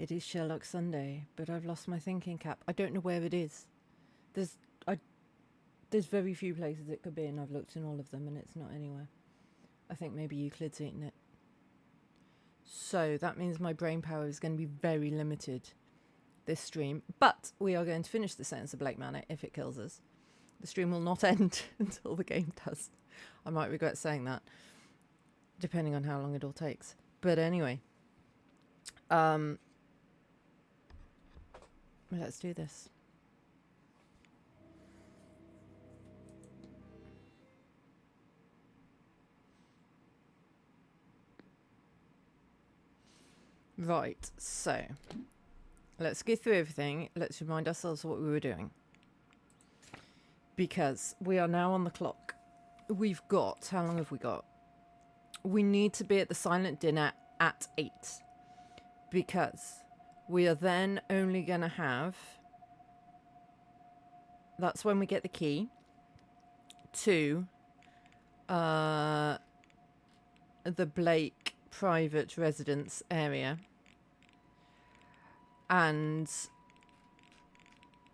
It is Sherlock Sunday, but I've lost my thinking cap. I don't know where it is. There's very few places it could be, and I've looked in all of them, and it's not anywhere. I think maybe Euclid's eaten it. So that means my brain power is going to be very limited this stream. But we are going to finish the Séance of Blake Manor if it kills us. The stream will not end until the game does. I might regret saying that, depending on how long it all takes. But anyway, let's do this. Right, so let's go through everything. Let's remind ourselves what we were doing. Because we are now on the clock. We've got, how long have we got? We need to be at the silent dinner at 8. Because we are then only going to have, that's when we get the key to the Blake private residence area. And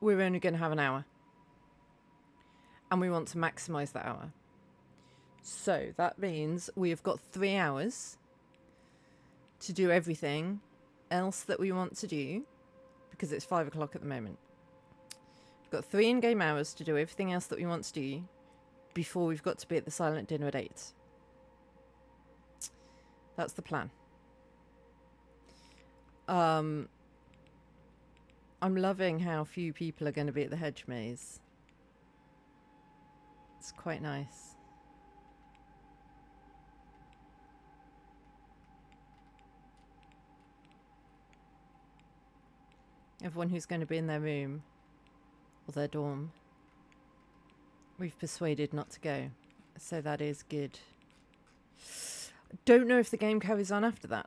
we're only going to have an hour. And we want to maximise that hour. So that means we have got 3 hours to do everything else that we want to do, because it's 5 o'clock at the moment. We've got 3 in-game hours to do everything else that we want to do before we've got to be at the silent dinner at 8. That's the plan. I'm loving how few people are going to be at the hedge maze. It's quite nice. Everyone who's going to be in their room or their dorm, we've persuaded not to go. So that is good. Don't know if the game carries on after that.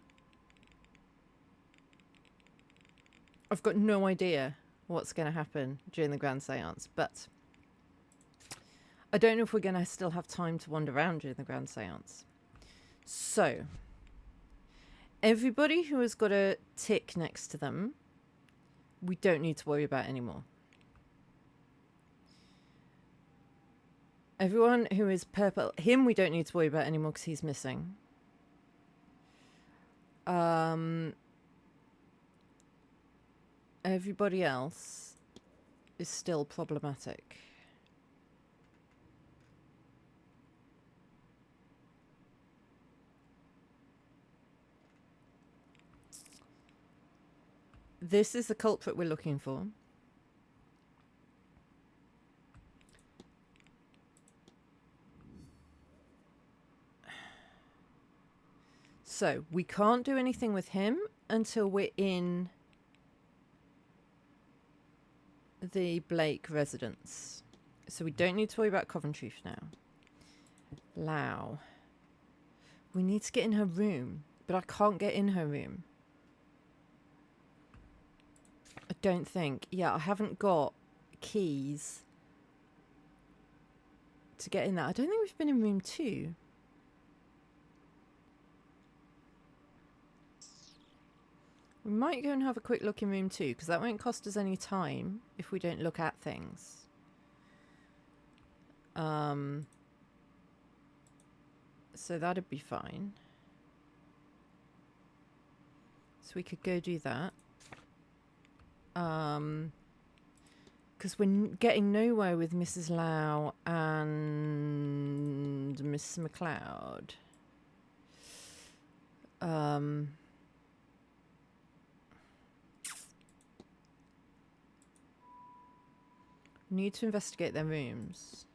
I've got no idea what's going to happen during the Grand Séance, but I don't know if we're going to still have time to wander around during the Grand Séance. So, everybody who has got a tick next to them, we don't need to worry about anymore. Everyone who is purple, him we don't need to worry about anymore because he's missing. Everybody else is still problematic. This is the culprit we're looking for. So, we can't do anything with him until we're in the Blake residence. So we don't need to worry about Coventry for now. Lau. We need to get in her room, but I can't get in her room. I don't think. Yeah, I haven't got keys to get in there. I don't think we've been in room 2. We might go and have a quick look in room 2, because that won't cost us any time if we don't look at things. So that'd be fine. So we could go do that. Because we're getting nowhere with Mrs. Lau and Miss McLeod. Need to investigate their rooms.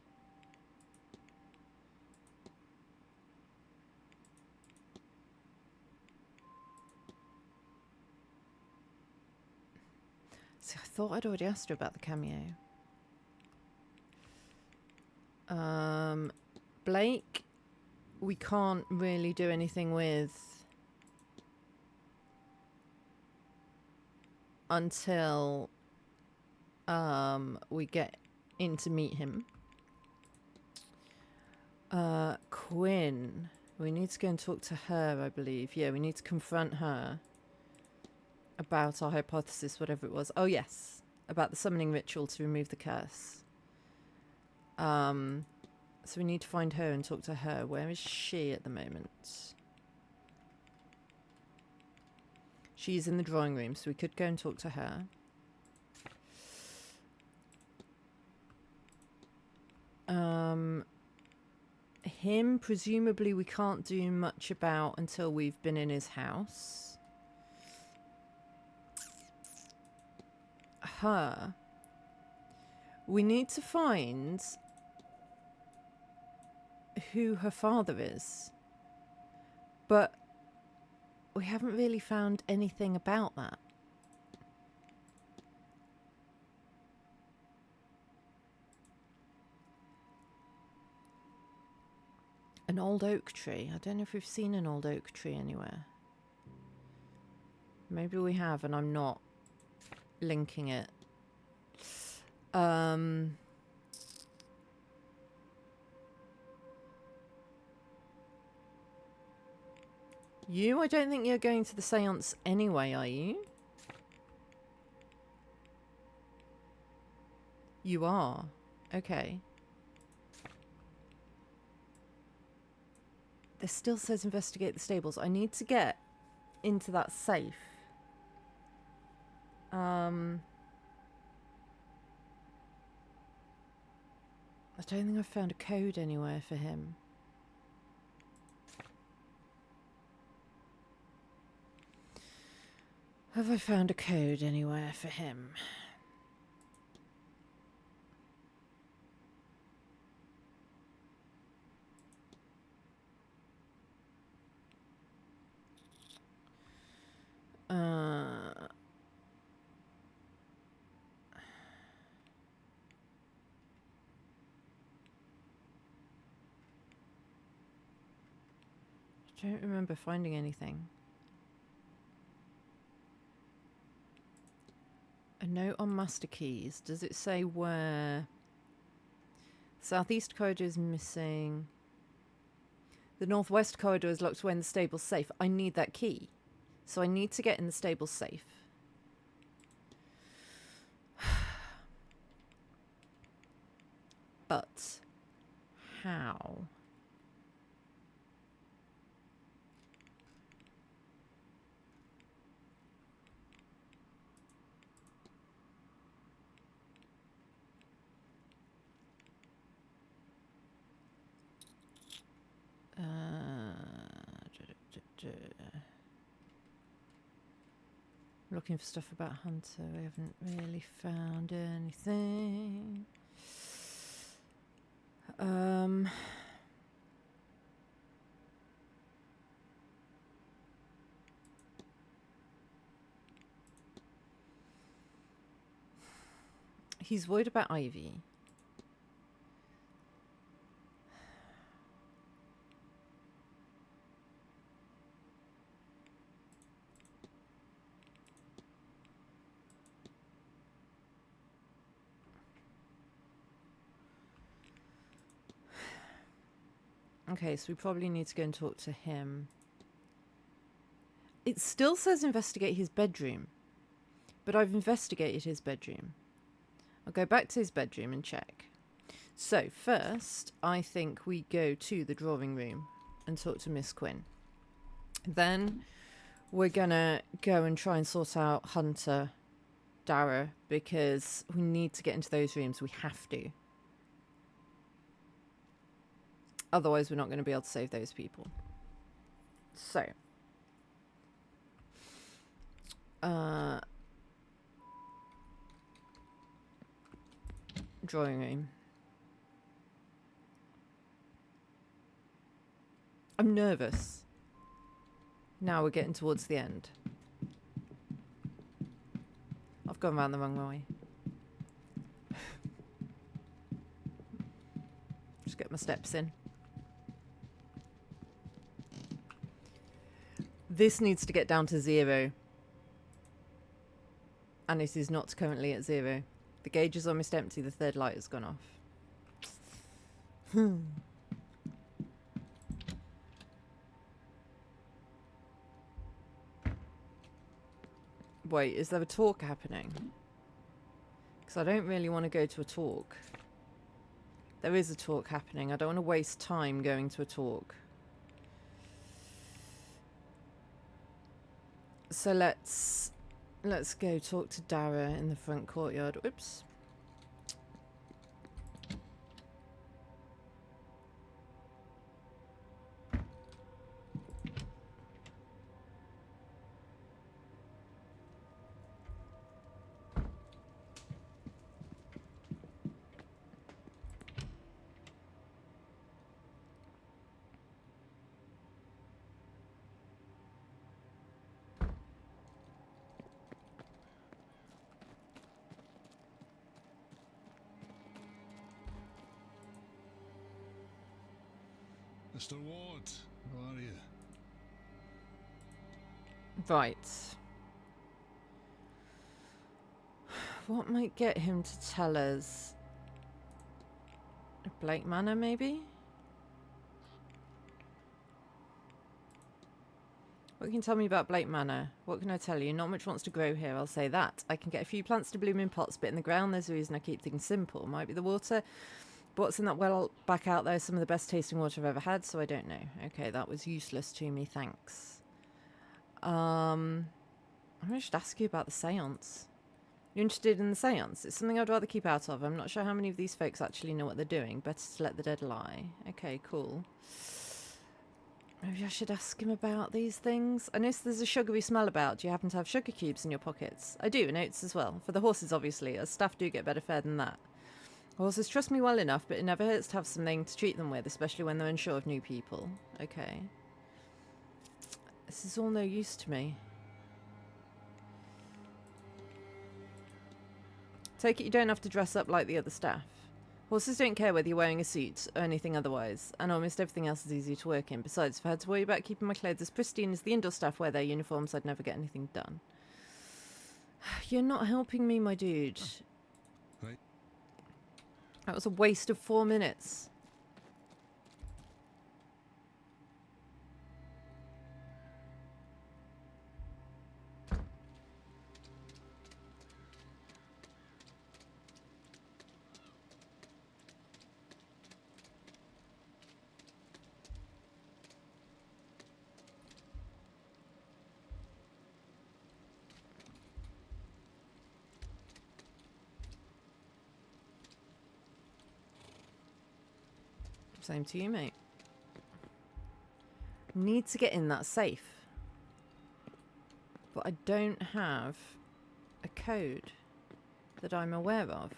See, I thought I'd already asked her about the cameo. Blake, we can't really do anything with until we get in to meet him. Quinn, we need to go and talk to her, I believe. Yeah, we need to confront her about our hypothesis, whatever it was. Oh, yes. About the summoning ritual to remove the curse. So we need to find her and talk to her. Where is she at the moment? She's in the drawing room, so we could go and talk to her. Him, presumably we can't do much about until we've been in his house. Her. We need to find who her father is. But we haven't really found anything about that. An old oak tree. I don't know if we've seen an old oak tree anywhere. Maybe we have and I'm not linking it. You, I don't think you're going to the séance anyway, are you? You are. Okay. This still says investigate the stables. I need to get into that safe. I don't think I've found a code anywhere for him. Have I found a code anywhere for him? I don't remember finding anything. A note on master keys. Does it say where? Southeast corridor is missing. The northwest corridor is locked when the stable's safe. I need that key. So I need to get in the stable safe. But how? Looking for stuff about Hunter. We haven't really found anything. He's worried about Ivy. Okay, so we probably need to go and talk to him. It still says investigate his bedroom, but I've investigated his bedroom. I'll go back to his bedroom and check. So first, I think we go to the drawing room and talk to Miss Quinn. Then we're gonna go and try and sort out Hunter, Dara, because we need to get into those rooms. We have to. Otherwise, we're not going to be able to save those people. So. Drawing room. I'm nervous. Now we're getting towards the end. I've gone round the wrong way. Just get my steps in. This needs to get down to 0. And it is not currently at 0. The gauge is almost empty. The third light has gone off. Wait, is there a talk happening? Because I don't really want to go to a talk. There is a talk happening. I don't want to waste time going to a talk. So let's go talk to Dara in the front courtyard. Oops. Mr. Ward, how are you? Right. What might get him to tell us? Blake Manor, maybe? What can you tell me about Blake Manor? What can I tell you? Not much wants to grow here, I'll say that. I can get a few plants to bloom in pots, but in the ground there's a reason I keep things simple. Might be the water, but what's in that well back out there is some of the best tasting water I've ever had, so I don't know. Okay, that was useless to me, thanks. I should ask you about the Séance. You're interested in the Séance? It's something I'd rather keep out of. I'm not sure how many of these folks actually know what they're doing. Better to let the dead lie. Okay, cool. Maybe I should ask him about these things. I noticed there's a sugary smell about. Do you happen to have sugar cubes in your pockets? I do, and oats as well. For the horses, obviously, as staff do get better fare than that. Horses trust me well enough, but it never hurts to have something to treat them with, especially when they're unsure of new people. Okay. This is all no use to me. Take it you don't have to dress up like the other staff. Horses don't care whether you're wearing a suit or anything otherwise, and almost everything else is easy to work in. Besides, if I had to worry about keeping my clothes as pristine as the indoor staff wear their uniforms, I'd never get anything done. You're not helping me, my dude. Right. That was a waste of 4 minutes. Same to you, mate. Need to get in that safe. But I don't have a code that I'm aware of.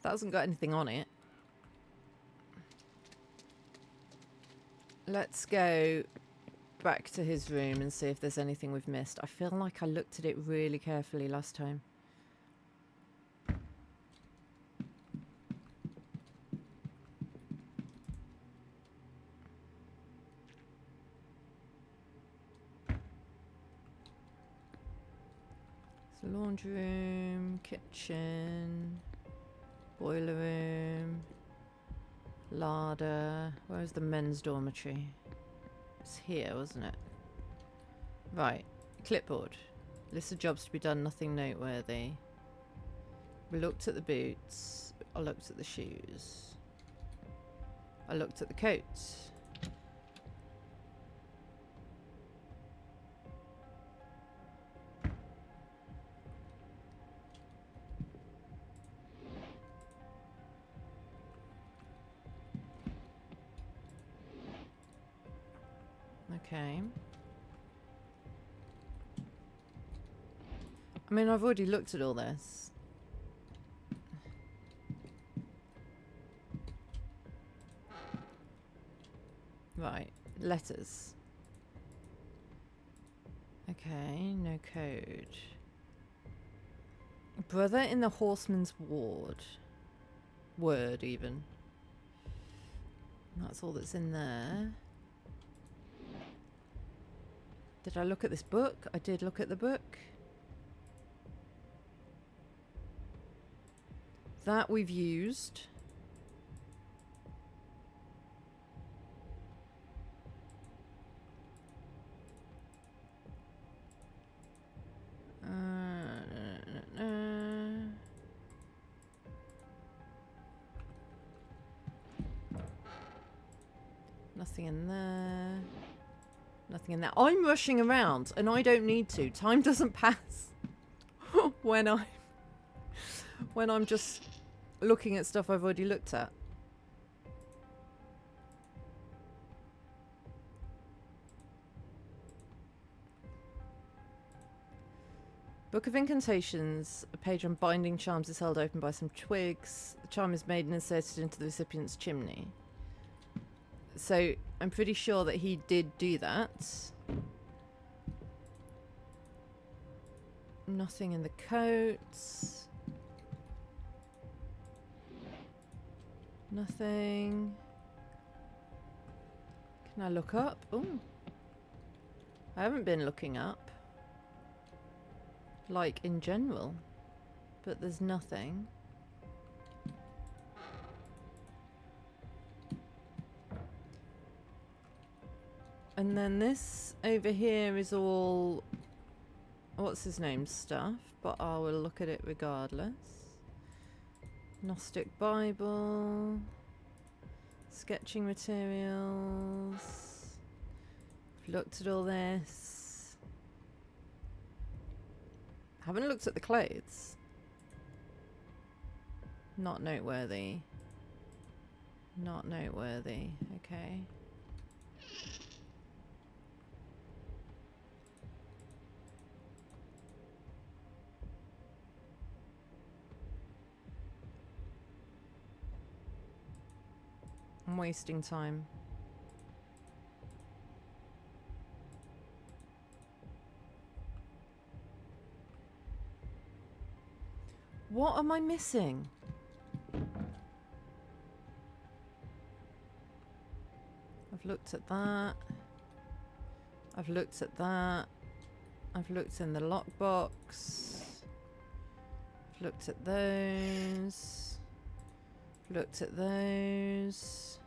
That hasn't got anything on it. Let's go back to his room and see if there's anything we've missed. I feel like I looked at it really carefully last time. So laundry room, kitchen, boiler room, larder. Where's the men's dormitory? It's here, wasn't it? Right. Clipboard. List of jobs to be done, nothing noteworthy. We looked at the boots. I looked at the shoes. I looked at the coats. Okay. I mean, I've already looked at all this. Right. Letters. Okay, no code. Brother in the horseman's ward. Word, even. That's all that's in there. Did I look at this book? I did look at the book. That we've used. Nothing in there. Nothing in there. I'm rushing around, and I don't need to. Time doesn't pass when I'm just looking at stuff I've already looked at. Book of Incantations, a page on binding charms is held open by some twigs. The charm is made and inserted into the recipient's chimney. So I'm pretty sure that he did do that. Nothing in the coats. Nothing. Can I look up? Ooh. I haven't been looking up. Like, in general. But there's nothing. And then this over here is all... what's his name stuff. But I will look at it regardless. Gnostic Bible. Sketching materials. I've looked at all this. Haven't looked at the clothes. Not noteworthy. Not noteworthy. Okay. I'm wasting time. What am I missing? I've looked at that. I've looked at that. I've looked in the lockbox. I've looked at those. I've looked at those.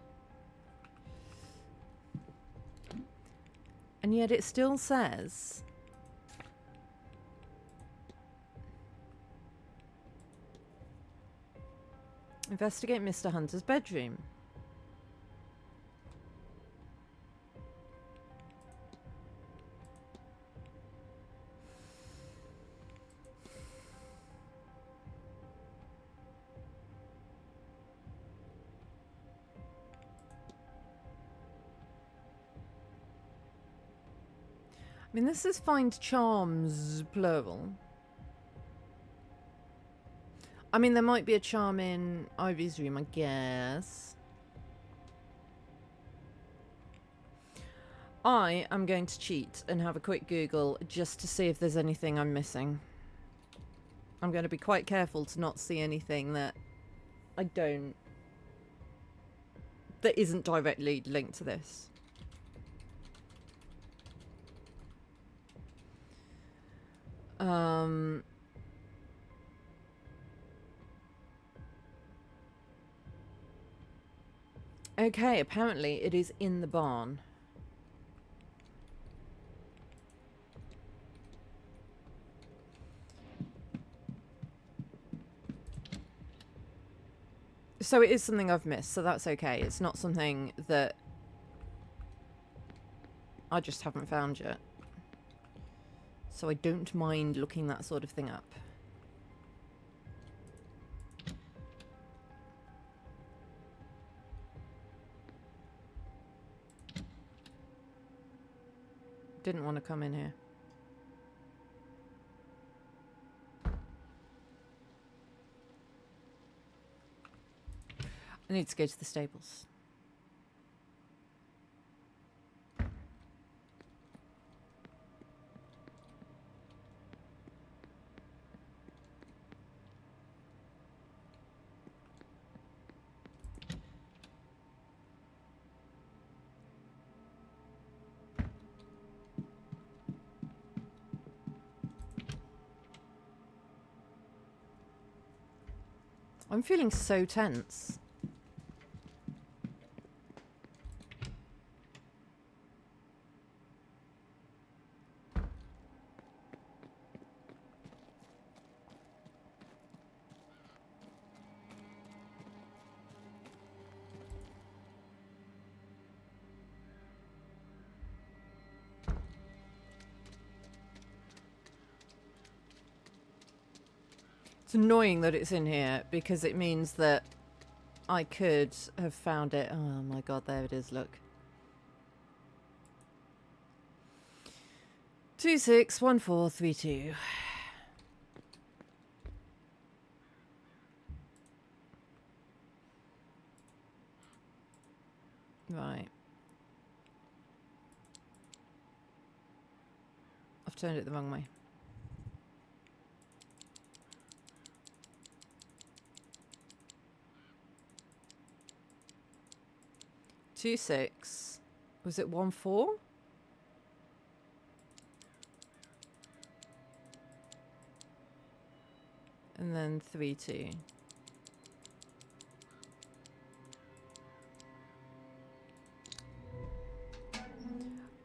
And yet it still says... investigate Mr. Hunter's bedroom. I mean, this is find charms, plural. I mean, there might be a charm in Ivy's room, I guess. I am going to cheat and have a quick Google just to see if there's anything I'm missing. I'm going to be quite careful to not see anything that I don't... that isn't directly linked to this. Okay, apparently it is in the barn. So it is something I've missed, so that's okay. It's not something that I just haven't found yet. So I don't mind looking that sort of thing up. Didn't want to come in here. I need to go to the stables. I'm feeling so tense. It's annoying that it's in here because it means that I could have found it. Oh my god, there it is, look. 261432. Right. I've turned it the wrong way. Two six. Was it 14? And then 32.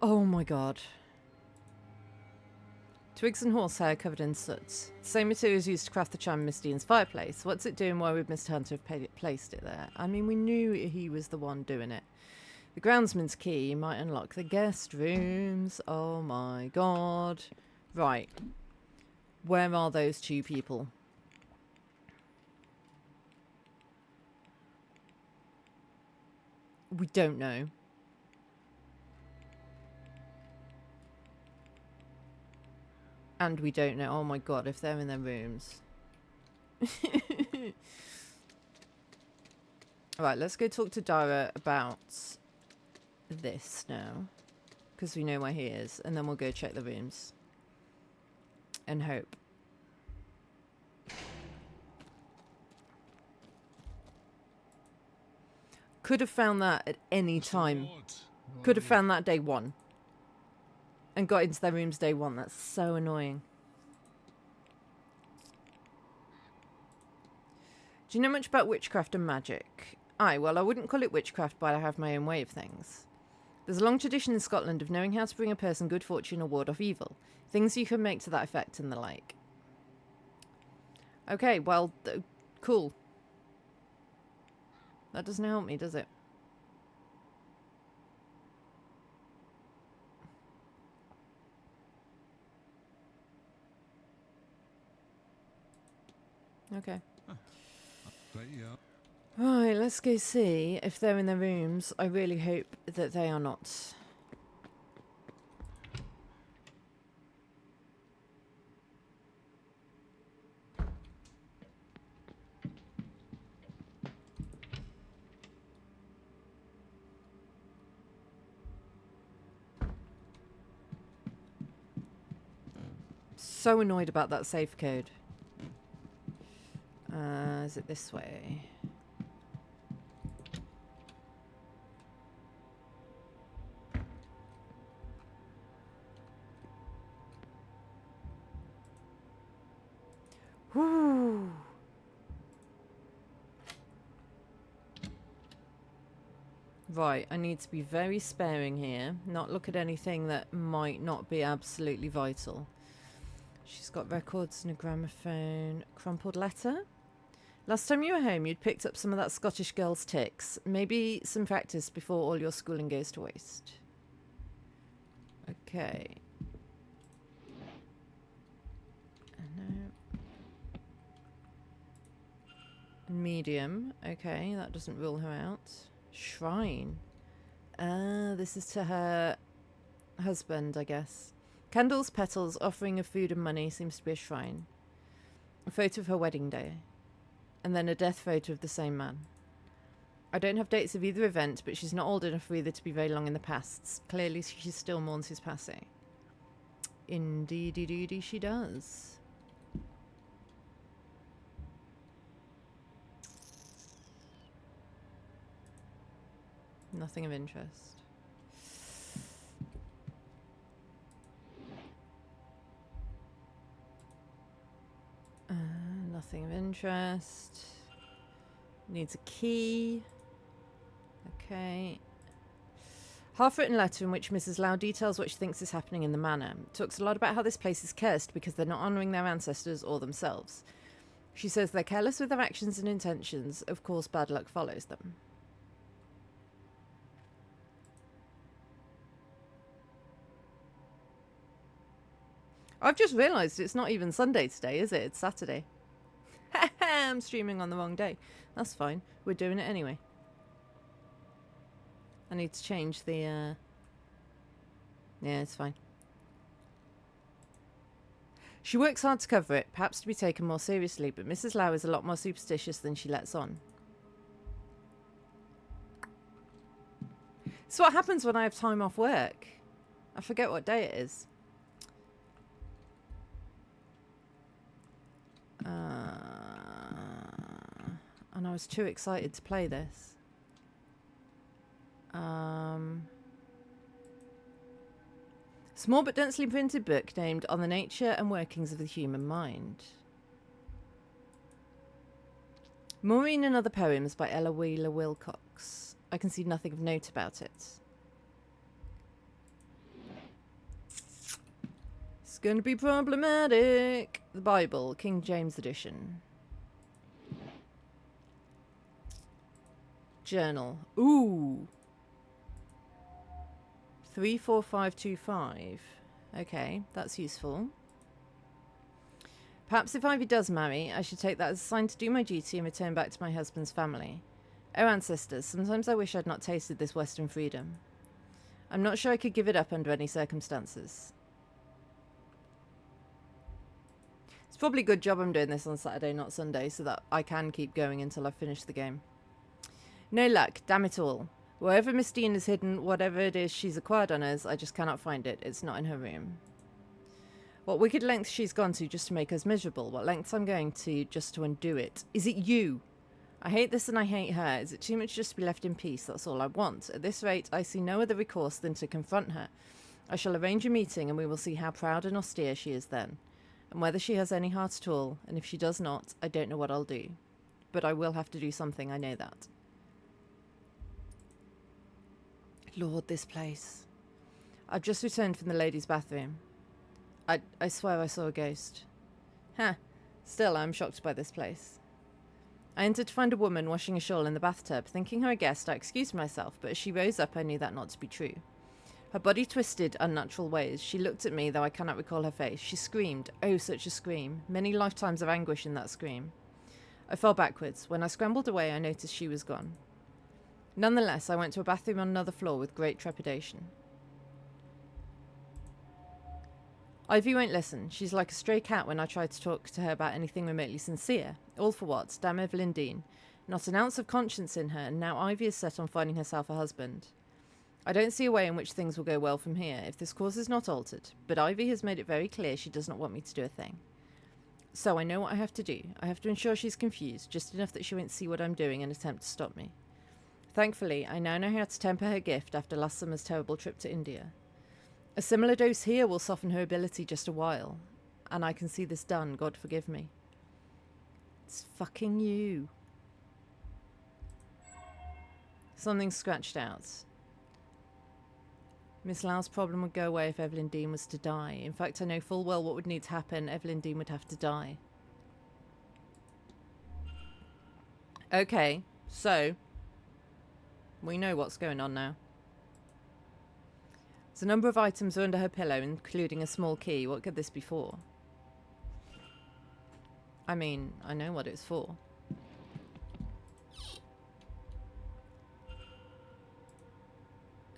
Oh my god. Twigs and horsehair covered in soot. Same materials used to craft the charm in Miss Dean's fireplace. What's it doing? Why would Mr. Hunter have placed it there? I mean, we knew he was the one doing it. The groundsman's key might unlock the guest rooms. Oh my god. Right. Where are those two people? We don't know. And we don't know. Oh my god, if they're in their rooms. Alright, let's go talk to Dara about this now. Because we know where he is. And then we'll go check the rooms. And hope. Could have found that at any time. Could have found that day one. And got into their rooms day one. That's so annoying. Do you know much about witchcraft and magic? Aye, well, I wouldn't call it witchcraft, but I have my own way of things. There's a long tradition in Scotland of knowing how to bring a person good fortune or ward off evil. Things you can make to that effect and the like. Okay, well, cool. That doesn't help me, does it? Okay. Right, yeah. Right, let's go see if they're in their rooms. I really hope that they are not. So annoyed about that safe code. Is it this way? Whew. Right, I need to be very sparing here. Not look at anything that might not be absolutely vital. She's got records and a gramophone. Crumpled letter? Last time you were home, you'd picked up some of that Scottish girl's tics. Maybe some practice before all your schooling goes to waste. Okay. No. Medium. Okay, that doesn't rule her out. Shrine. This is to her husband, I guess. Candles, petals, offering of food and money seems to be a shrine. A photo of her wedding day. And then a death photo of the same man. I don't have dates of either event, but she's not old enough for either to be very long in the past. Clearly, she still mourns his passing. Indeedy she does. Nothing of interest. Nothing of interest. Needs a key. Okay. Half-written letter in which Mrs. Lau details what she thinks is happening in the manor. Talks a lot about how this place is cursed because they're not honouring their ancestors or themselves. She says they're careless with their actions and intentions. Of course, bad luck follows them. I've just realised it's not even Sunday today, is it? It's Saturday. I'm streaming on the wrong day. That's fine. We're doing it anyway. I need to change the, yeah, it's fine. She works hard to cover it, perhaps to be taken more seriously, but Mrs. Lau is a lot more superstitious than she lets on. So what happens when I have time off work? I forget what day it is. And I was too excited to play this. Small but densely printed book named On the Nature and Workings of the Human Mind. Maureen and Other Poems by Ella Wheeler Wilcox. I can see nothing of note about it. It's going to be problematic. The Bible, King James Edition. Journal. Ooh. 34525. Okay, that's useful. Perhaps if Ivy does marry, I should take that as a sign to do my duty and return back to my husband's family. Oh, ancestors, sometimes I wish I'd not tasted this Western freedom. I'm not sure I could give it up under any circumstances. It's probably a good job I'm doing this on Saturday, not Sunday, so that I can keep going until I've finished the game. No luck, damn it all. Wherever Miss Dean is hidden, whatever it is she's acquired on us, I just cannot find it. It's not in her room. What wicked lengths she's gone to just to make us miserable. What lengths I'm going to just to undo it. Is it you? I hate this and I hate her. Is it too much just to be left in peace? That's all I want. At this rate, I see no other recourse than to confront her. I shall arrange a meeting and we will see how proud and austere she is then. And whether she has any heart at all. And if she does not, I don't know what I'll do. But I will have to do something, I know that. Lord, this place. I've just returned from the ladies' bathroom. I swear I saw a ghost. Huh. Still, I'm shocked by this place. I entered to find a woman washing a shawl in the bathtub. Thinking her a guest, I excused myself, but as she rose up, I knew that not to be true. Her body twisted unnatural ways. She looked at me, though I cannot recall her face. She screamed. Oh, such a scream. Many lifetimes of anguish in that scream. I fell backwards. When I scrambled away, I noticed she was gone. Nonetheless, I went to a bathroom on another floor with great trepidation. Ivy won't listen. She's like a stray cat when I try to talk to her about anything remotely sincere. All for what? Damn Evelyn Dean. Not an ounce of conscience in her, and now Ivy is set on finding herself a husband. I don't see a way in which things will go well from here if this course is not altered, but Ivy has made it very clear she does not want me to do a thing. So I know what I have to do. I have to ensure she's confused, just enough that she won't see what I'm doing and attempt to stop me. Thankfully, I now know how to temper her gift after last summer's terrible trip to India. A similar dose here will soften her ability just a while, and I can see this done, God forgive me. It's fucking you. Something's scratched out. Miss Lau's problem would go away if Evelyn Dean was to die. In fact, I know full well what would need to happen. Evelyn Dean would have to die. Okay, so we know what's going on now. There's a number of items under her pillow, including a small key. What could this be for? I mean, I know what it's for.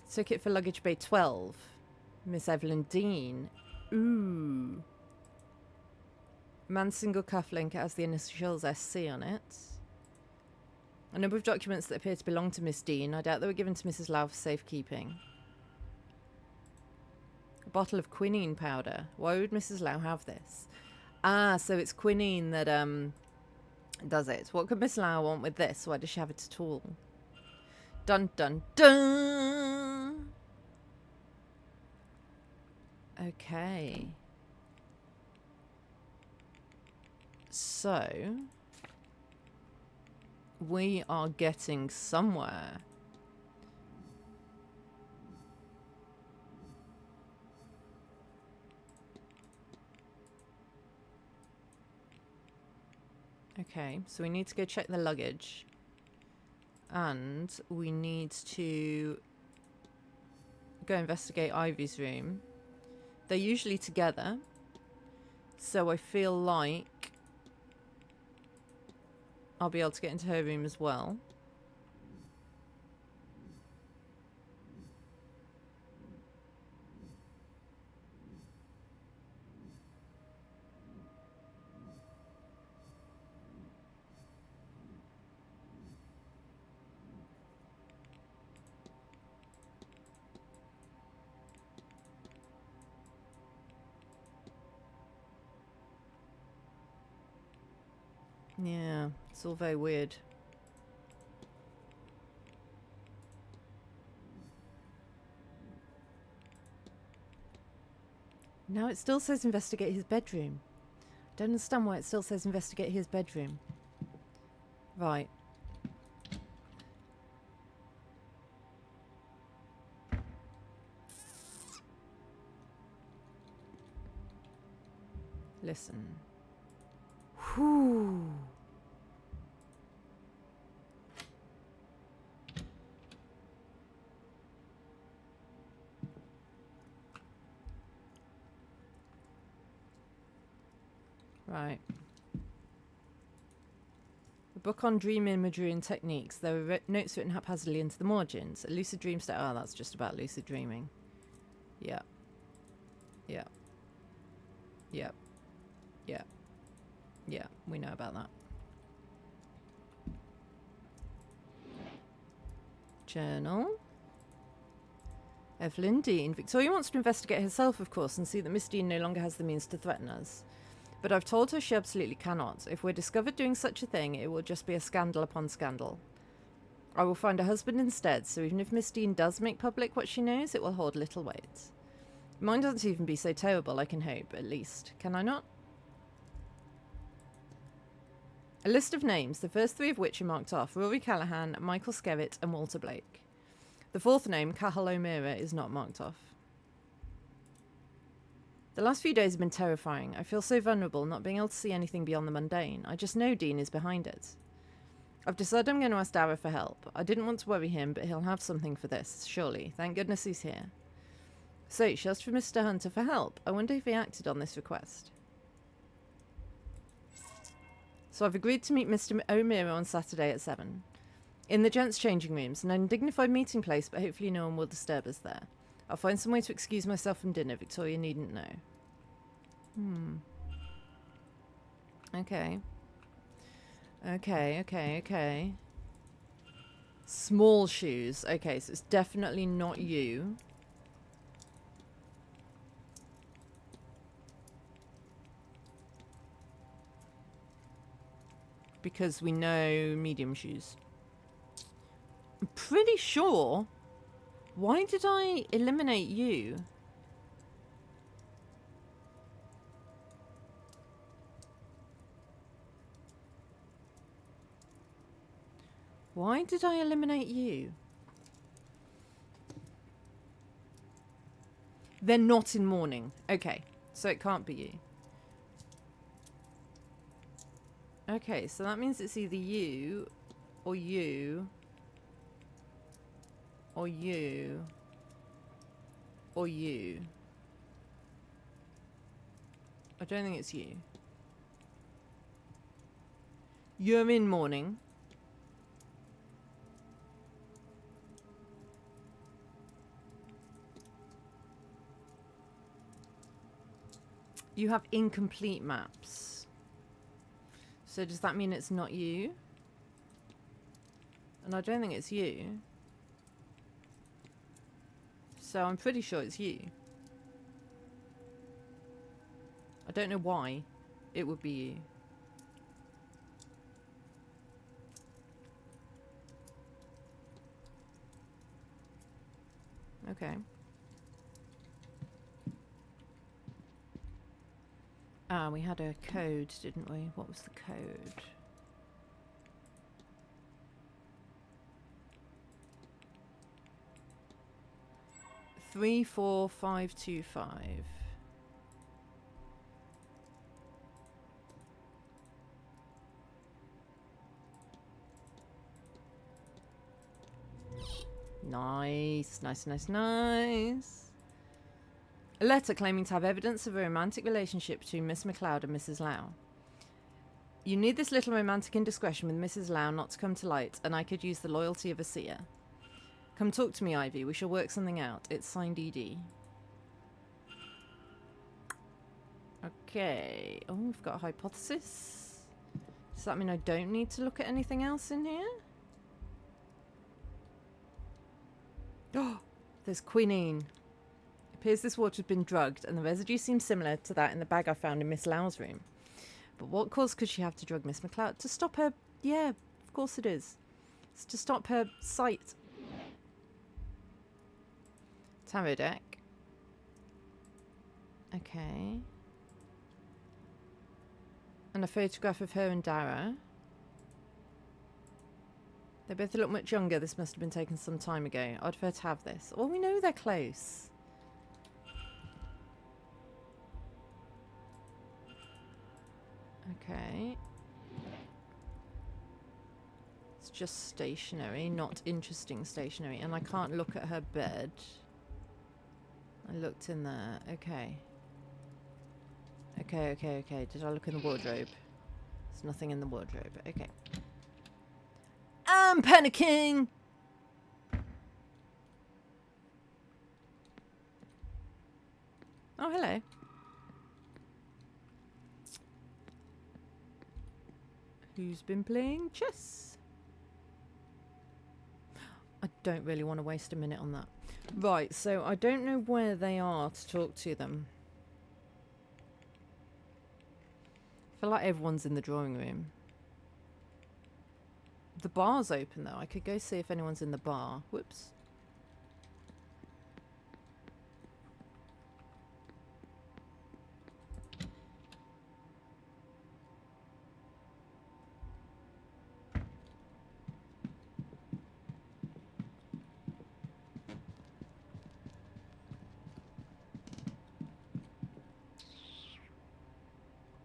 Ticket for luggage bay 12. Miss Evelyn Dean. Ooh. Man's single cufflink has the initials SC on it. A number of documents that appear to belong to Miss Dean. I doubt they were given to Mrs. Lau for safekeeping. A bottle of quinine powder. Why would Mrs. Lau have this? Ah, so it's quinine that does it. What could Miss Lau want with this? Why does she have it at all? Dun dun dun! Okay. So we are getting somewhere. Okay, so we need to go check the luggage. And we need to go investigate Ivy's room. They're usually together. So I feel like I'll be able to get into her room as well. Yeah, it's all very weird. Now it still says investigate his bedroom. Don't understand why it still says investigate his bedroom. Right. Listen. Whew. Right. A book on dream imagery and techniques. There were notes written haphazardly into the margins. A lucid dream state. Oh, that's just about lucid dreaming. Yeah. Yeah. Yeah. Yeah. Yeah. We know about that. Journal. Evelyn Dean. Victoria wants to investigate herself, of course, and see that Miss Dean no longer has the means to threaten us. But I've told her she absolutely cannot. If we're discovered doing such a thing, it will just be a scandal upon scandal. I will find a husband instead, so even if Miss Dean does make public what she knows, it will hold little weight. Mine doesn't even be so terrible, I can hope, at least. Can I not? A list of names, the first three of which are marked off: Rory Callaghan, Michael Skerritt, and Walter Blake. The fourth name, Cahill O'Meara, is not marked off. The last few days have been terrifying. I feel so vulnerable, not being able to see anything beyond the mundane. I just know Dean is behind it. I've decided I'm going to ask Dara for help. I didn't want to worry him, but he'll have something for this, surely. Thank goodness he's here. So, she asked for Mr. Hunter for help. I wonder if he acted on this request. So I've agreed to meet Mr. O'Meara on Saturday at 7. In the gents' changing rooms, an undignified meeting place, but hopefully no one will disturb us there. I'll find some way to excuse myself from dinner. Victoria needn't know. Okay. Okay. Small shoes. Okay, so it's definitely not you. Because we know medium shoes. I'm pretty sure. Why did I eliminate you? Why did I eliminate you? They're not in mourning. Okay, so it can't be you. Okay, so that means it's either you, or you, or you, or you. I don't think it's you. You're in mourning. You have incomplete maps. So does that mean it's not you? And I don't think it's you. So I'm pretty sure it's you. I don't know why it would be you. Okay. Ah, we had a code, didn't we? What was the code? Three, 4, 5, 2, 5. Nice. A letter claiming to have evidence of a romantic relationship between Miss McLeod and Mrs. Lau. You need this little romantic indiscretion with Mrs. Lau not to come to light, and I could use the loyalty of a seer. Come talk to me, Ivy. We shall work something out. It's signed ED. Okay. Oh, we've got a hypothesis. Does that mean I don't need to look at anything else in here? Oh, there's quinine. It appears this water has been drugged, and the residue seems similar to that in the bag I found in Miss Lau's room. But what cause could she have to drug Miss McLeod? To stop her... Yeah, of course it is. It's to stop her sight. Tarot deck. Okay. And a photograph of her and Dara. They both look much younger. This must have been taken some time ago. I'd prefer to have this. Well, we know they're close. Okay. It's just stationery, not interesting stationery. And I can't look at her bed. I looked in there. Okay. Okay. Did I look in the wardrobe? There's nothing in the wardrobe. Okay. I'm panicking! Oh, hello. Who's been playing chess? I don't really want to waste a minute on that. Right, so I don't know where they are to talk to them. I feel like everyone's in the drawing room. The bar's open though. I could go see if anyone's in the bar. Whoops.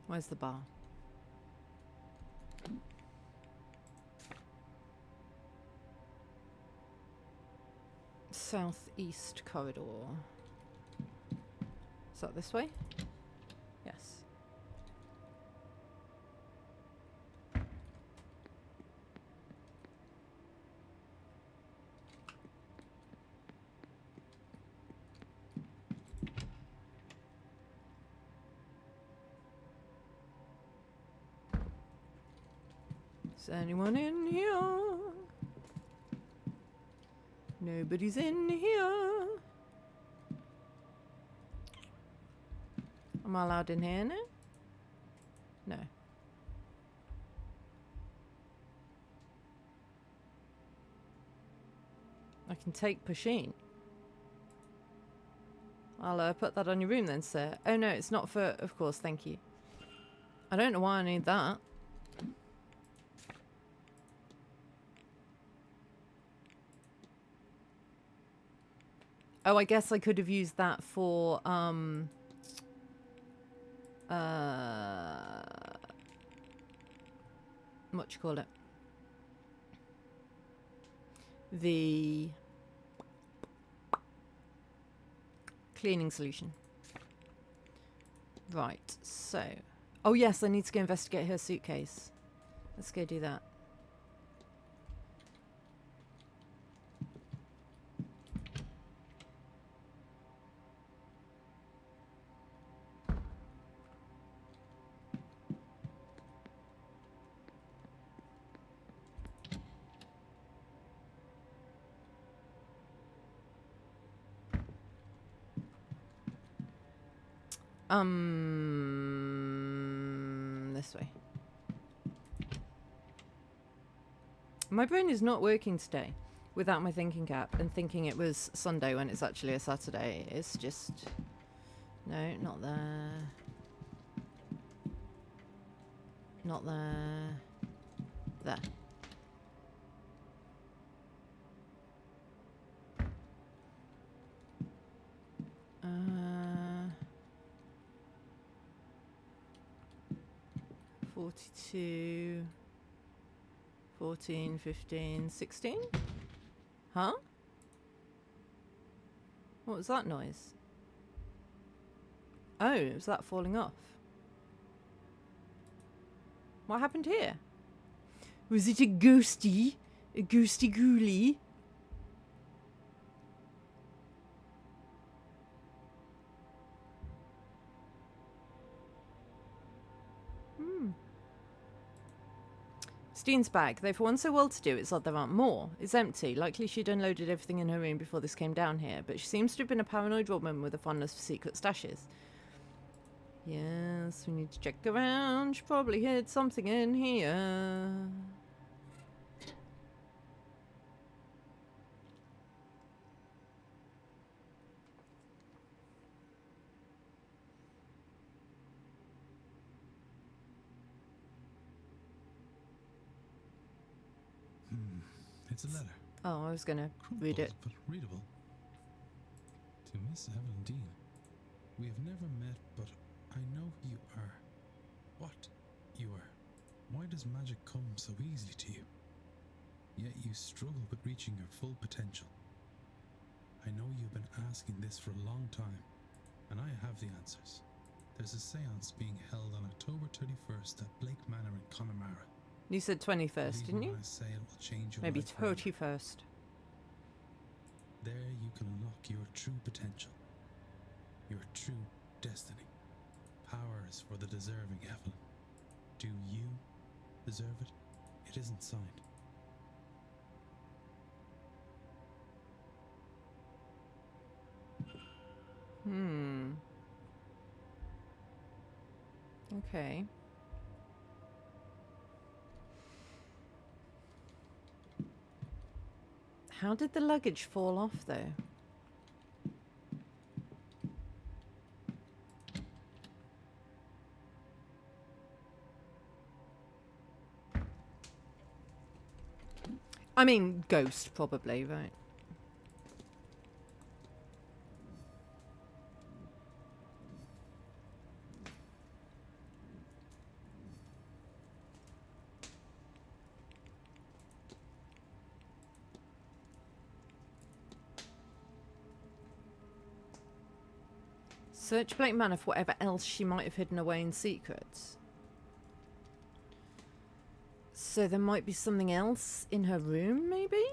Where's the bar? Southeast corridor. Is that this way? Yes. Is anyone in here? Nobody's in here. Am I allowed in here now? No. I can take Pusheen. I'll put that on your room then, sir. Oh no, it's not for... Of course, thank you. I don't know why I need that. Oh, I guess I could have used that for, what you call it? The cleaning solution. Right, so... Oh yes, I need to go investigate her suitcase. Let's go do that. This way. My brain is not working today without my thinking cap and thinking it was Sunday when it's actually a Saturday. It's just... No, not there. Not there. There. Uh... 42... 14, 15, 16? Huh? What was that noise? Oh, was that falling off? What happened here? Was it a ghosty? A ghosty ghoulie? Steen's bag. Though for one so well to do, it's odd there aren't more. It's empty. Likely she'd unloaded everything in her room before this came down here, but she seems to have been a paranoid woman with a fondness for secret stashes. Yes, we need to check around. She probably hid something in here. It's a letter. Oh, I was going to read it. But readable. To Miss Evelyn Dean. We have never met, but I know who you are. What you are. Why does magic come so easily to you? Yet you struggle with reaching your full potential. I know you've been asking this for a long time, and I have the answers. There's a séance being held on October 31st at Blake Manor in Connemara. You said 21st, didn't you? When I say it will change your Maybe life forever. 31st. There you can unlock your true potential, your true destiny. Power is for the deserving, Evelyn. Do you deserve it? It isn't signed. Okay. How did the luggage fall off, though? I mean, ghost, probably, right? Search Blake Manor for whatever else she might have hidden away in secret. So there might be something else in her room, maybe?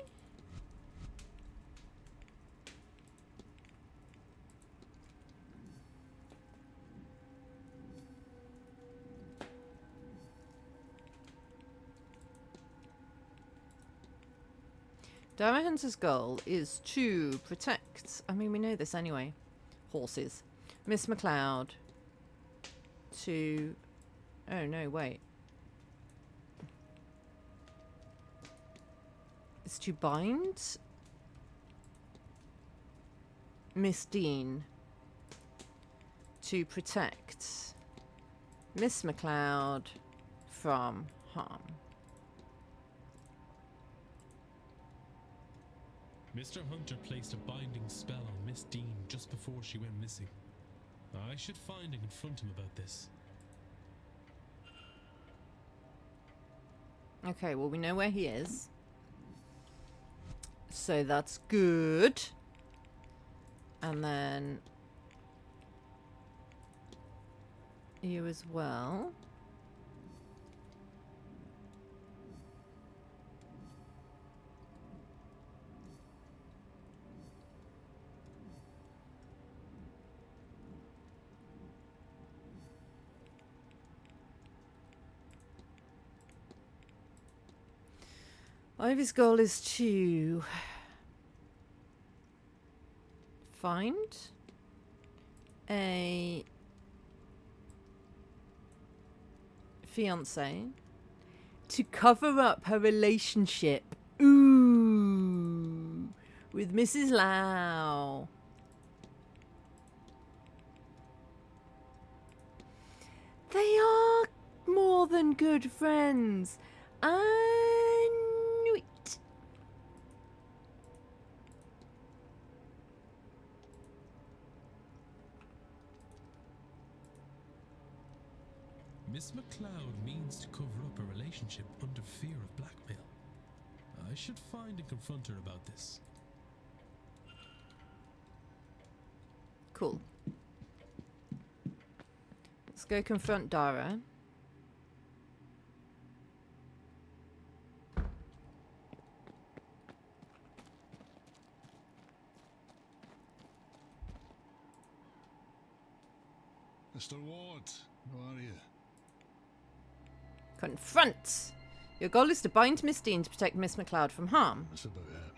Dara Hunter's goal is to protect, I mean, we know this anyway, horses. Miss McLeod to, oh no, wait. It's to bind Miss Dean to protect Miss McLeod from harm. Mr. Hunter placed a binding spell on Miss Dean just before she went missing. I should find and confront him about this. Okay, well, we know where he is. So that's good. And then you as well. Ivy's goal is to find a fiance to cover up her relationship, ooh, with Mrs. Lau. They are more than good friends. I knew it. Miss McLeod means to cover up a relationship under fear of blackmail. I should find and confront her about this. Cool. Let's go confront Dara. Mr. Ward, how are you? Confront! Your goal is to bind Miss Dean to protect Miss McLeod from harm. That's about it.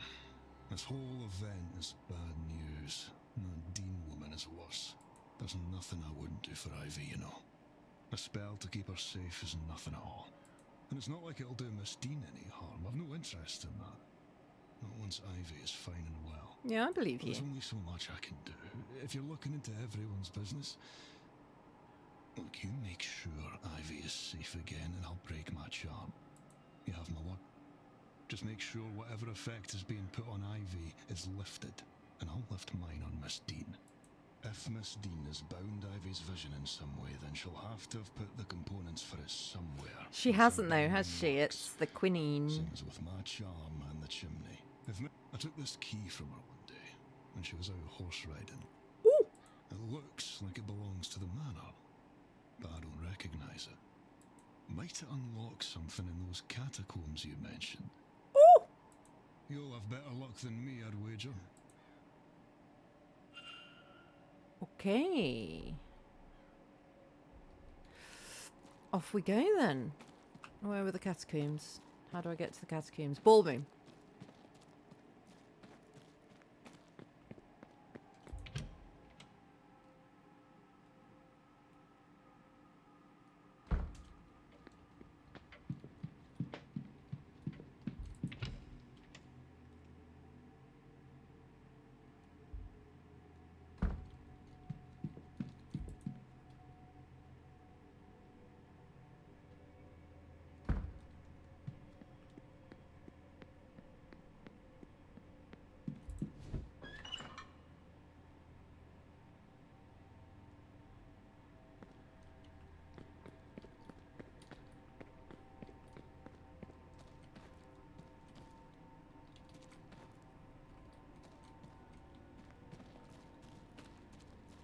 This whole event is bad news. That Dean woman is worse. There's nothing I wouldn't do for Ivy, you know. A spell to keep her safe is nothing at all. And it's not like it'll do Miss Dean any harm. I've no interest in that. Not once Ivy is fine and well. Yeah, I believe But you. there's only so much I can do. If you're looking into everyone's business, look, you make sure Ivy is safe again and I'll break my charm. You have my word. Just make sure whatever effect is being put on Ivy is lifted, and I'll lift mine on Miss Dean. If Miss Dean has bound Ivy's vision in some way, then she'll have to have put the components for it somewhere. She hasn't though, has she? It's the quinine. Same as with my charm and the chimney. I took this key from her one day, when she was out horse riding. Ooh! It looks like it belongs to the manor, but I don't recognise it. Might it unlock something in those catacombs you mentioned? Ooh! You'll have better luck than me, I'd wager. Okay. Off we go then. Where were the catacombs? How do I get to the catacombs? Ballroom.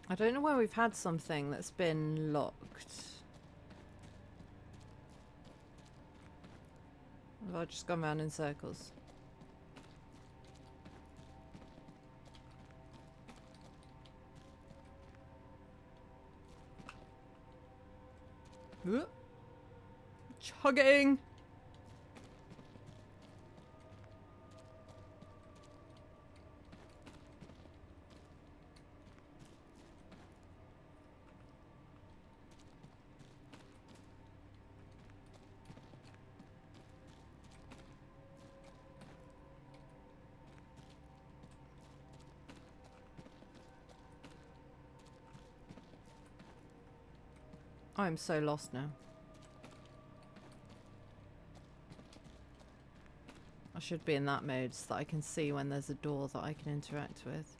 I don't know where we've had something that's been locked. Have I just gone round in circles? Ooh. Chugging! I'm so lost now. I should be in that mode so that I can see when there's a door that I can interact with.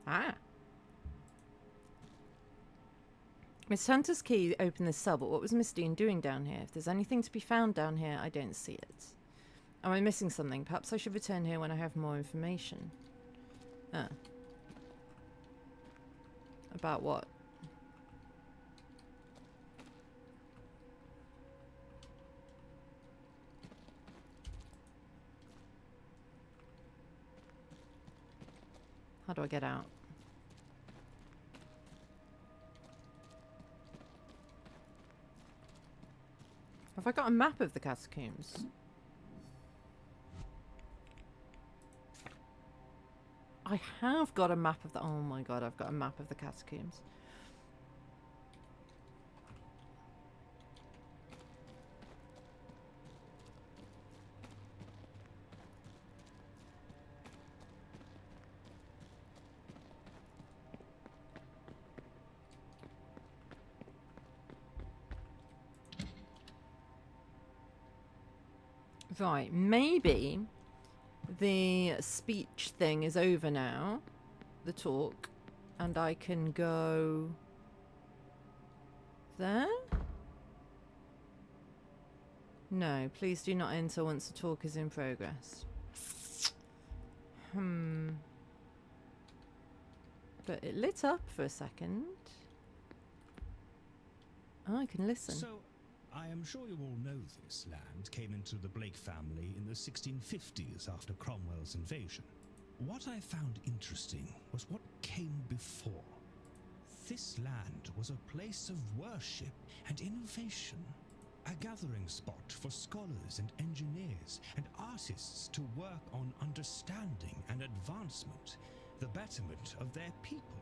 Ah! Miss Hunter's key opened this cell, but what was Miss Dean doing down here? If there's anything to be found down here, I don't see it. Am I missing something? Perhaps I should return here when I have more information. Ah. About what? How do I get out? Have I got a map of the catacombs? I have got a map of the... Oh my god, I've got a map of the catacombs. Right, maybe the speech thing is over now, the talk, and I can go there? No, please do not enter once the talk is in progress. But it lit up for a second. Oh, I can listen. So, I am sure you all know this land came into the Blake family in the 1650s after Cromwell's invasion. What I found interesting was what came before. This land was a place of worship and innovation, a gathering spot for scholars and engineers and artists to work on understanding and advancement, the betterment of their people.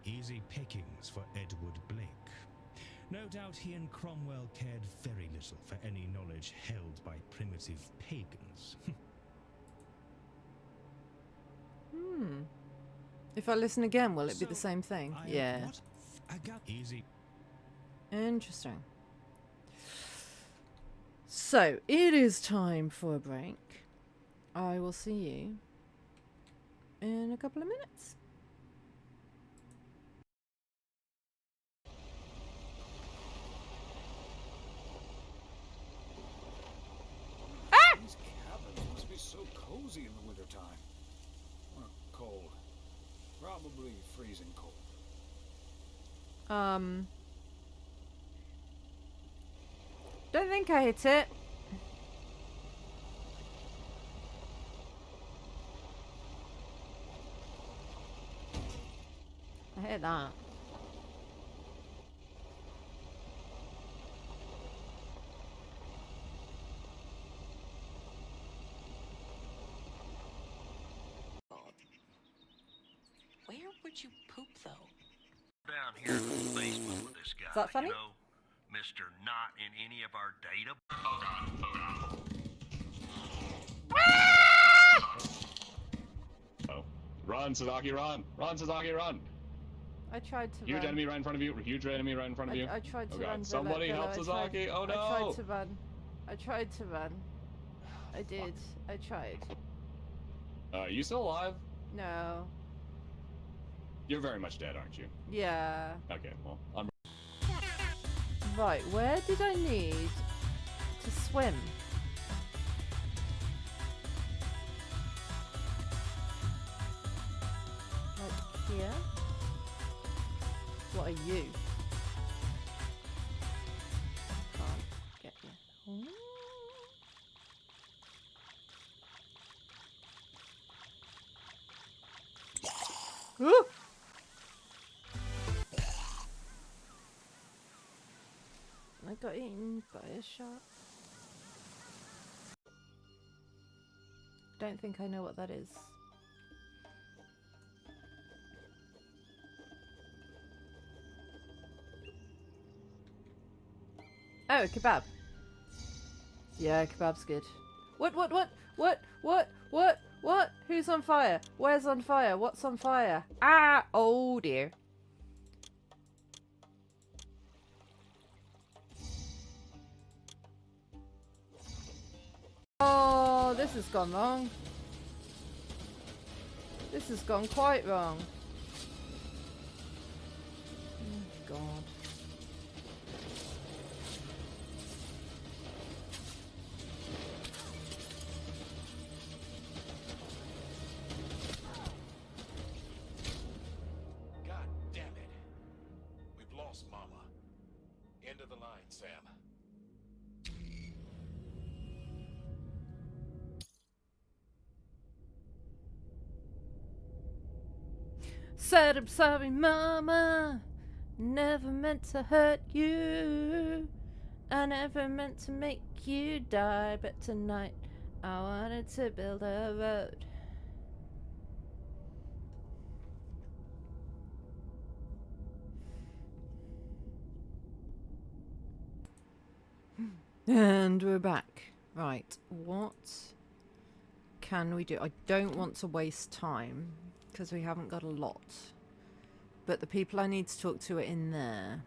Easy pickings for Edward Blake. No doubt he and Cromwell cared very little for any knowledge held by primitive pagans. If I listen again, will it be the So, same thing? I- Yeah. What? Easy. Interesting. So, it is time for a break. I will see you in a couple of minutes. These cabins must be so cozy in the wintertime. Well, cold. Probably freezing cold. Don't think I hit it. I hit that. Where would you poop, though? Down here in the basement with this guy. Is that funny? You know, Mr. Not in any of our data. Oh. Run, Sasaki, run! Run, Sasaki, run! I tried to Huge run. enemy right in front of you. Huge enemy right in front of you. I tried to Oh god, run. somebody Villa, help I Sasaki! Oh no! I tried to run. I tried to run. I did. I tried. You still alive? No. You're very much dead, aren't you? Yeah. Okay, well, I'm... Right, where did I need to swim? Like here? What are you? Can't get you. Ooh! I got eaten by a shark. Don't think I know what that is. Oh, a kebab. Yeah, kebab's good. What? Who's on fire? Where's on fire? What's on fire? Ah! Oh dear. Oh, this has gone wrong. This has gone quite wrong. Oh, God. God damn it. We've lost Mama. End of the line, Sam. Said I'm sorry, Mama. Never meant to hurt you. I never meant to make you die. But tonight I wanted to build a road. And we're back. Right, what can we do? I don't want to waste time because we haven't got a lot. But the people I need to talk to are in there.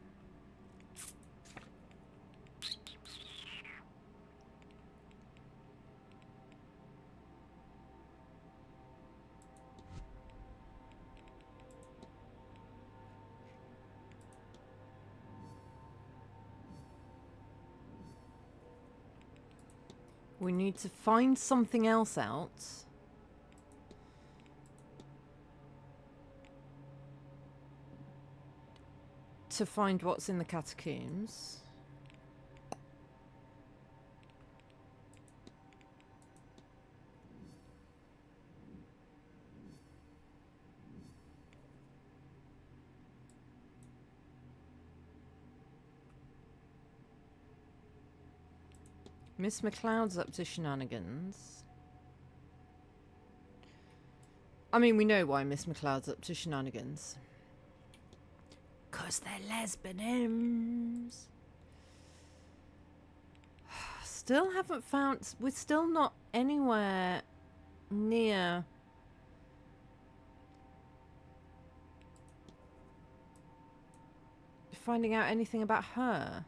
We need to find something else out. To find what's in the catacombs. Miss McLeod's up to shenanigans. I mean, we know why Miss McLeod's up to shenanigans. 'Cause they're lesbians. Still haven't found... We're still not anywhere near... finding out anything about her.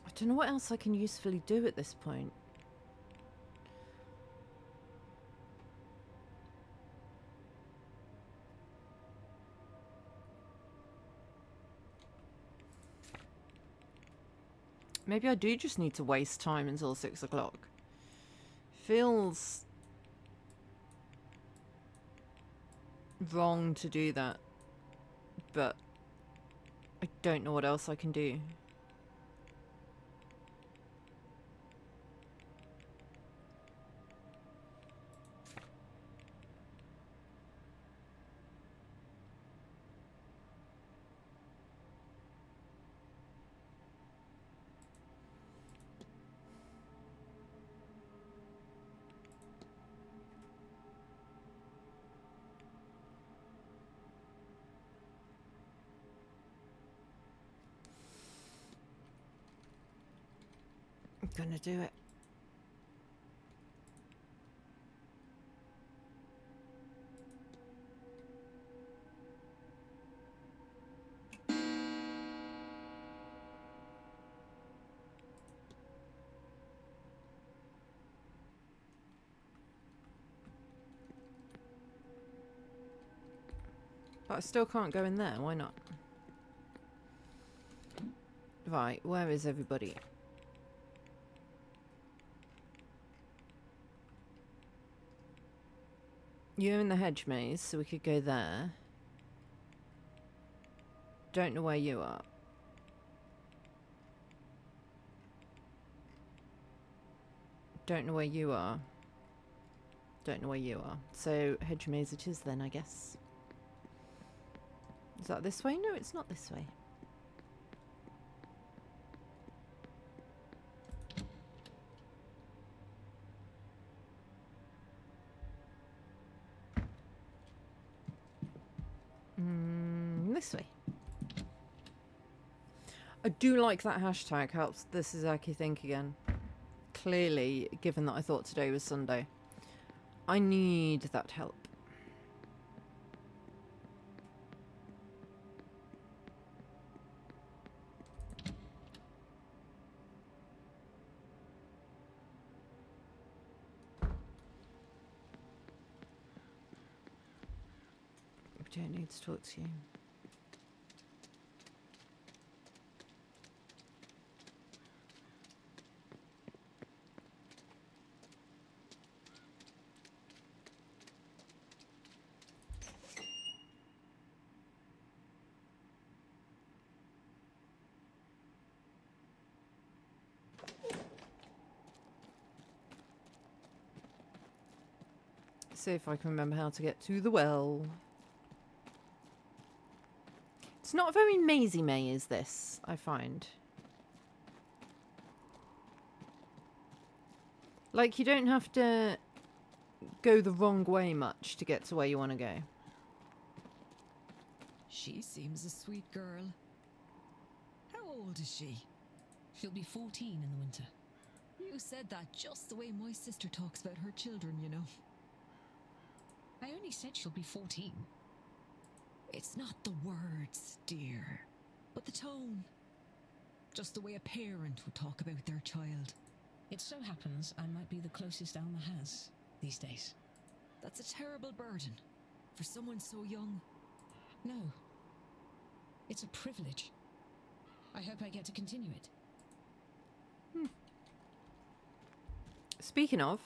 I don't know what else I can usefully do at this point. Maybe I do just need to waste time until 6 o'clock. Feels wrong to do that, but I don't know what else I can do. I'm gonna do it. But I still can't go in there, why not? Right, where is everybody? You're in the hedge maze, so we could go there. Don't know where you are. Don't know where you are. Don't know where you are. So, hedge maze it is then, I guess. Is that this way? No, it's not this way. This way. I do like that hashtag. Helps this Izaki think again. Clearly, given that I thought today was Sunday. I need that help. We don't need to talk to you. See if I can remember how to get to the well. It's not very mazy maze, this, I find. Like, you don't have to go the wrong way much to get to where you want to go. She seems a sweet girl. How old is she? She'll be 14 in the winter. You said that just the way my sister talks about her children, you know. I only said she'll be 14. It's not the words, dear, but the tone. Just the way a parent would talk about their child. It so happens I might be the closest Alma has these days. That's a terrible burden for someone so young. No. It's a privilege. I hope I get to continue it. Speaking of...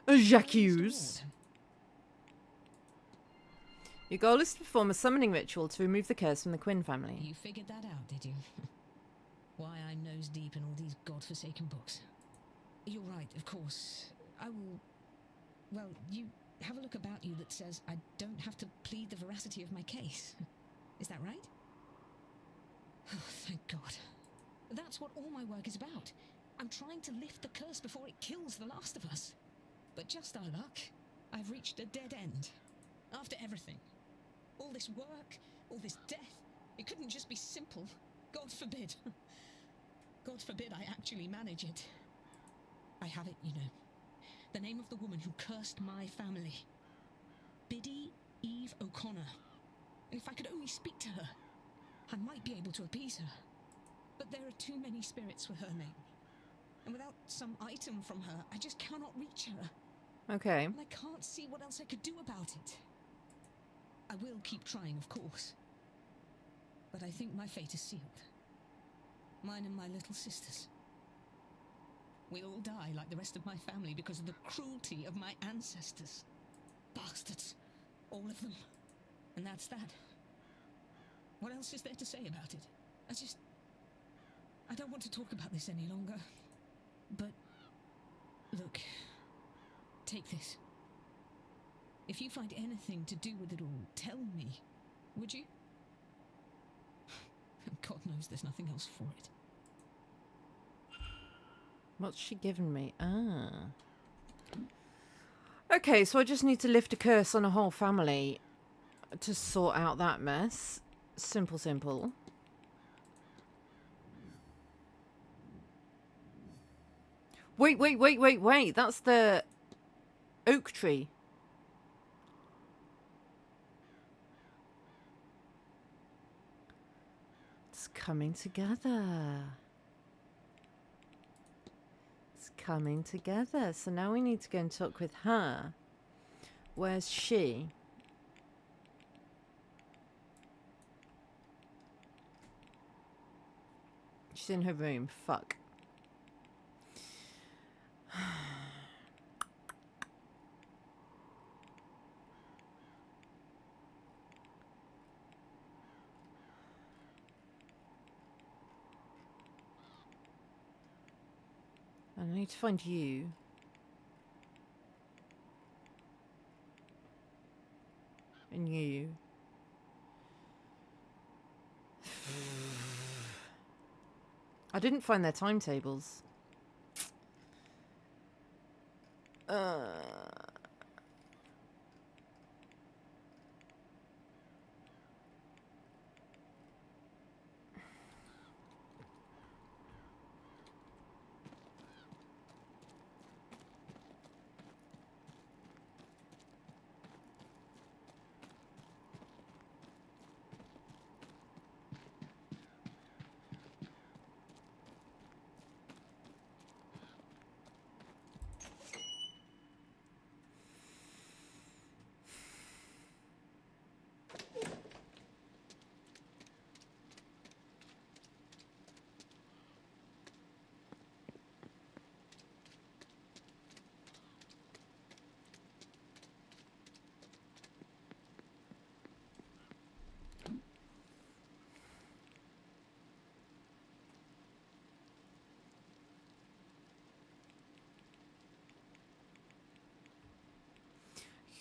Jacques. Your goal is to perform a summoning ritual to remove the curse from the Quinn family. You figured that out, did you? why I'm nose deep in all these godforsaken books. You're right, of course. I will... Well, you have a look about you that says I don't have to plead the veracity of my case. Is that right? Oh, thank God. That's what all my work is about. I'm trying to lift the curse before it kills the last of us. But just our luck, I've reached a dead end. After everything. All this work, all this death, it couldn't just be simple. God forbid. God forbid I actually manage it. I have it, you know. The name of the woman who cursed my family. Biddy Eve O'Connor. And if I could only speak to her, I might be able to appease her. But there are too many spirits with her name. And without some item from her, I just cannot reach her. Okay. And I can't see what else I could do about it. I will keep trying, of course. But I think my fate is sealed. Mine and my little sisters. We'll all die like the rest of my family because of the cruelty of my ancestors. Bastards. All of them. And that's that. What else is there to say about it? I don't want to talk about this any longer. But, look, take this. If you find anything to do with it all, tell me, would you? God knows there's nothing else for it. What's she given me? Ah. Okay, so I just need to lift a curse on a whole family to sort out that mess. Simple, simple. Wait. That's the oak tree. It's coming together. It's coming together. So now we need to go and talk with her. Where's she? She's in her room. Fuck. I need to find you. And you. I didn't find their timetables.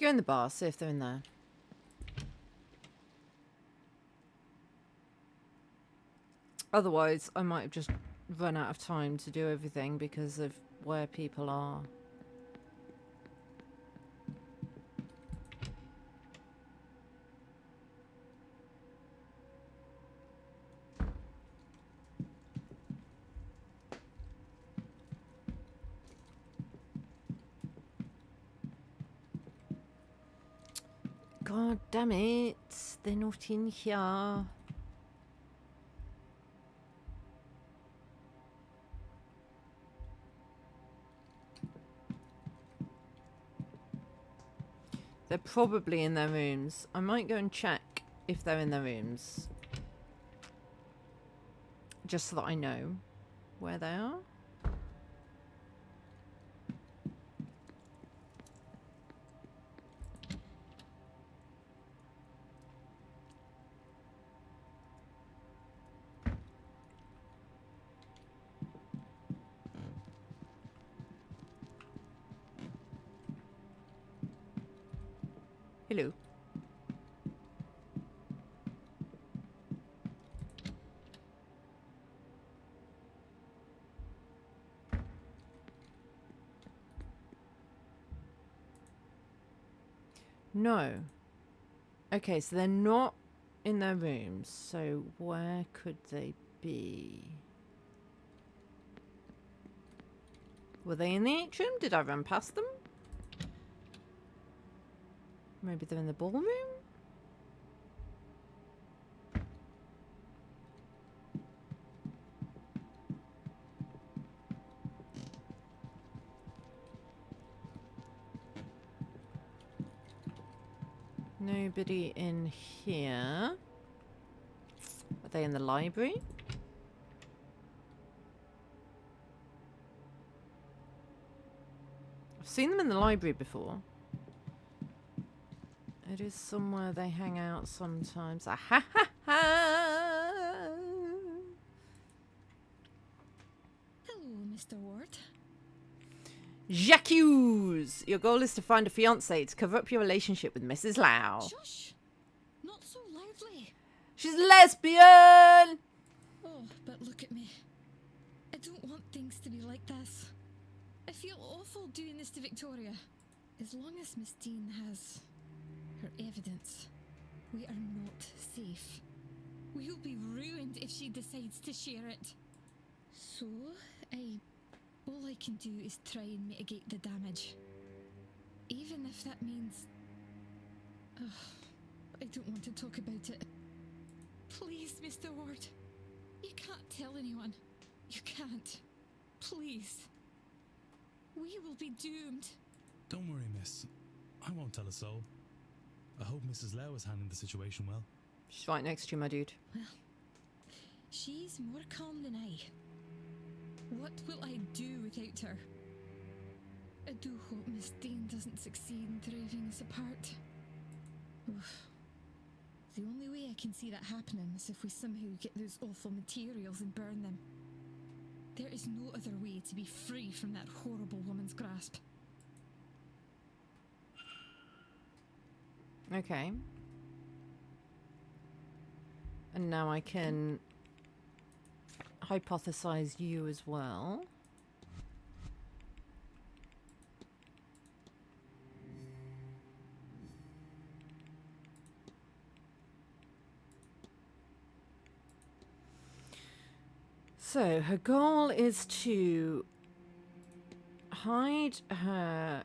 Go in the bar, see if they're in there. Otherwise, I might have just run out of time to do everything because of where people are. God damn it, they're not in here. They're probably in their rooms. I might go and check if they're in their rooms. Just so that I know where they are. Hello. No. Okay, so they're not in their rooms. So where could they be? Were they in the atrium? Did I run past them? Maybe they're in the ballroom? Nobody in here. Are they in the library? I've seen them in the library before. It is somewhere they hang out sometimes. Ah, ha ha ha! Hello, Mr. Ward. Jacques! Your goal is to find a fiancé to cover up your relationship with Mrs. Lau. Shush! Not so loudly. She's lesbian! Oh, but look at me. I don't want things to be like this. I feel awful doing this to Victoria. As long as Miss Dean has her evidence, we are not safe. We'll be ruined if she decides to share it. So, all I can do is try and mitigate the damage. Even if that means... I don't want to talk about it. Please, Mr. Ward. You can't tell anyone. You can't. Please. We will be doomed. Don't worry, miss. I won't tell a soul. I hope Mrs. Lau is handling the situation well. She's right next to you, my dude. Well, she's more calm than I. What will I do without her? I do hope Miss Dean doesn't succeed in driving us apart. Oof. The only way I can see that happening is if we somehow get those awful materials and burn them. There is no other way to be free from that horrible woman's grasp. Okay. And now I can hypothesize you as well. So her goal is to hide her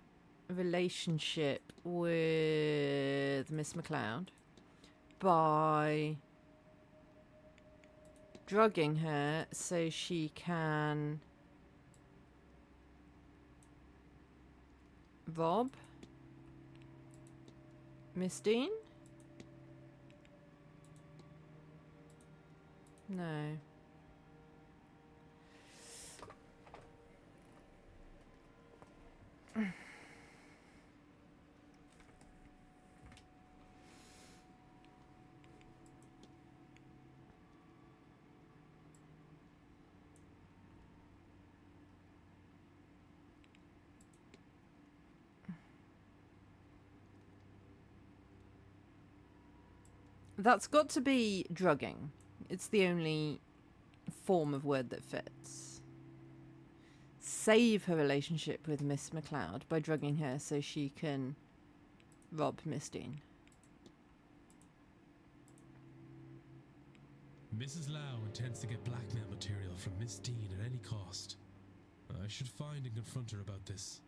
relationship with Miss McLeod by drugging her so she can rob Miss Dean? No. That's got to be drugging. It's the only form of word that fits. Save her relationship with Miss McLeod by drugging her so she can rob Miss Dean. Mrs. Lau intends to get blackmail material from Miss Dean at any cost. I should find and confront her about this.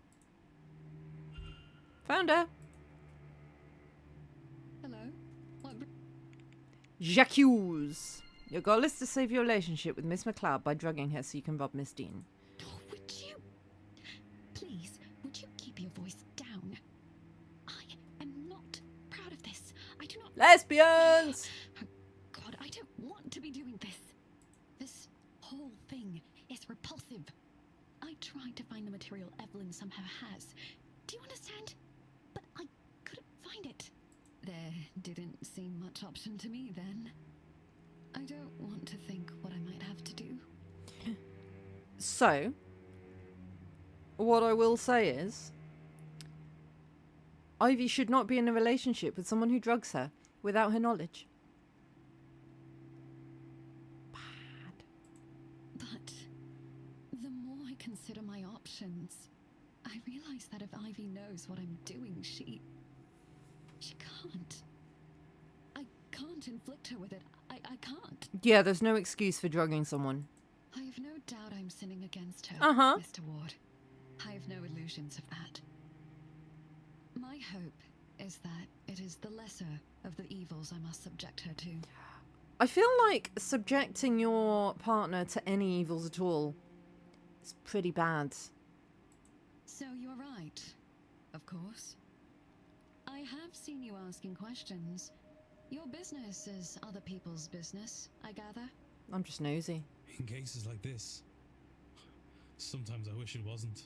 Found her. Hello? What? Jacques. Your goal is to save your relationship with Miss McLeod by drugging her so you can rob Miss Dean. Oh, would you? Please, would you keep your voice down? I am not proud of this. I do not... Lesbians! Oh, God, I don't want to be doing this. This whole thing is repulsive. I tried to find the material Evelyn somehow has. Do you understand? But I couldn't find it. There didn't seem much option to me then. I don't want to think what I might have to do. So, what I will say is, Ivy should not be in a relationship with someone who drugs her without her knowledge. Bad. But the more I consider my options, I realize that if Ivy knows what I'm doing, she can't. I can't inflict her with it. I can't. Yeah, there's no excuse for drugging someone. I have no doubt I'm sinning against her, Uh-huh. Mr. Ward. I have no illusions of that. My hope is that it is the lesser of the evils I must subject her to. I feel like subjecting your partner to any evils at all is pretty bad. So you're right, of course. I have seen you asking questions. Your business is other people's business, I gather. I'm just nosy. In cases like this, sometimes I wish it wasn't.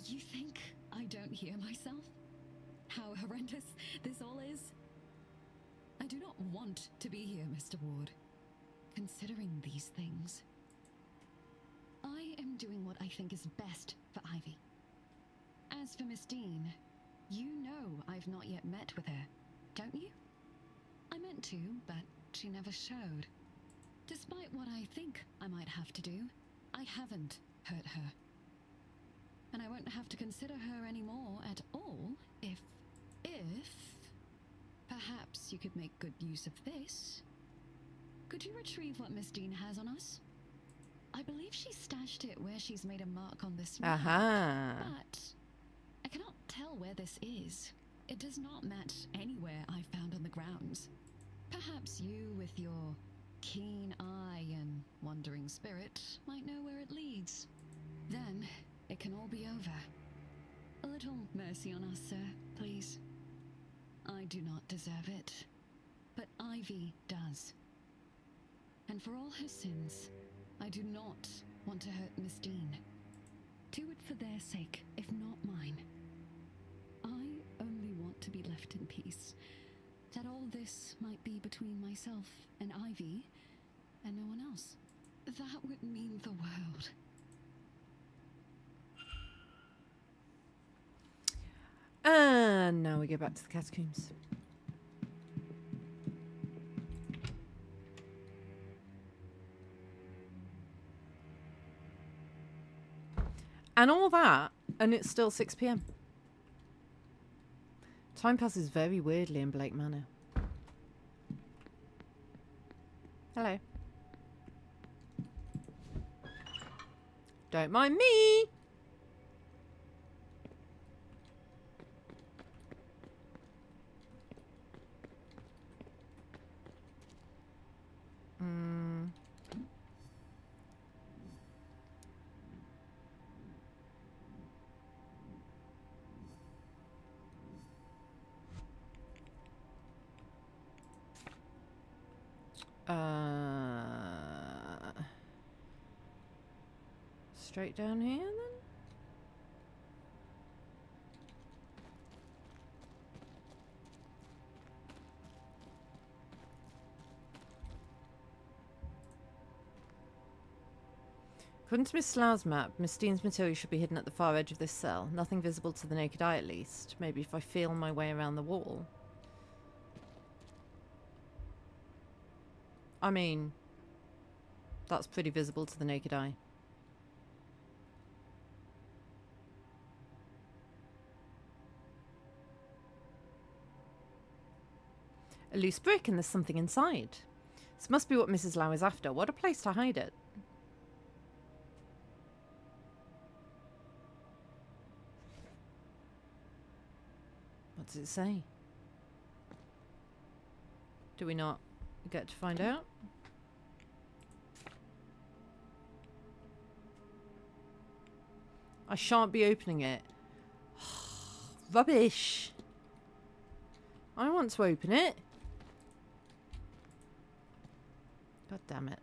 You think I don't hear myself? How horrendous this all is? I do not want to be here, Mr. Ward. Considering these things, I am doing what I think is best for Ivy. As for Miss Dean, you know I've not yet met with her, don't you? I meant to, but she never showed. Despite what I think I might have to do, I haven't hurt her. And I won't have to consider her anymore at all if perhaps you could make good use of this. Could you retrieve what Miss Dean has on us? I believe she stashed it where she's made a mark on this map, Aha. but I cannot tell where this is. It does not match anywhere I found on the grounds. Perhaps you, with your keen eye and wandering spirit, might know where it leads. Then it can all be over. A little mercy on us, sir, please. I do not deserve it, but Ivy does. And for all her sins, I do not want to hurt Miss Dean. Do it for their sake, if not mine. I only want to be left in peace. That all this might be between myself and Ivy, and no one else. That would mean the world. And now we go back to the catacombs. And all that, and it's still 6 p.m. Time passes very weirdly in Blake Manor. Hello. Don't mind me. Straight down here then? According to Miss Slough's map, Miss Dean's material should be hidden at the far edge of this cell. Nothing visible to the naked eye, at least. Maybe if I feel my way around the wall. I mean, that's pretty visible to the naked eye. A loose brick, and there's something inside. This must be what Mrs. Lau is after. What a place to hide it. What does it say? Do we not get to find out? I shan't be opening it. Rubbish. I want to open it. God damn it.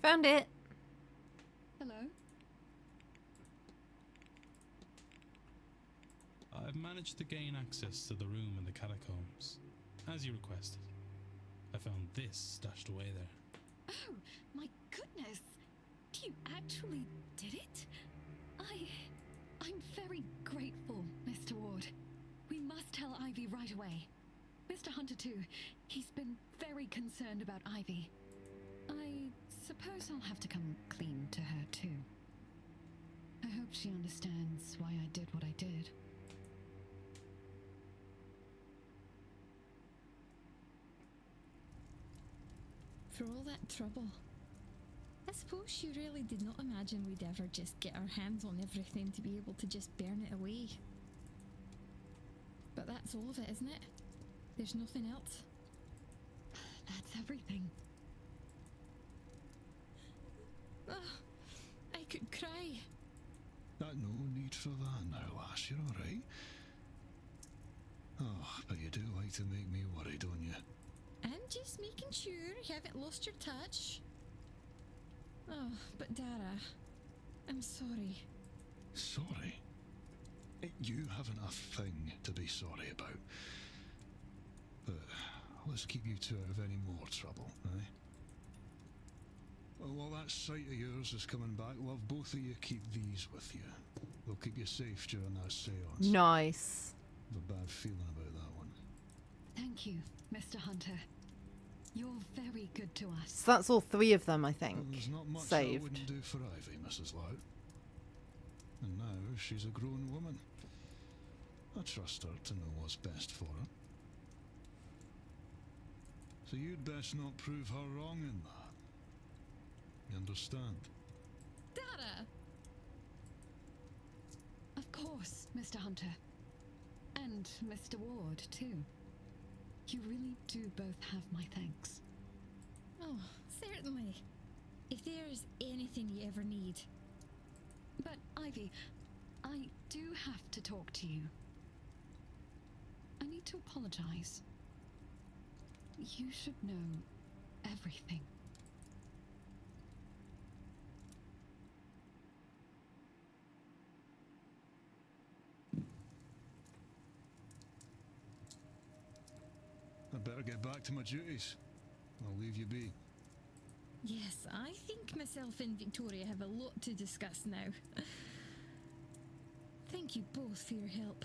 Found it. Hello? I've managed to gain access to the room in the catacombs, as you requested. I found this stashed away there. Oh, my goodness! You actually did it? I'm very grateful, Mr. Ward. We must tell Ivy right away. Mr. Hunter too. He's been very concerned about Ivy. I suppose I'll have to come clean to her too. I hope she understands why I did what I did. For all that trouble. I suppose you really did not imagine we'd ever just get our hands on everything to be able to just burn it away. But that's all of it, isn't it? There's nothing else. That's everything. Oh, I could cry. No need for that now, lass. You're alright. Oh, but you do like to make me worry, don't you? I'm just making sure you haven't lost your touch. Oh, but Dara, I'm sorry. Sorry? You haven't a thing to be sorry about. But let's keep you two out of any more trouble, eh? Well, while that sight of yours is coming back, we'll have both of you keep these with you. They'll keep you safe during that seance. Nice. I have a bad feeling about that one. Thank you, Mr. Hunter. You're very good to us. So that's all 3 of them, I think. Well, there's not much saved. I wouldn't do for Ivy, Mrs. Loud. And now she's a grown woman. I trust her to know what's best for her. So you'd best not prove her wrong in that. You understand? Dara! Of course, Mr. Hunter. And Mr. Ward, too. You really do both have my thanks. Oh, certainly. If there's anything you ever need. But, Ivy, I do have to talk to you. I need to apologize. You should know everything. I'd better get back to my duties. I'll leave you be. Yes, I think myself and Victoria have a lot to discuss now. Thank you both for your help.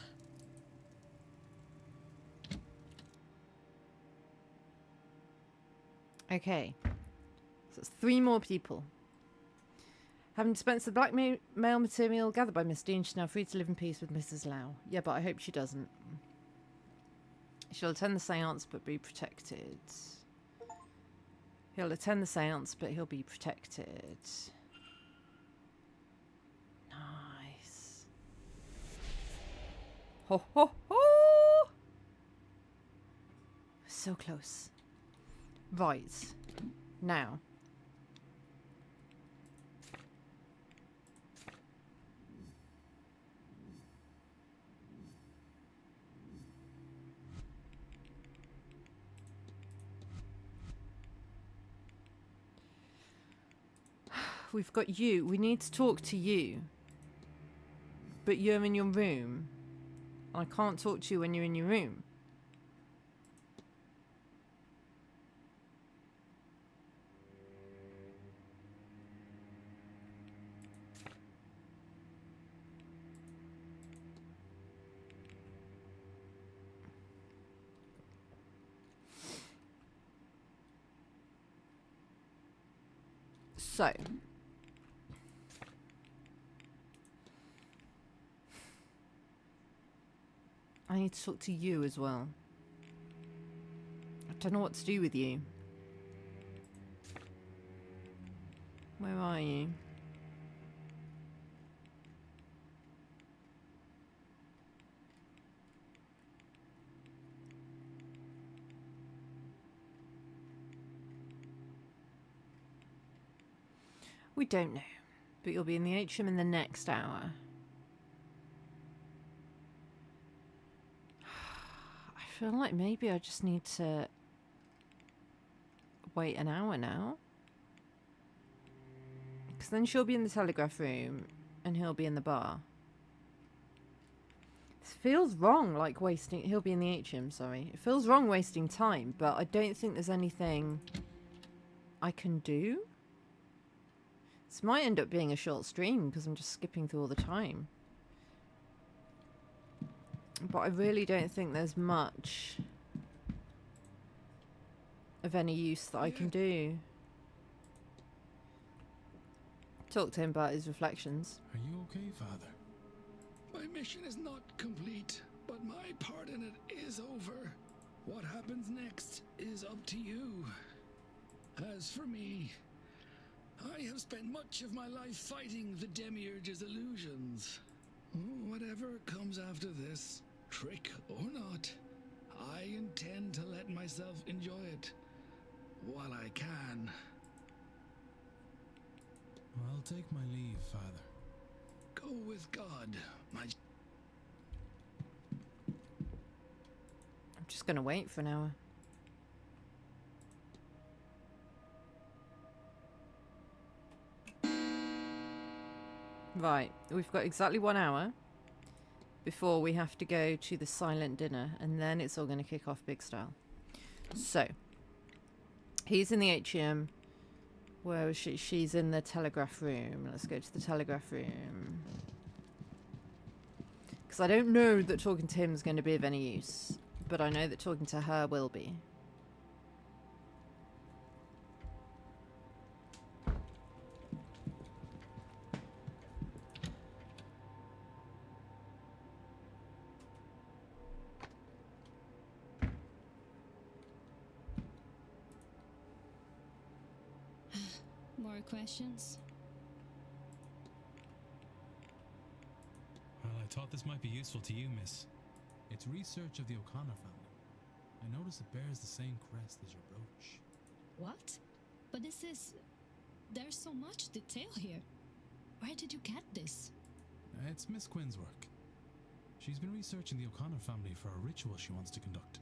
Okay. So it's 3 more people. Having dispensed the blackmail material gathered by Miss Dean, she's now free to live in peace with Mrs. Lau. Yeah, but I hope she doesn't. She'll attend the seance, but be protected. He'll attend the seance, but he'll be protected. Nice. Ho ho ho! So close. Right. Now. We've got you. We need to talk to you. But you're in your room. I can't talk to you when you're in your room. So. I need to talk to you as well. I don't know what to do with you. Where are you? We don't know, but you'll be in the atrium in the next hour. I feel like maybe I just need to wait an hour now. Because then she'll be in the telegraph room and he'll be in the bar. This feels wrong, like wasting... He'll be in the atrium, sorry. It feels wrong wasting time, but I don't think there's anything I can do. This might end up being a short stream because I'm just skipping through all the time. But I really don't think there's much of any use that I can do. Talk to him about his reflections. Are you okay, Father? My mission is not complete, but my part in it is over. What happens next is up to you. As for me, I have spent much of my life fighting the Demiurge's illusions. Whatever comes after this, trick or not, I intend to let myself enjoy it while I can. I'll take my leave, Father. Go with God, my... I'm just going to wait for an hour. Right, we've got exactly 1 hour before we have to go to the silent dinner, and then it's all going to kick off big style. So, he's in the atrium. Where is she? She's in the telegraph room. Let's go to the telegraph room. Because I don't know that talking to him is going to be of any use, but I know that talking to her will be. More questions? Well, I thought this might be useful to you, miss. It's research of the O'Connor family. I notice it bears the same crest as your brooch. What? But this is... There's so much detail here. Where did you get this? It's Miss Quinn's work. She's been researching the O'Connor family for a ritual she wants to conduct.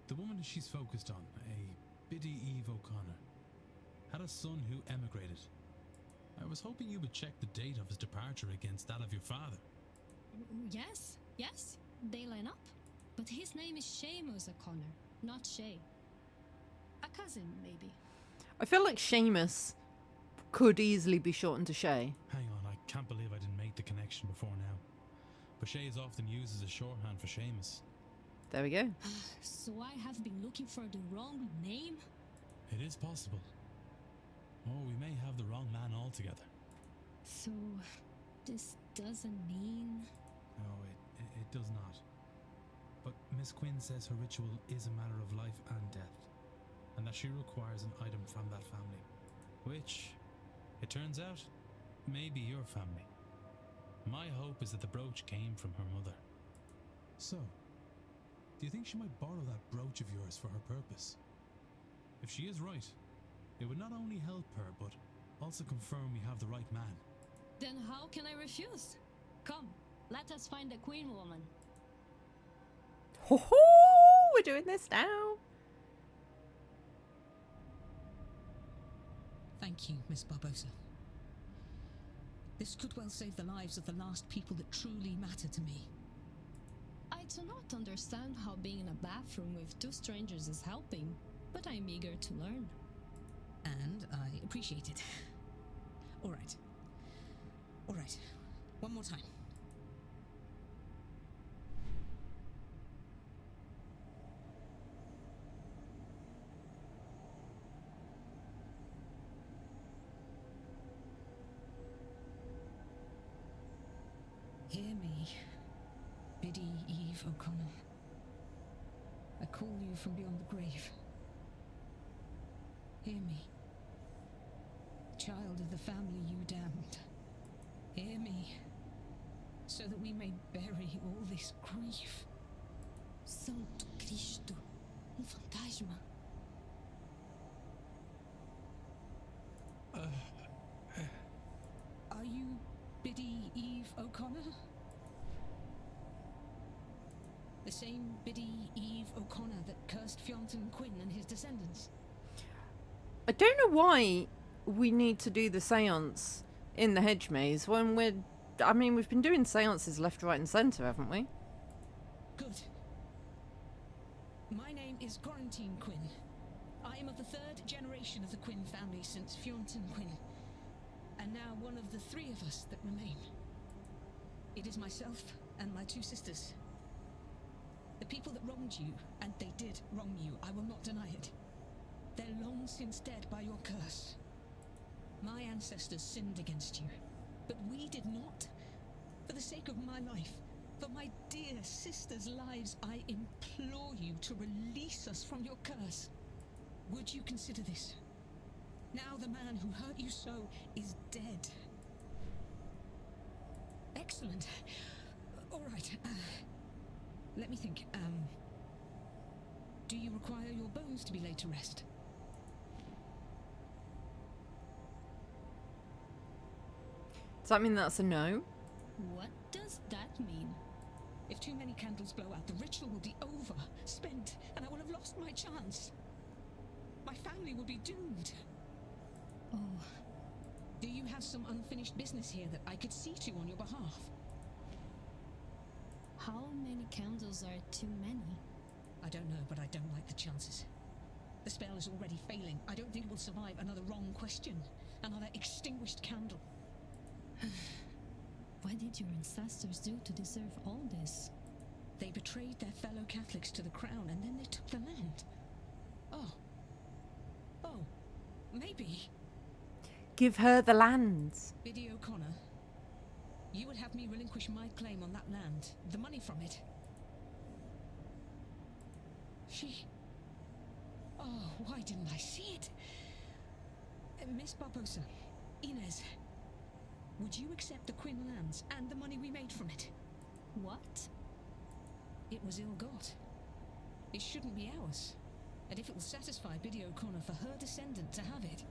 The woman she's focused on, a Biddy Eve O'Connor, had a son who emigrated. I was hoping you would check the date of his departure against that of your father. Yes, they line up. But his name is Seamus O'Connor, not Shay. A cousin, maybe. I feel like Seamus could easily be shortened to Shay. Hang on, I can't believe I didn't make the connection before now. But Shay is often used as a shorthand for Seamus. There we go. So I have been looking for the wrong name? It is possible. Or we may have the wrong man altogether. So, this doesn't mean... No, it does not. But Miss Quinn says her ritual is a matter of life and death, and that she requires an item from that family, which, it turns out, may be your family. My hope is that the brooch came from her mother. So, do you think she might borrow that brooch of yours for her purpose? If she is right, it would not only help her, but also confirm we have the right man. Then how can I refuse? Come, let us find the Queen woman. Ho ho! We're doing this now. Thank you, Miss Barbosa. This could well save the lives of the last people that truly matter to me. I do not understand how being in a bathroom with two strangers is helping, but I'm eager to learn. And I appreciate it. All right. One more time. Hear me, Biddy Eve O'Connor. I call you from beyond the grave. Hear me, child of the family you damned. Hear me, so that we may bury all this grief. Santo Cristo, fantasma. Are you Biddy Eve O'Connor? The same Biddy Eve O'Connor that cursed Fionton Quinn and his descendants? I don't know why we need to do the seance in the hedge maze when we're... I mean, we've been doing seances left, right and centre, haven't we? Good. My name is Quarantine Quinn. I am of the 3rd generation of the Quinn family since Fionton Quinn, and now one of the 3 of us that remain. It is myself and my 2 sisters. The people that wronged you, and they did wrong you, I will not deny it. They're long since dead by your curse. My ancestors sinned against you, but we did not. For the sake of my life, for my dear sisters' lives, I implore you to release us from your curse. Would you consider this? Now the man who hurt you so is dead. Excellent. All right. Let me think. Do you require your bones to be laid to rest? Does that mean that's a no? What does that mean? If too many candles blow out, the ritual will be over, spent, and I will have lost my chance. My family will be doomed. Oh, Do you have some unfinished business here that I could see to on your behalf? how many candles are too many? I don't know, but I don't like the chances. The spell is already failing. I don't think it will survive another wrong question, another extinguished candle. What did your ancestors do to deserve all this? They betrayed their fellow Catholics to the crown, and then they took the land. Oh, maybe. Give her the lands. Biddy O'Connor, you would have me relinquish my claim on that land, the money from it. Oh, why didn't I see it? Miss Barbosa, Inez, would you accept the Quinn lands and the money we made from it? What? It was ill-got. It shouldn't be ours. And if it will satisfy Biddy O'Connor for her descendant to have it,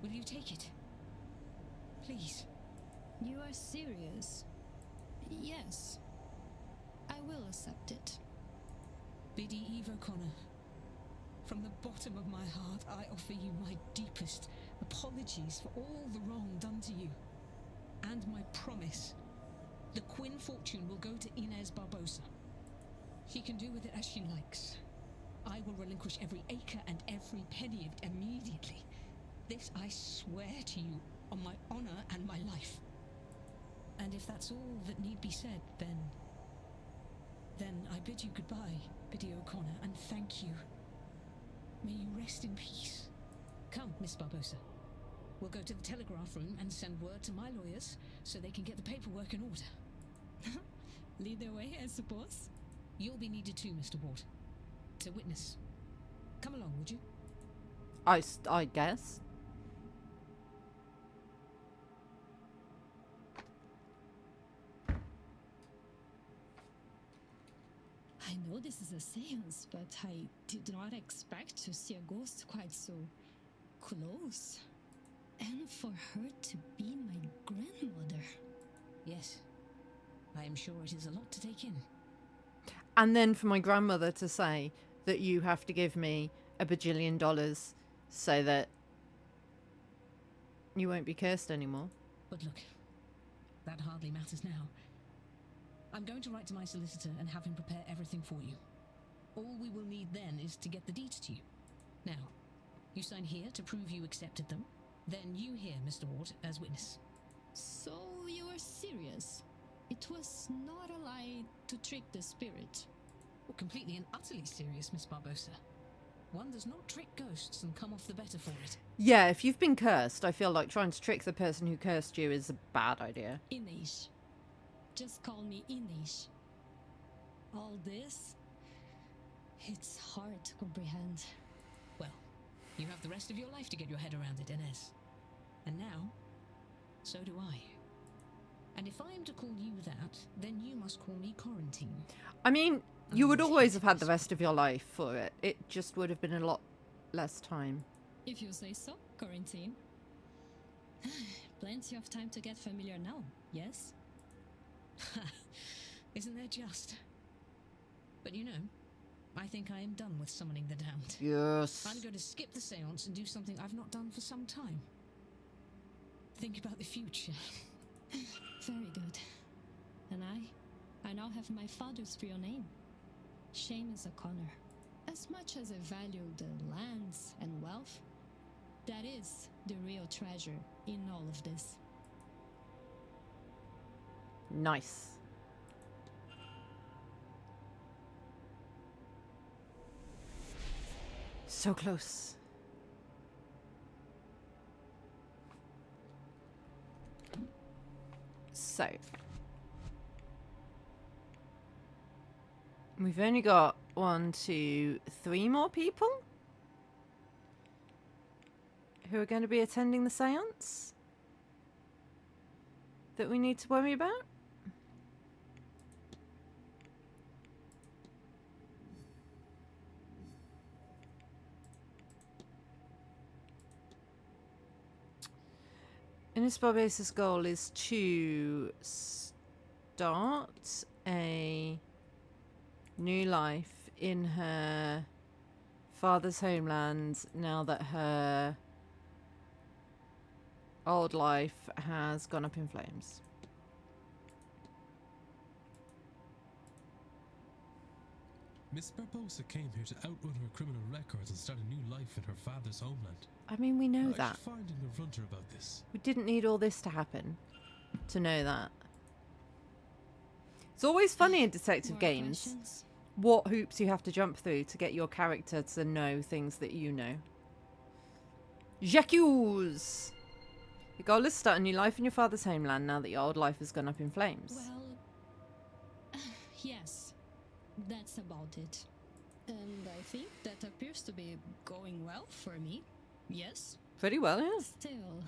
will you take it? Please. You are serious? Yes. I will accept it. Biddy Eve O'Connor, from the bottom of my heart, I offer you my deepest apologies for all the wrong done to you. And my promise. The Quinn fortune will go to Inez Barbosa. She can do with it as she likes. I will relinquish every acre and every penny of it immediately. This I swear to you on my honor and my life. And if that's all that need be said, then I bid you goodbye, Biddy O'Connor, and thank you. May you rest in peace. Come, Miss Barbosa. We'll go to the telegraph room and send word to my lawyers so they can get the paperwork in order. Lead the way, I suppose. You'll be needed too, Mr. Ward. To witness. Come along, would you? I guess. I know this is a seance, but I did not expect to see a ghost quite so close. And for her to be my grandmother. Yes. I am sure it is a lot to take in. And then for my grandmother to say that you have to give me $1 bajillion so that you won't be cursed anymore. But look, that hardly matters now. I'm going to write to my solicitor and have him prepare everything for you. All we will need then is to get the deeds to you. Now, you sign here to prove you accepted them. Then you here, Mr. Ward, as witness. So you are serious? It was not a lie to trick the spirit. Well, completely and utterly serious, Miss Barbosa. One does not trick ghosts and come off the better for it. Yeah, if you've been cursed, I feel like trying to trick the person who cursed you is a bad idea. Inês. Just call me Inês. All this? It's hard to comprehend. Well, you have the rest of your life to get your head around it, Inez. And now, so do I. And if I am to call you that, then you must call me Quarantine. I mean, you would always have had the rest of your life for it. It just would have been a lot less time. If you say so, Quarantine. Plenty of time to get familiar now, yes? Isn't there just? But you know, I think I am done with summoning the damned. Yes. I'm going to skip the seance and do something I've not done for some time. think about the future. Very good. And I now have my father's real name, Seamus O'Connor. As much as I value the lands and wealth, that is the real treasure in all of this. Nice. So close. So. We've only got 1, 2, 3 more people who are going to be attending the séance that we need to worry about. Ines Barbasa's goal is to start a new life in her father's homeland now that her old life has gone up in flames. Miss Barbosa came here to outrun her criminal records and start a new life in her father's homeland. I mean, we know I that. should find and confront her about this. We didn't need all this to happen to know that. It's always funny in detective More games questions? what hoops you have to jump through to get your character to know things that you know. Jacques! The goal is to start a new life in your father's homeland now that your old life has gone up in flames. Well, yes, that's about it. And I think that appears to be going well for me. Yes? Pretty well, yeah. Still,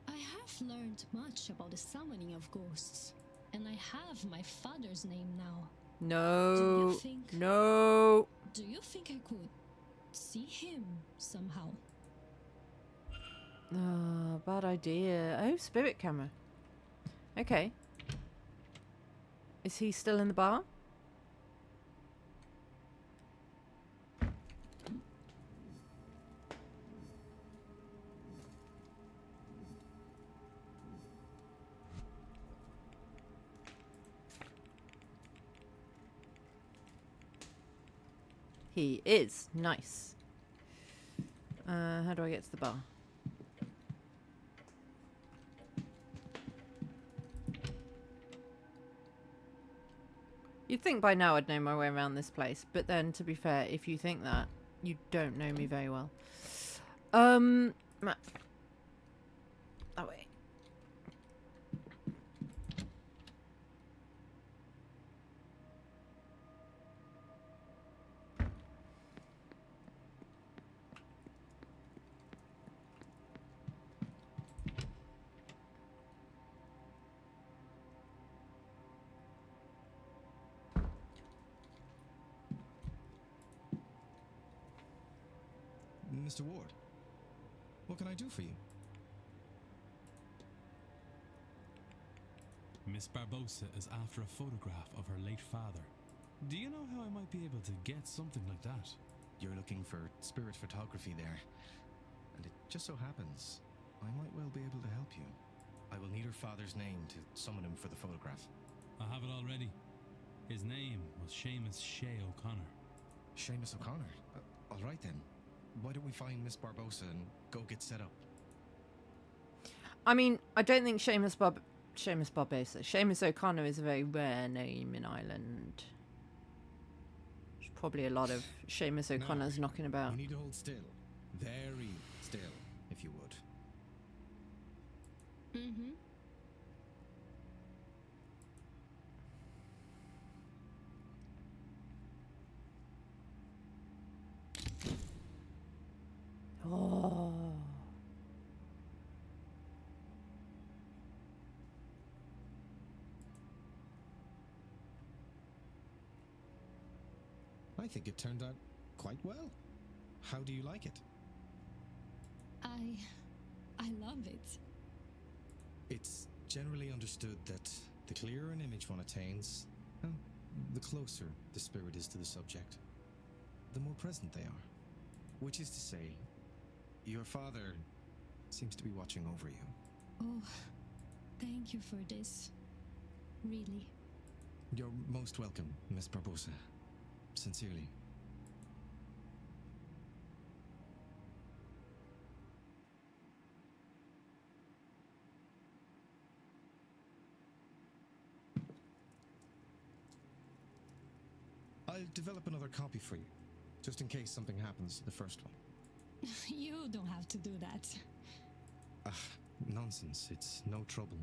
I have learned much about the summoning of ghosts, and I have my father's name now. No. Do you think- No. Do you think I could see him somehow? Oh, bad idea. Oh, spirit camera. Okay. Is he still in the bar? He is. Nice. How do I get to the bar? You'd think by now I'd know my way around this place, but then, to be fair, if you think that, you don't know me very well. Map. That way. Mr. Ward, what can I do for you? Miss Barbosa is after a photograph of her late father. Do you know how I might be able to get something like that? You're looking for spirit photography there, and it just so happens I might well be able to help you. I will need her father's name to summon him for the photograph. I have it already. His name was Seamus Shea O'Connor. Seamus O'Connor? All right then. Why don't we find Miss Barbosa and go get set up? I mean, I don't think Seamus Barbosa. Seamus O'Connor is a very rare name in Ireland. There's probably a lot of Seamus O'Connors knocking about. You need to hold still. Very still, if you would. Mm-hmm. Oh. I think it turned out quite well. How do you like it? I love it. It's generally understood that the clearer an image one attains, well, the closer the spirit is to the subject, the more present they are. Which is to say, your father seems to be watching over you. Oh, thank you for this. Really. You're most welcome, Miss Barbosa. Sincerely. I'll develop another copy for you, just in case something happens to the first one. You don't have to do that. Ah, nonsense. It's no trouble.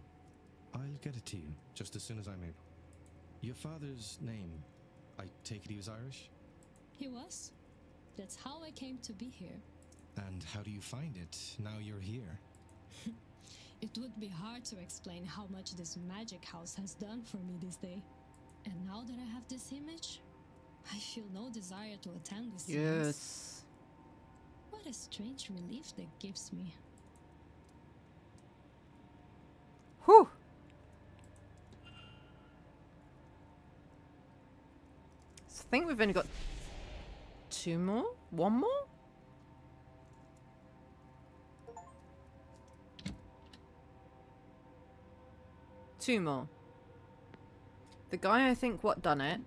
I'll get it to you just as soon as I'm able. Your father's name, I take it he was Irish? He was. That's how I came to be here. And how do you find it now you're here? It would be hard to explain how much this magic house has done for me this day. And now that I have this image, I feel no desire to attend this seance. Yes. What a strange relief that gives me. Whew. So I think we've only got 2 more? 1 more? Two more. The guy I think what done it.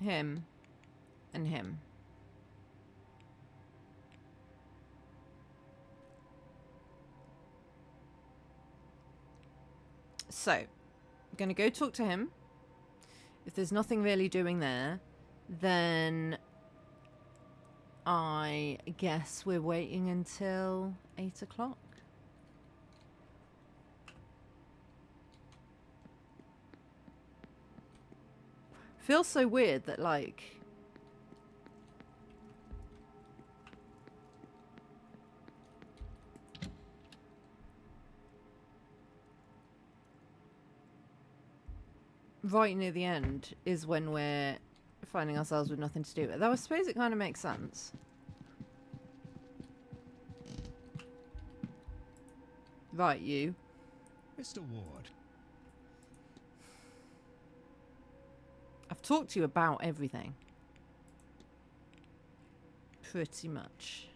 Him. And him. So, I'm going to go talk to him. If there's nothing really doing there, then I guess we're waiting until 8 o'clock. Feels so weird that, like, right near the end is when we're finding ourselves with nothing to do. Though I suppose it kind of makes sense. Right, you. Mr. Ward. I've talked to you about everything. Pretty much.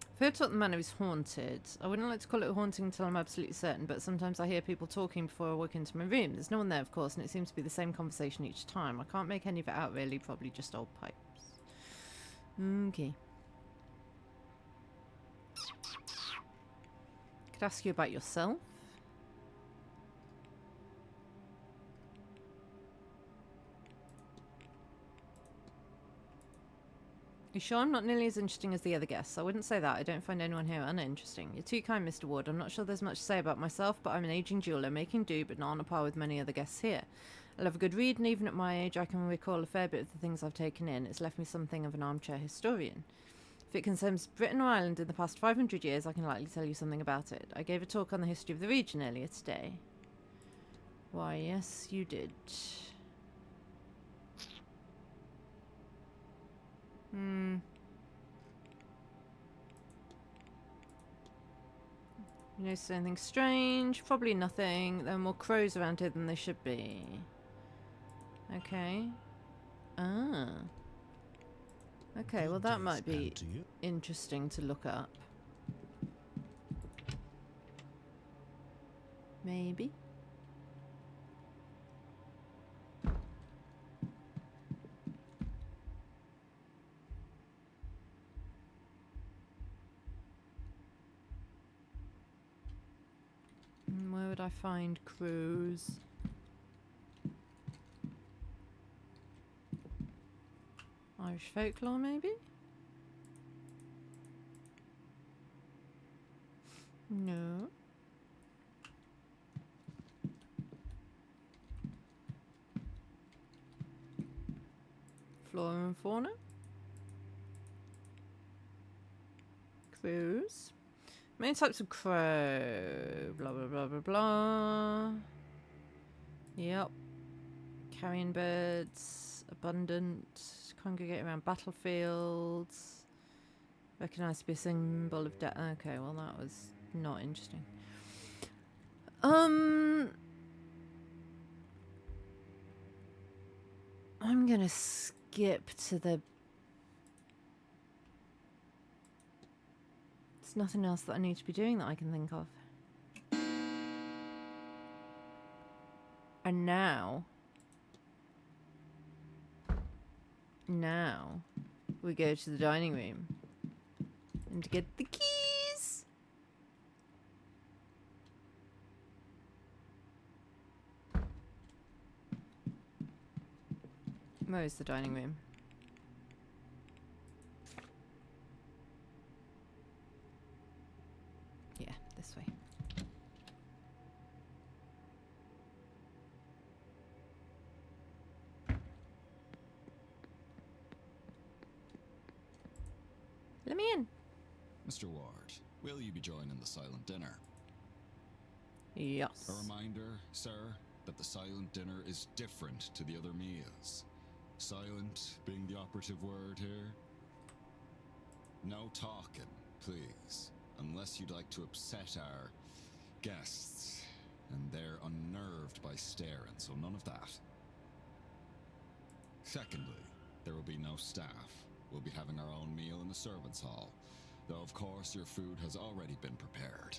I've heard taught the manor is haunted. I wouldn't like to call it haunting until I'm absolutely certain, but sometimes I hear people talking before I walk into my room. There's no one there, of course, and it seems to be the same conversation each time. I can't make any of it out, really. Probably just old pipes. Okay. Could ask you about yourself. You sure I'm not nearly as interesting as the other guests? I wouldn't say that. I don't find anyone here uninteresting. You're too kind, Mr. Ward. I'm not sure there's much to say about myself, but I'm an aging jeweller, making do, but not on a par with many other guests here. I love a good read, and even at my age, I can recall a fair bit of the things I've taken in. It's left me something of an armchair historian. If it concerns Britain or Ireland in the past 500 years, I can likely tell you something about it. I gave a talk on the history of the region earlier today. Why, yes, you did. You notice anything strange? Probably nothing. There are more crows around here than there should be. Okay. Ah. Okay, well that might be interesting to look up. Maybe. Where would I find crows? Irish folklore, maybe? No. Flora and fauna? Crows. Many types of crow. Blah, blah, blah, blah, blah. Yep. Carrion birds. Abundant. Congregate around battlefields. Recognized to be a symbol of death. Okay, well that was not interesting. I'm gonna skip to the... There's nothing else that I need to be doing that I can think of. And now we go to the dining room and to get the keys. Where is the dining room? Yeah, this way. Let me in. Mr. Ward, will you be joining the silent dinner? Yes. A reminder, sir, that the silent dinner is different to the other meals. Silent being the operative word here. No talking, please, unless you'd like to upset our guests, and they're unnerved by staring, so none of that. Secondly, there will be no staff. We'll be having our own meal in the servants' hall, though of course your food has already been prepared.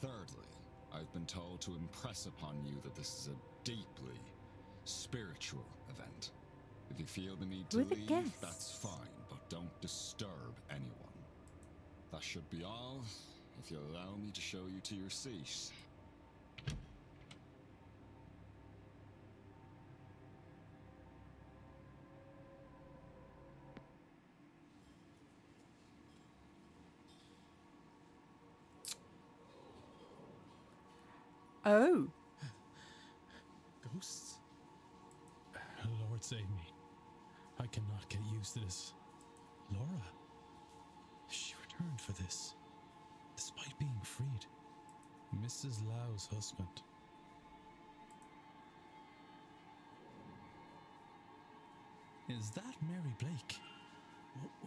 Thirdly, I've been told to impress upon you that this is a deeply spiritual event. If you feel the need to leave, that's fine, but don't disturb anyone. That should be all, if you'll allow me to show you to your seat. Oh. Ghosts? Lord save me. I cannot get used to this. Laura? She returned for this, despite being freed. Mrs. Lau's husband. Is that Mary Blake?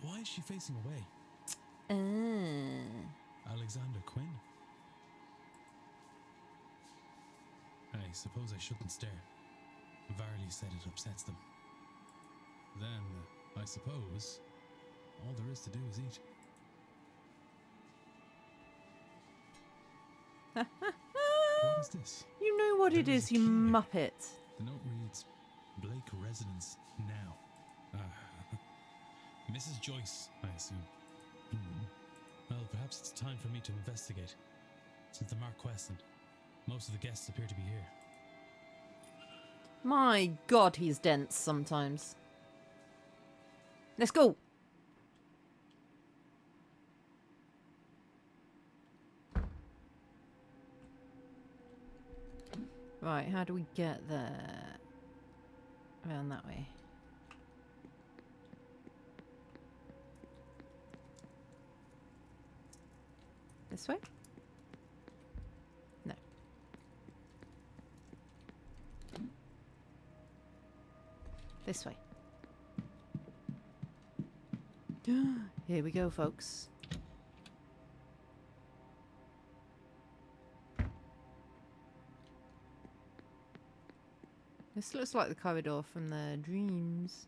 Why is she facing away? Alexander Quinn? I suppose I shouldn't stare. Varley said it upsets them. Then, I suppose, all there is to do is eat. What is this? You know what it is, you muppet. The note reads, Blake residence now. Mrs. Joyce, I assume. Well, perhaps it's time for me to investigate. Since the Marquess and most of the guests appear to be here. My God, he's dense sometimes. Let's go. Right, how do we get there? Around that way. This way? No. This way. Here we go, folks. This looks like the corridor from their dreams.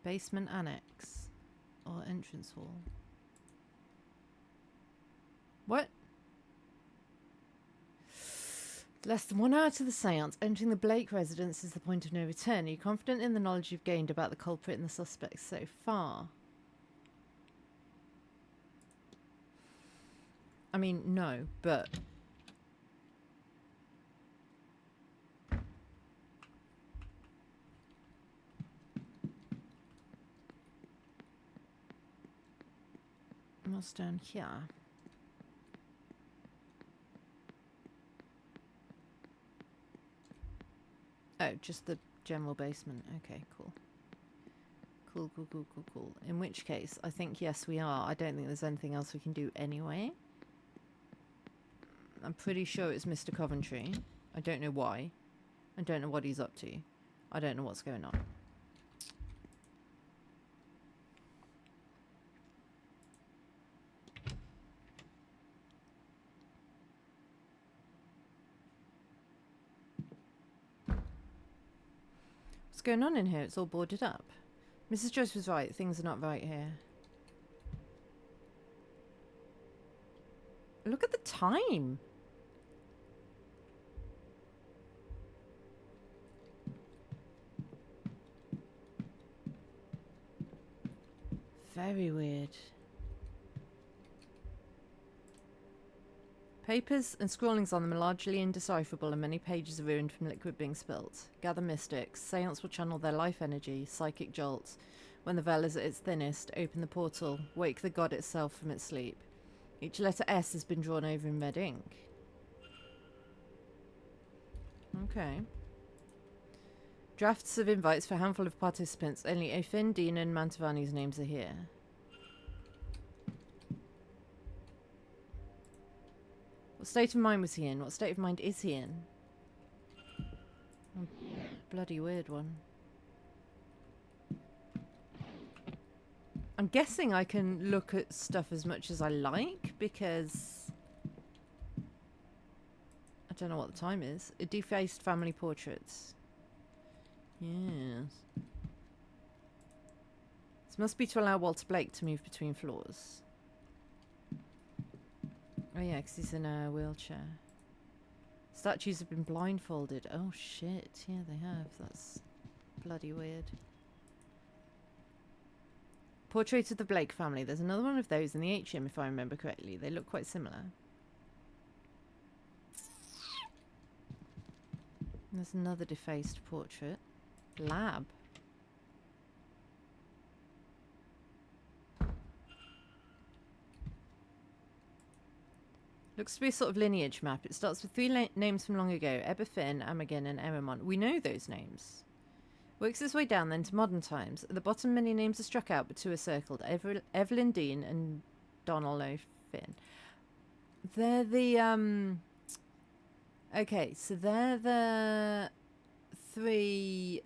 Basement annex or entrance hall. What? Less than 1 hour to the seance. Entering the Blake residence is the point of no return. Are you confident in the knowledge you've gained about the culprit and the suspects so far? I mean, no, but... What's down here? Oh, just the General basement. Okay, cool. Cool, cool, cool, cool, cool. In which case, I think, yes, we are. I don't think there's anything else we can do anyway. I'm pretty sure it's Mr. Coventry. I don't know why. I don't know what he's up to. I don't know what's going on. What's going on in here? It's all boarded up. Mrs. Joyce was right. Things are not right here. Look at the time. Very weird. Papers and scrawlings on them are largely indecipherable and many pages are ruined from liquid being spilt. Gather mystics. Séance will channel their life energy, psychic jolts. When the veil is at its thinnest, open the portal. Wake the god itself from its sleep. Each letter S has been drawn over in red ink. Okay. Drafts of invites for a handful of participants. Only Efin, Dean and Mantovani's names are here. What state of mind was he in? What state of mind is he in? Oh, bloody weird one. I'm guessing I can look at stuff as much as I like because I don't know what the time is. A defaced family portraits. Yes. This must be to allow Walter Blake to move between floors. Oh yeah, because he's in a wheelchair. Statues have been blindfolded. Oh shit, yeah they have. That's bloody weird. Portrait of the Blake family. There's another one of those in the HM if I remember correctly. They look quite similar. There's another defaced portrait. Lab. Looks to be a sort of lineage map. It starts with three names from long ago. Eberfin, Amagen and Eramon. We know those names. Works its way down then to modern times. At the bottom many names are struck out but two are circled. Evelyn Dean and Donald O'Finn. They're the okay, so they're the three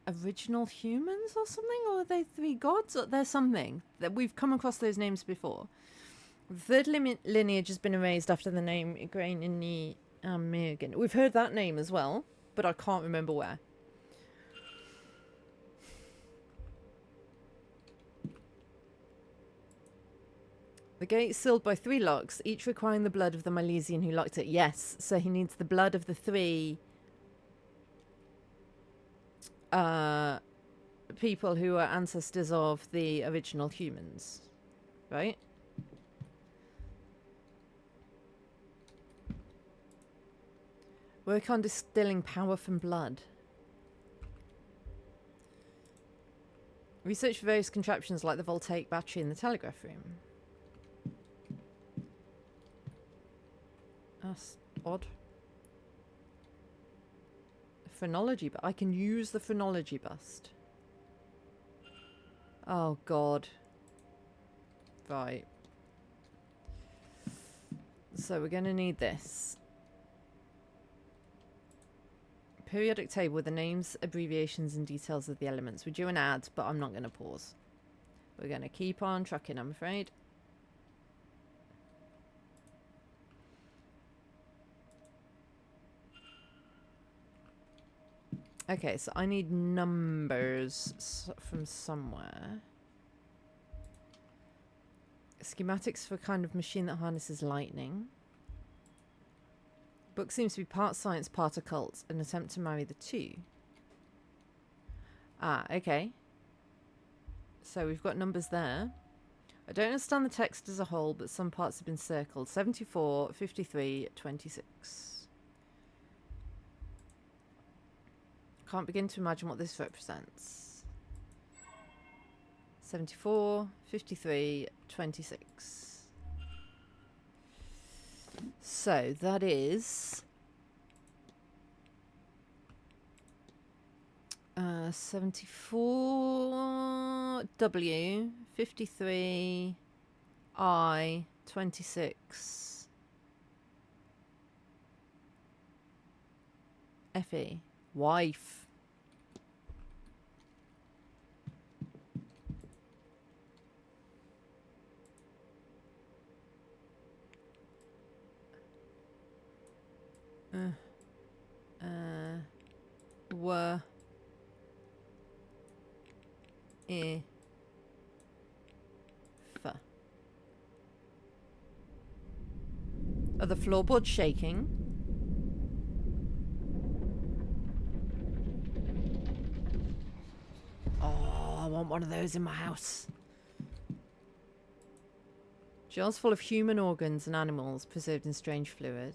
original humans or something? Or are they three gods? Or they're something. That we've come across those names before. The third lineage has been erased after the name Igraine in the Megan. We've heard that name as well, but I can't remember where. The gate is sealed by three locks, each requiring the blood of the Milesian who locked it. Yes, so he needs the blood of the three people who are ancestors of the original humans. Right? Work on distilling power from blood. Research for various contraptions like the voltaic battery in the telegraph room. That's odd. Phrenology, but I can use the phrenology bust. Oh god. Right. So we're going to need this. Periodic table with the names, abbreviations and details of the elements. We do an ad, but I'm not going to pause. We're going to keep on trucking, I'm afraid. Okay, so I need numbers from somewhere. Schematics for a kind of machine that harnesses lightning. Book seems to be part science, part occult. An attempt to marry the two. Ah, okay. So we've got numbers there. I don't understand the text as a whole, but some parts have been circled. 74, 53, 26. Can't begin to imagine what this represents. 74, 53, 26. So that is 74 W, 53 I, 26 FE. Wife. Were. If. Are the floorboards shaking? Oh, I want one of those in my house. Jars full of human organs and animals preserved in strange fluid.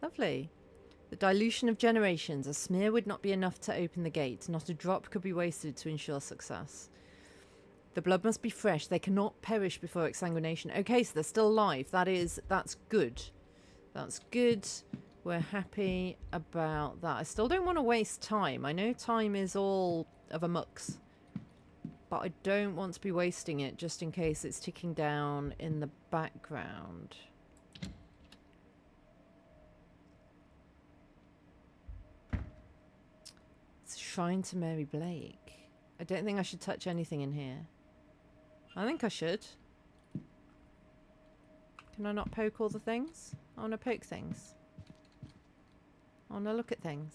Lovely. The dilution of generations. A smear would not be enough to open the gate. Not a drop could be wasted to ensure success. The blood must be fresh. They cannot perish before exsanguination. Okay, so they're still alive. That's good. That's good. We're happy about that. I still don't want to waste time. I know time is all of a mux. But I don't want to be wasting it just in case it's ticking down in the background. It's a shrine to Mary Blake. I don't think I should touch anything in here. I think I should. Can I not poke all the things? I want to poke things. I want to look at things.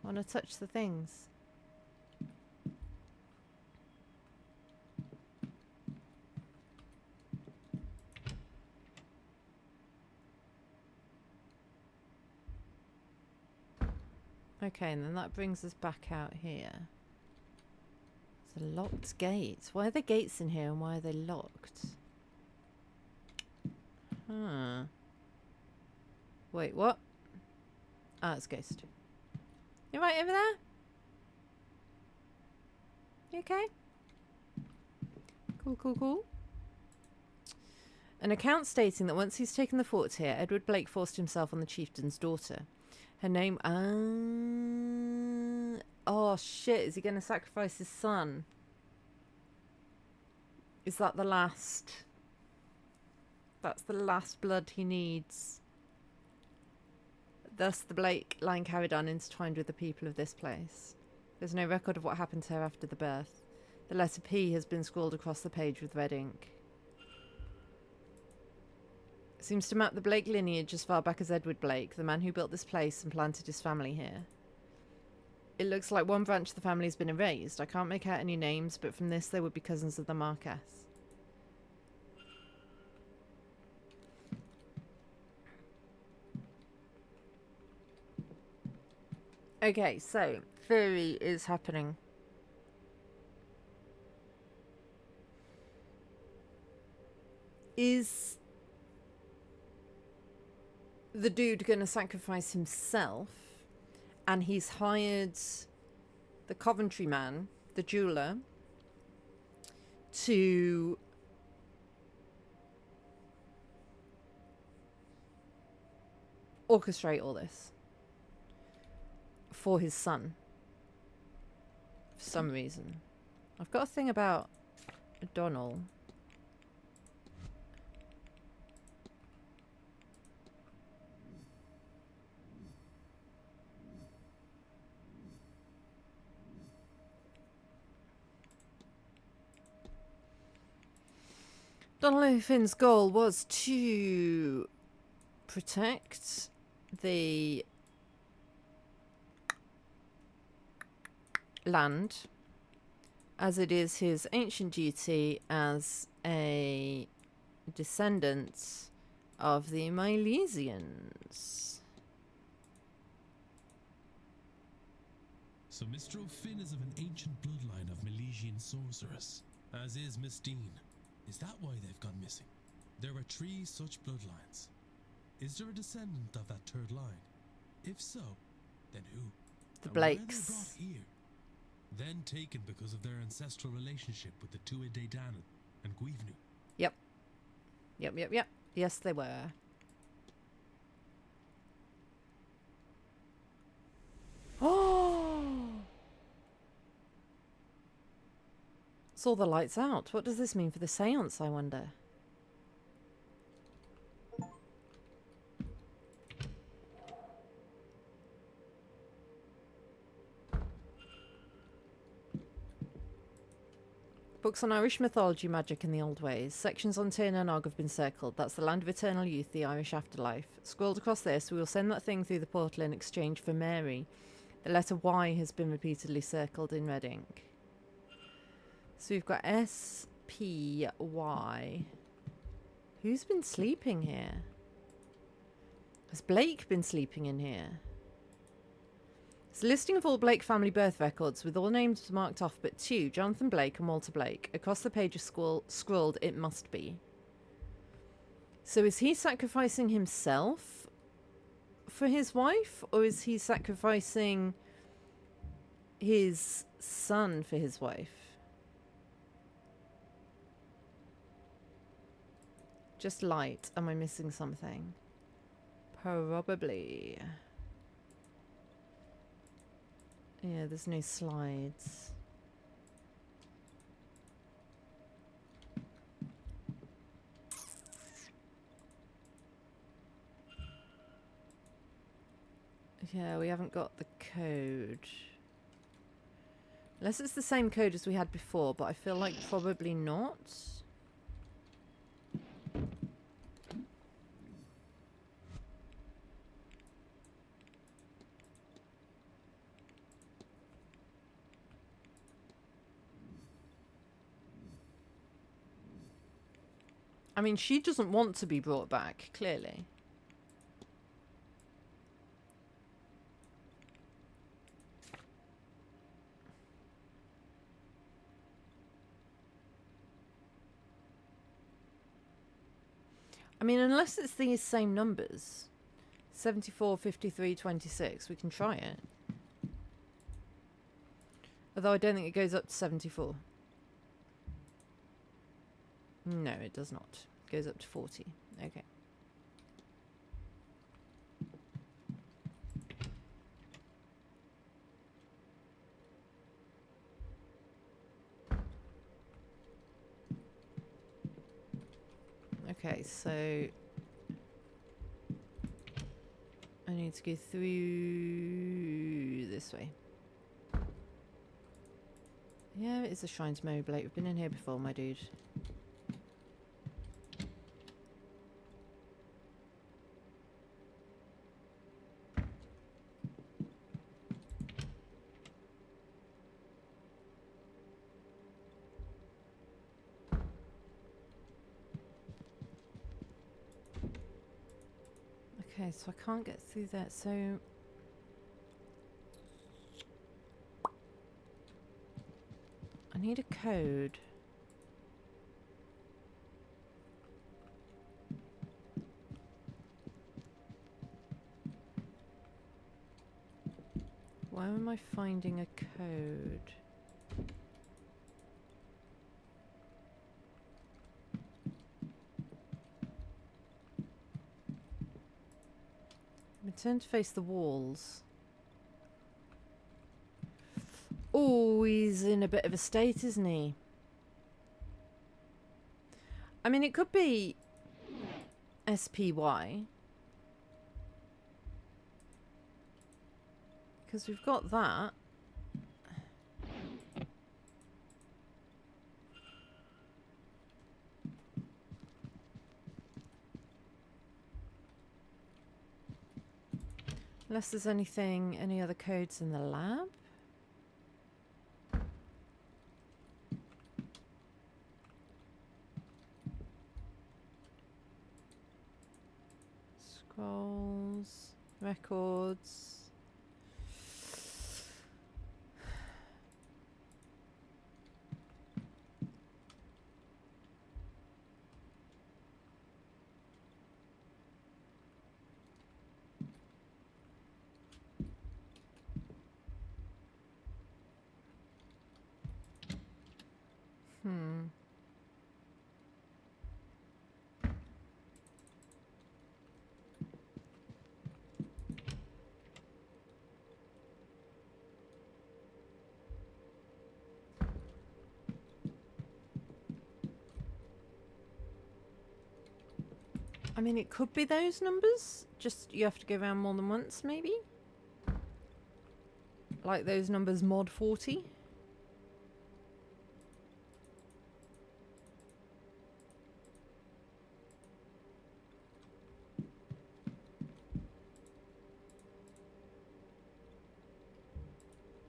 I want to touch the things. Okay, and then that brings us back out here. It's a locked gate. Why are there gates in here and why are they locked? Huh. Wait, what? Ah, it's Ghost. You right over there? You okay? Cool, cool, cool. An account stating that once he's taken the fort here, Edward Blake forced himself on the chieftain's daughter. Her name... oh, shit. Is he going to sacrifice his son? Is that the last... That's the last blood he needs. Thus, the Blake line carried on, intertwined with the people of this place. There's no record of what happened to her after the birth. The letter P has been scrawled across the page with red ink. It seems to map the Blake lineage as far back as Edward Blake, the man who built this place and planted his family here. It looks like one branch of the family has been erased. I can't make out any names, but from this they would be cousins of the Marquess. Okay, so theory is happening. Is the dude going to sacrifice himself and he's hired the Coventry man, the jeweler, to orchestrate all this for his son for some reason? I've got a thing about Donald. Donald Finn's goal was to protect the land, as it is his ancient duty as a descendant of the Milesians. So Mr. O'Finn is of an ancient bloodline of Milesian sorceress, as is Miss Dean. Is that why they've gone missing? There are 3 such bloodlines. Is there a descendant of that 3rd line? If so, then who? The And why are they Blakes. brought here? Then taken because of their ancestral relationship with the Tuatha Dé Danann and Guivnu. Yep. Yep. Yes, they were. Oh! Saw the lights out. What does this mean for the seance, I wonder? Books on Irish mythology, magic and the old ways. Sections on Tir na Nog have been circled. That's the land of eternal youth, the Irish afterlife. Scrolled across this, we will send that thing through the portal in exchange for Mary. The letter Y has been repeatedly circled in red ink. So we've got S-P-Y. Who's been sleeping here? Has Blake been sleeping in here? It's a listing of all Blake family birth records with all names marked off but two, Jonathan Blake and Walter Blake. Across the page is scrawled, it must be. So is he sacrificing himself for his wife? Or is he sacrificing his son for his wife? Just light. Am I missing something? Probably. Yeah, there's no slides. Yeah, we haven't got the code. Unless it's the same code as we had before, but I feel like probably not. I mean, she doesn't want to be brought back, clearly. I mean, unless it's these same numbers. 74, 53, 26. We can try it. Although I don't think it goes up to 74. No, it does not. It goes up to 40. Okay. Okay, so I need to go through this way. Yeah, it is a shrine to Mary Blake. We've been in here before, my dude. Okay, so I can't get through that, so... I need a code. Why am I finding a code? Turn to face the walls. Oh, he's in a bit of a state, isn't he? I mean, it could be SPY. Because we've got that. Unless there's anything, any other codes in the lab. Scrolls, records. I mean, it could be those numbers. Just you have to go around more than once, maybe. Like those numbers mod 40.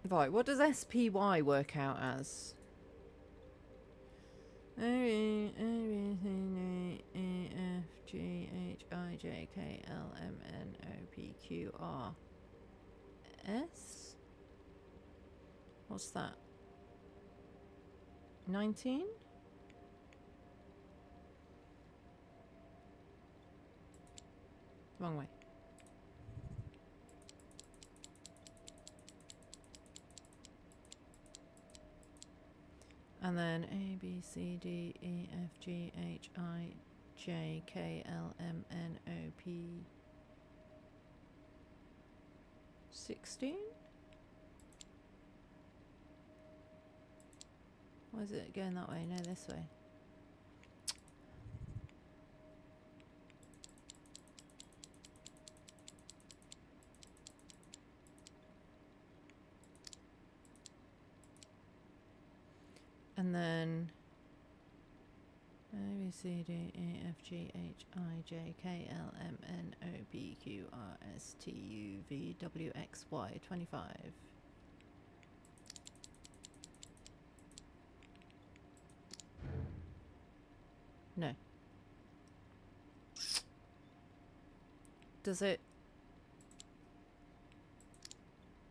Right, what does SPY work out as? A, B, C, D, E, F, G, H, I, J, K, L, M, N, O, P, Q, R, S? What's that? 19? Wrong way. And then A, B, C, D, E, F, G, H, I, J, K, L, M, N, O, P. 16? Why is it going that way? No, this way. And then A, B, C, D, E, F, G, H, I, J, K, L, M, N, O, P, Q, R, S, T, U, V, W, X, Y, 25. No. Does it?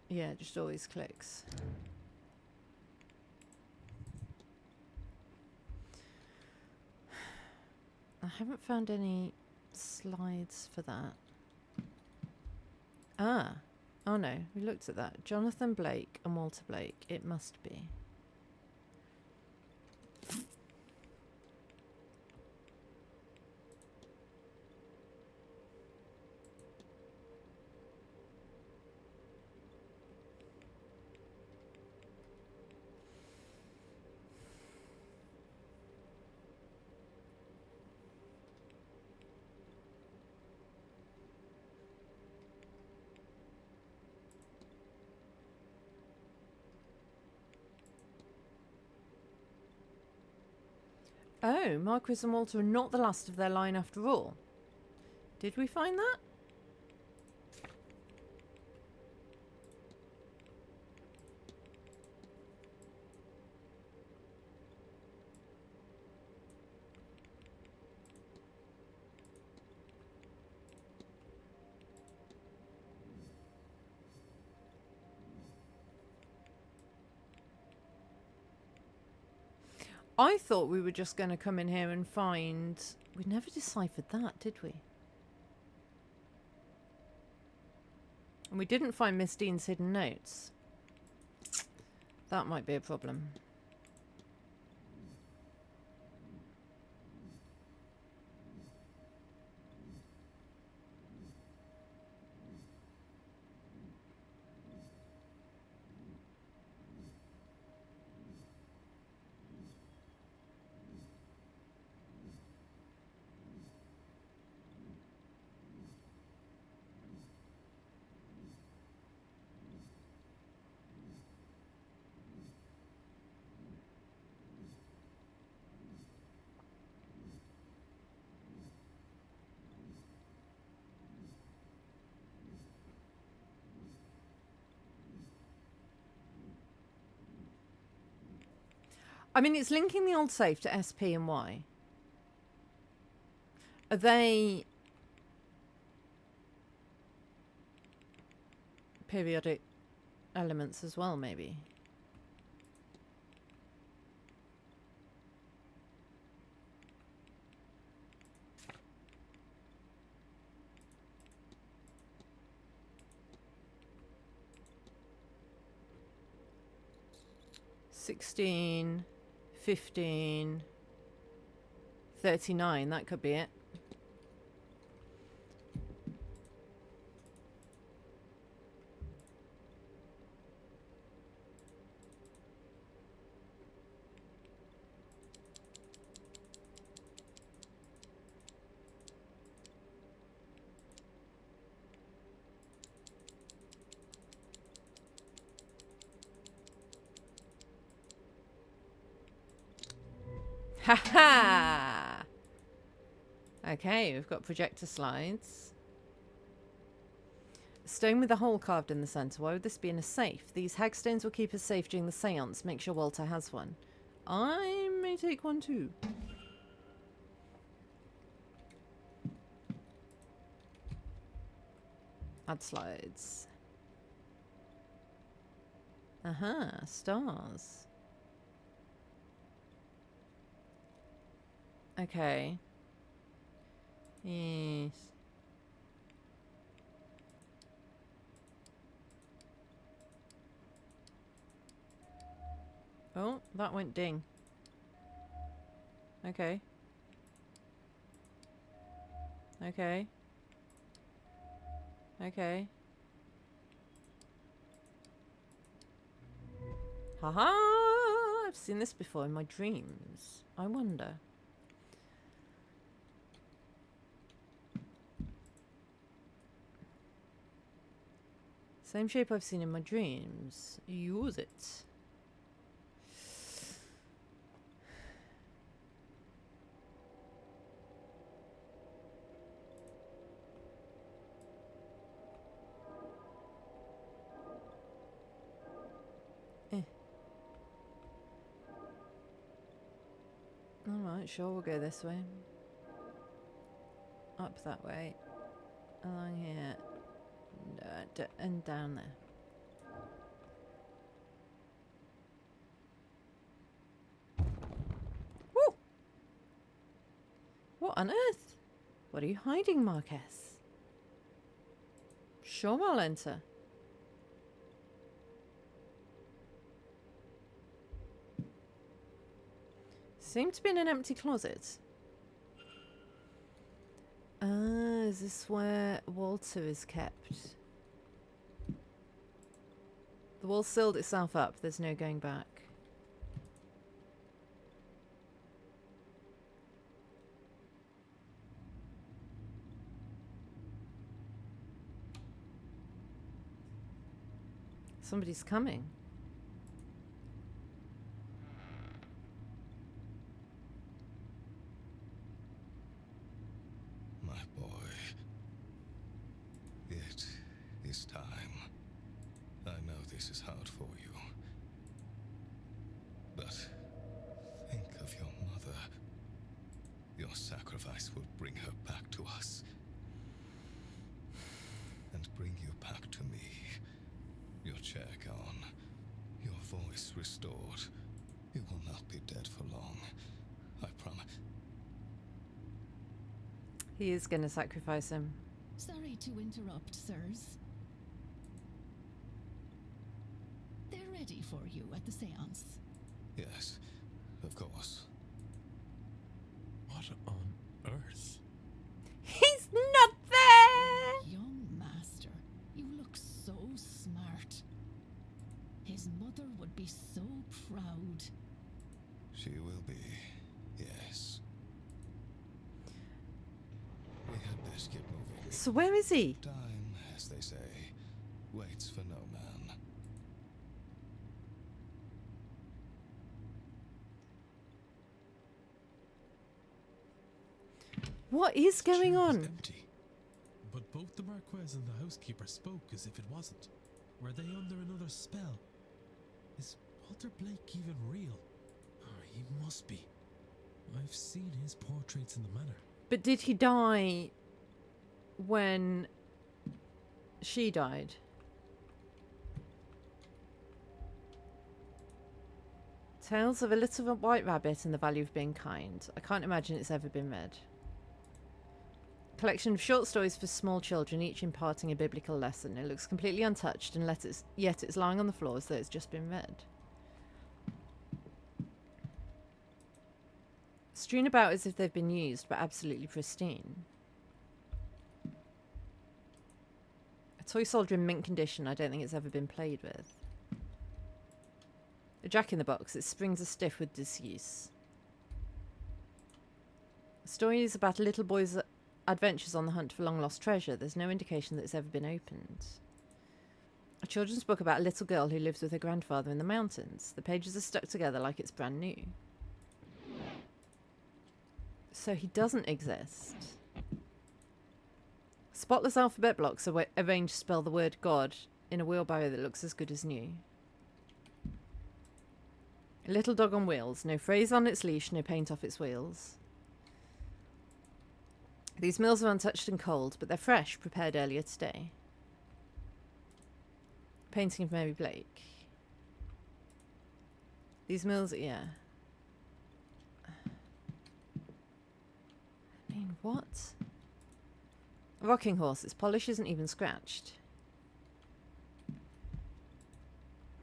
Yeah, it just always clicks. I haven't found any slides for that. Ah. Oh no, we looked at that. Jonathan Blake and Walter Blake. It must be. Oh, Marquis and Walter are not the last of their line after all. Did we find that? I thought we were just going to come in here and find... We never deciphered that, did we? And we didn't find Miss Dean's hidden notes. That might be a problem. I mean, it's linking the old safe to SP and Y. Are they periodic elements as well, maybe? $16, $15, $39, that could be it. Ha ha! Okay, we've got projector slides. A stone with a hole carved in the centre. Why would this be in a safe? These hagstones will keep us safe during the seance. Make sure Walter has one. I may take one too. Add slides. Aha, stars. Okay. Yes. Oh, that went ding. Okay. Okay. Okay. Haha! I've seen this before in my dreams. I wonder. Same shape I've seen in my dreams. Use it. Alright, sure, we'll go this way. Up that way. Along here. And down there. Woo! What on earth? What are you hiding, Marquez? Sure, I'll enter. Seem to be in an empty closet. Ah, is this where Walter is kept? The wall sealed itself up. There's no going back. Somebody's coming. My boy. It is time. I know this is hard for you. But think of your mother. Your sacrifice will bring her back to us. And bring you back to me. Your chair gone. Your voice restored. You will not be dead for long. I promise. He is going to sacrifice him. Sorry to interrupt, sirs. They're ready for you at the seance. Yes, of course. What on earth? He's not there! Young master, you look so smart. His mother would be so proud. She will be, yes. We had best get moving. So where is he? Time, as they say, waits for no man. What is going chair was on? empty. But both the Marquez and the housekeeper spoke as if it wasn't. Were they under another spell? Is Walter Blake even real? Oh, he must be. I've seen his portraits in the manor. But did he die when she died? Tales of a Little White Rabbit and the Value of Being Kind. I can't imagine it's ever been read. Collection of short stories for small children, each imparting a biblical lesson. It looks completely untouched, and yet it's lying on the floor as though it's just been read. Strewn about as if they've been used, but absolutely pristine. A toy soldier in mint condition. I don't think it's ever been played with. A jack-in-the-box. Its springs are stiff with disuse. The story is about a little boy's adventures on the hunt for long-lost treasure. There's no indication that it's ever been opened. A children's book about a little girl who lives with her grandfather in the mountains. The pages are stuck together like it's brand new. So he doesn't exist. Spotless alphabet blocks are arranged to spell the word God in a wheelbarrow that looks as good as new. A little dog on wheels. No phrase on its leash, no paint off its wheels. These meals are untouched and cold, but they're fresh, prepared earlier today. Painting of Mary Blake. These meals, yeah. I mean, what? A rocking horse. Its polish isn't even scratched.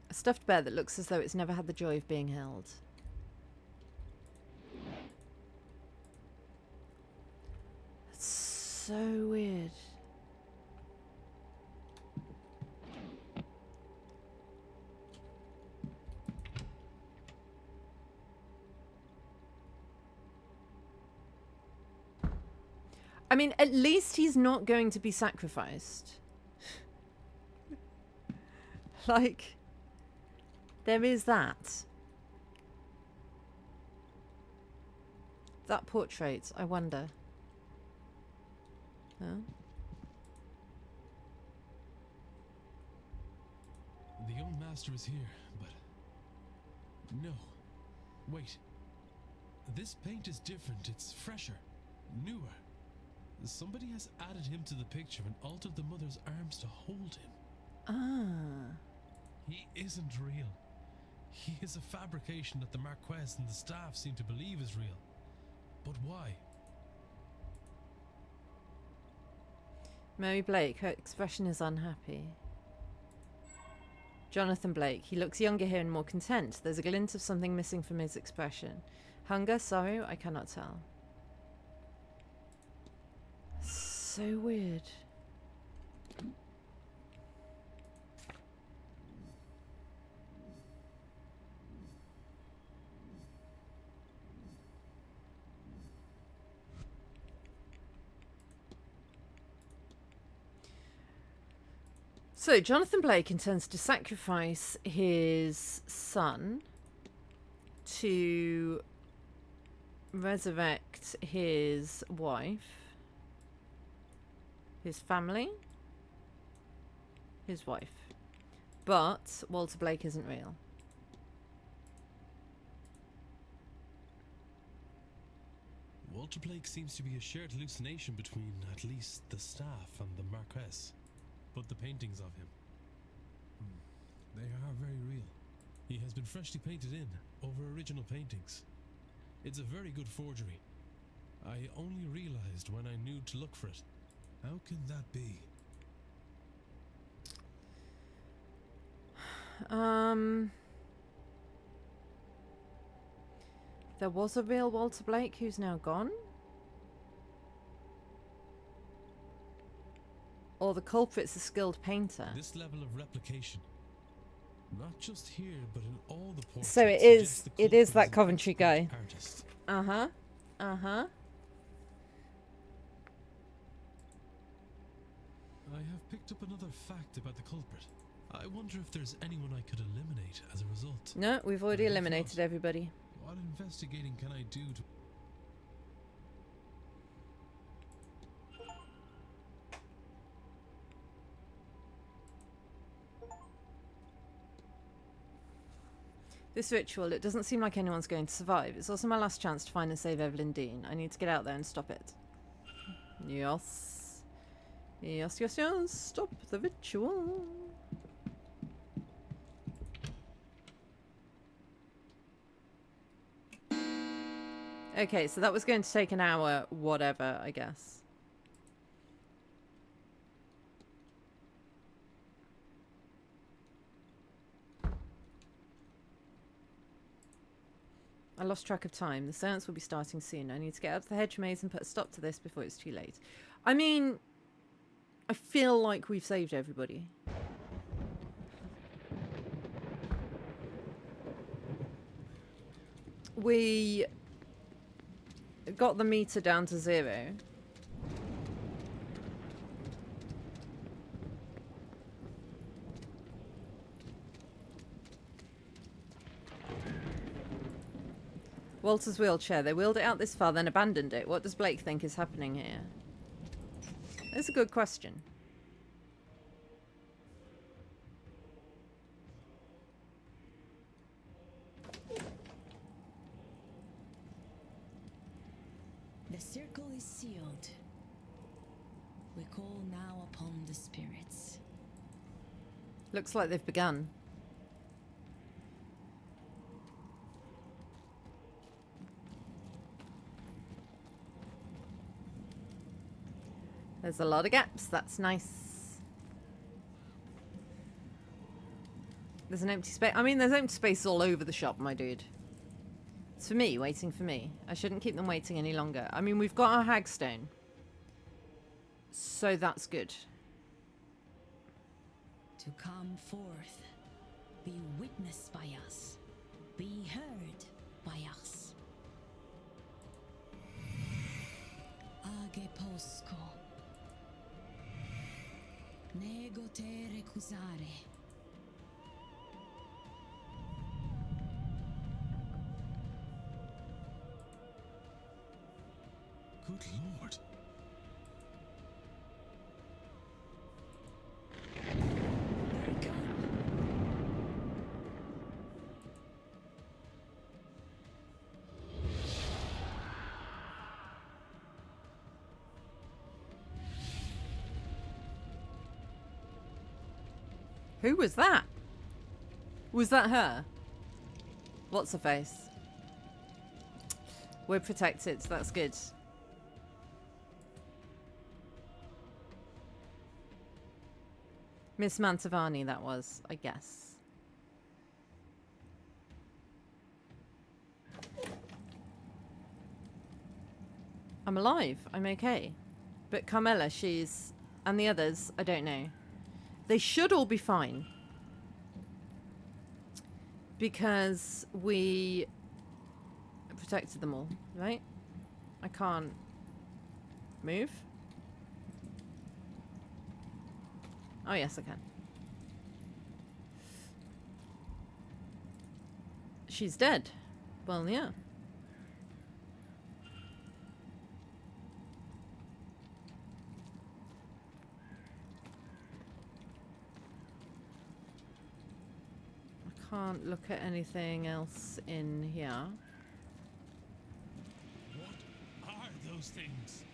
A stuffed bear that looks as though it's never had the joy of being held. That's so weird. I mean, at least he's not going to be sacrificed. Like, there is that. That portrait, I wonder. Huh? The young master is here, but... No. Wait. This paint is different. It's fresher. Newer. Somebody has added him to the picture and altered the mother's arms to hold him. Ah. He isn't real. He is a fabrication that the Marquess and the staff seem to believe is real. But why? Mary Blake, her expression is unhappy. Jonathan Blake, he looks younger here and more content. There's a glint of something missing from his expression. Hunger, sorrow, I cannot tell. So weird. So, Jonathan Blake intends to sacrifice his son to resurrect his wife, his family, his wife. But Walter Blake isn't real. Walter Blake seems to be a shared hallucination between at least the staff and the Marquess. But the paintings of him, they are very real. He has been freshly painted in over original paintings. It's a very good forgery. I only realized when I knew to look for it. How can that be? There was a real Walter Blake who's now gone? Or the culprit's a skilled painter. This level of replication, not just here, but in all the portraits. So it is that Coventry guy. Artist. Uh-huh. Uh-huh. I have picked up another fact about the culprit. I wonder if there's anyone I could eliminate as a result. No, we've already eliminated everybody. What investigating can I do to... This ritual, it doesn't seem like anyone's going to survive. It's also my last chance to find and save Evelyn Dean. I need to get out there and stop it. Yes. Yes, yes, yes. Stop the ritual. Okay, so that was going to take an hour, whatever, I guess. I lost track of time. The seance will be starting soon. I need to get out to the hedge maze and put a stop to this before it's too late. I mean, I feel like we've saved everybody. We got the meter down to 0. Walter's wheelchair. They wheeled it out this far, then abandoned it. What does Blake think is happening here? That's a good question. The circle is sealed. We call now upon the spirits. Looks like they've begun. There's a lot of gaps. That's nice. There's an empty space. I mean, there's empty space all over the shop, my dude. It's for me, waiting for me. I shouldn't keep them waiting any longer. I mean, we've got our hagstone. So that's good. To come forth, be witnessed by us, be heard by us. Age posco. Nego te recusare. Good lord. Who was that? Was that her? What's her face? We're protected, so that's good. Miss Mantovani, that was, I guess. I'm alive. I'm okay. But Carmela, she's... And the others, I don't know. They should all be fine. Because we protected them all, right? I can't move. Oh, yes, I can. She's dead. Well, yeah. I can't look at anything else in here. What are those things?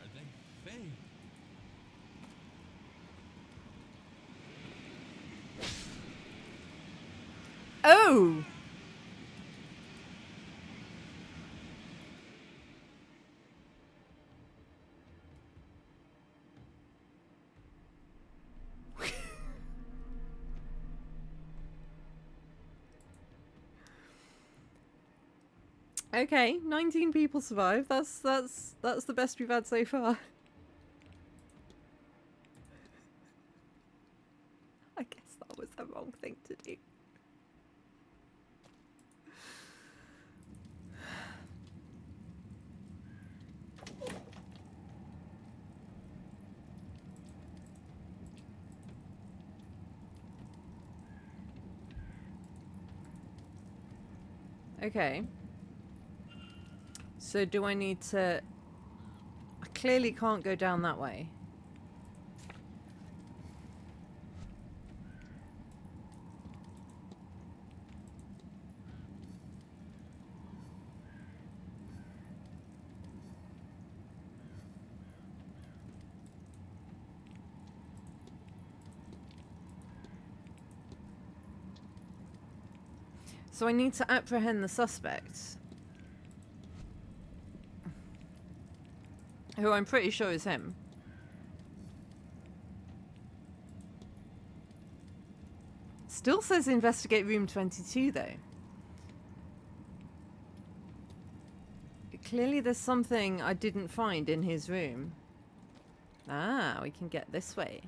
Are they Fae? Oh! Okay, 19 people survived. That's the best we've had so far. I guess that was the wrong thing to do. Okay. So do I need to... I clearly can't go down that way. So I need to apprehend the suspect. Who I'm pretty sure is him. Still says investigate room 22 though. Clearly there's something I didn't find in his room. Ah, we can get this way.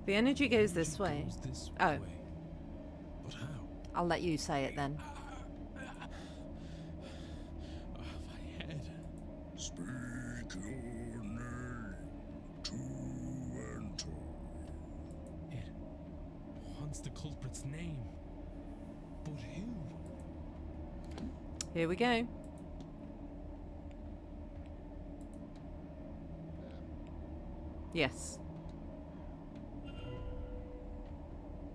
The energy goes this way. Goes this Oh. way. But how? I'll let you say it then. My head. Speak your name to enter. It wants the culprit's name. But who? Here we go. Yes.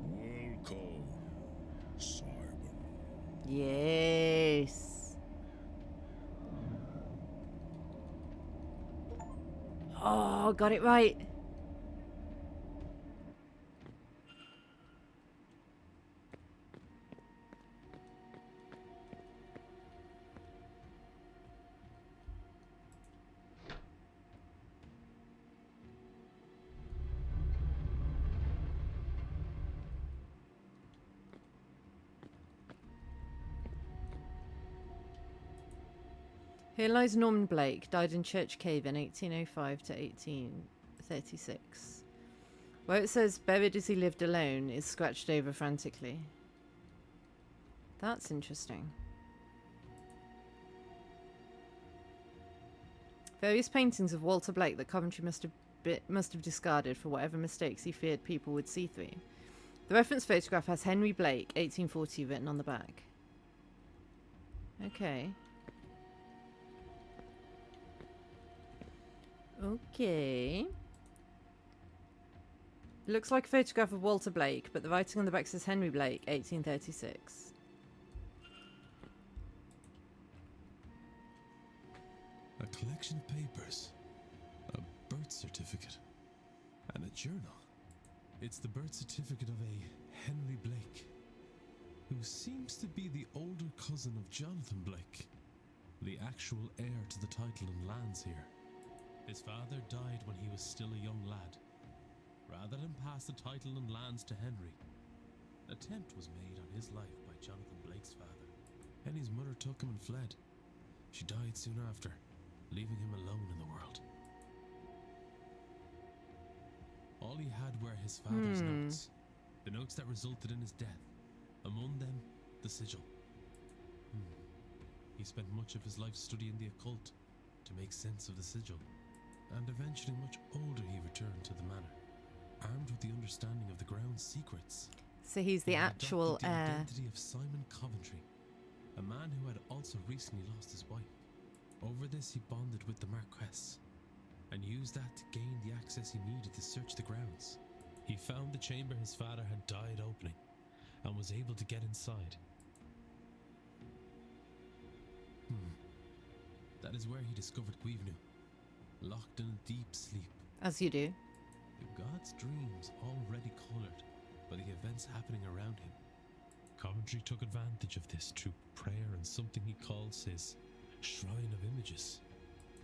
Welcome, Simon. Yes. Oh, got it right. Here lies Norman Blake, died in Church Cave in 1805 to 1836. Where it says buried as he lived alone is scratched over frantically. That's interesting. Various paintings of Walter Blake that Coventry must have discarded for whatever mistakes he feared people would see through. The reference photograph has Henry Blake, 1840, written on the back. Okay. Okay. It looks like a photograph of Walter Blake, but the writing on the back says Henry Blake, 1836. A collection of papers, a birth certificate, and a journal. It's the birth certificate of a Henry Blake, who seems to be the older cousin of Jonathan Blake, the actual heir to the title and lands here. His father died when he was still a young lad. Rather than pass the title and lands to Henry, an attempt was made on his life by Jonathan Blake's father. Henry's mother took him and fled. She died soon after, leaving him alone in the world. All he had were his father's notes, the notes that resulted in his death, among them the sigil. He spent much of his life studying the occult to make sense of the sigil, and eventually much older he returned to the manor, armed with the understanding of the ground's secrets. So he's the actual adopted the heir. identity of Simon Coventry, a man who had also recently lost his wife. Over this he bonded with the Marquess, and used that to gain the access he needed to search the grounds. He found the chamber his father had died opening, and was able to get inside. That is where he discovered Guivenu, locked in a deep sleep. As you do. The god's dreams already coloured by the events happening around him. Coventry took advantage of this through prayer and something he calls his Shrine of Images.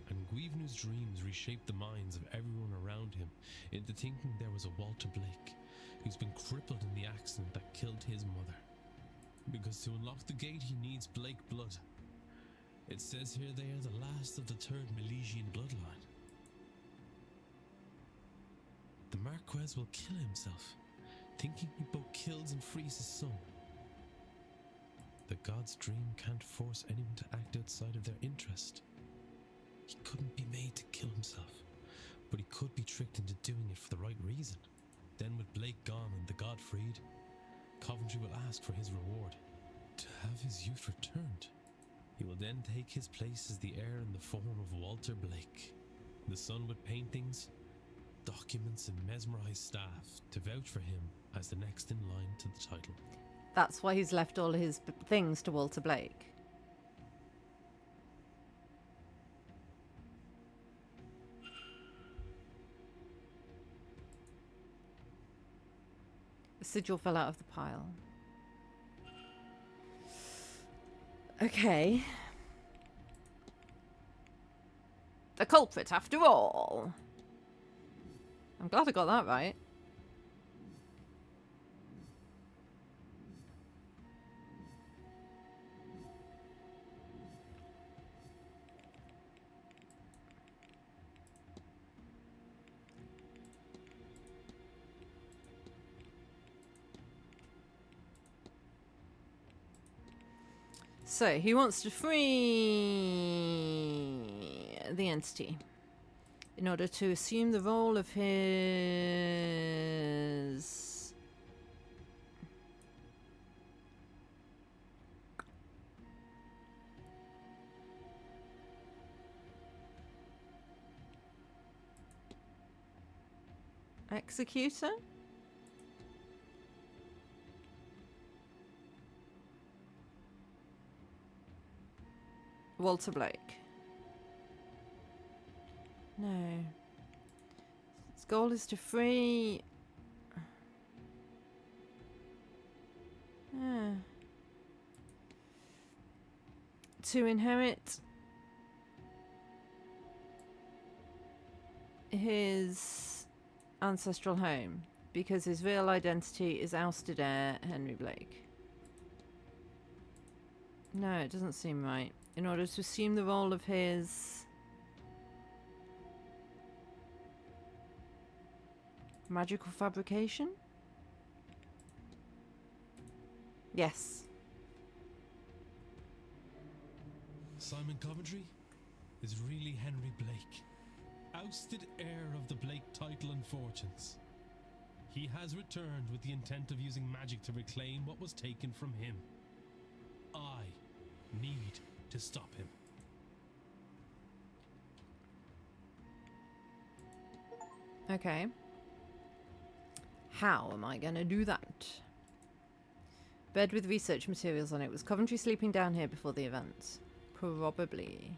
And Guivnu's dreams reshaped the minds of everyone around him into thinking there was a Walter Blake who's been crippled in the accident that killed his mother. Because to unlock the gate he needs Blake blood. It says here they are the last of the third Milesian bloodline. The Marquess will kill himself, thinking he both kills and frees his son. The god's dream can't force anyone to act outside of their interest. He couldn't be made to kill himself, but he could be tricked into doing it for the right reason. Then with Blake gone and the god freed, Coventry will ask for his reward, to have his youth returned. He will then take his place as the heir in the form of Walter Blake, the son with paintings, documents and mesmerized staff to vouch for him as the next in line to the title. That's why he's left all his things to Walter Blake. The sigil fell out of the pile. Okay. The culprit, after all. I'm glad I got that right. So, he wants to free the entity in order to assume the role of his... executor? Walter Blake. No. His goal is to free... to inherit his ancestral home, because his real identity is ousted heir Henry Blake. No, it doesn't seem right. In order to assume the role of his magical fabrication? Yes. Simon Coventry is really Henry Blake, ousted heir of the Blake title and fortunes. He has returned with the intent of using magic to reclaim what was taken from him. I need to stop him. Okay. How am I going to do that? Bed with research materials on it. Was Coventry sleeping down here before the event? Probably.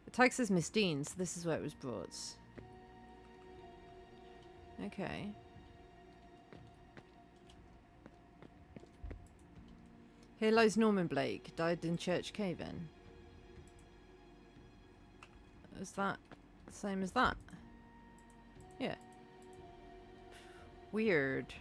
The tag says Miss Dean, so this is where it was brought. Okay. Here lies Norman Blake, died in Church Cave-In. Is that the same as that? Yeah. Weird.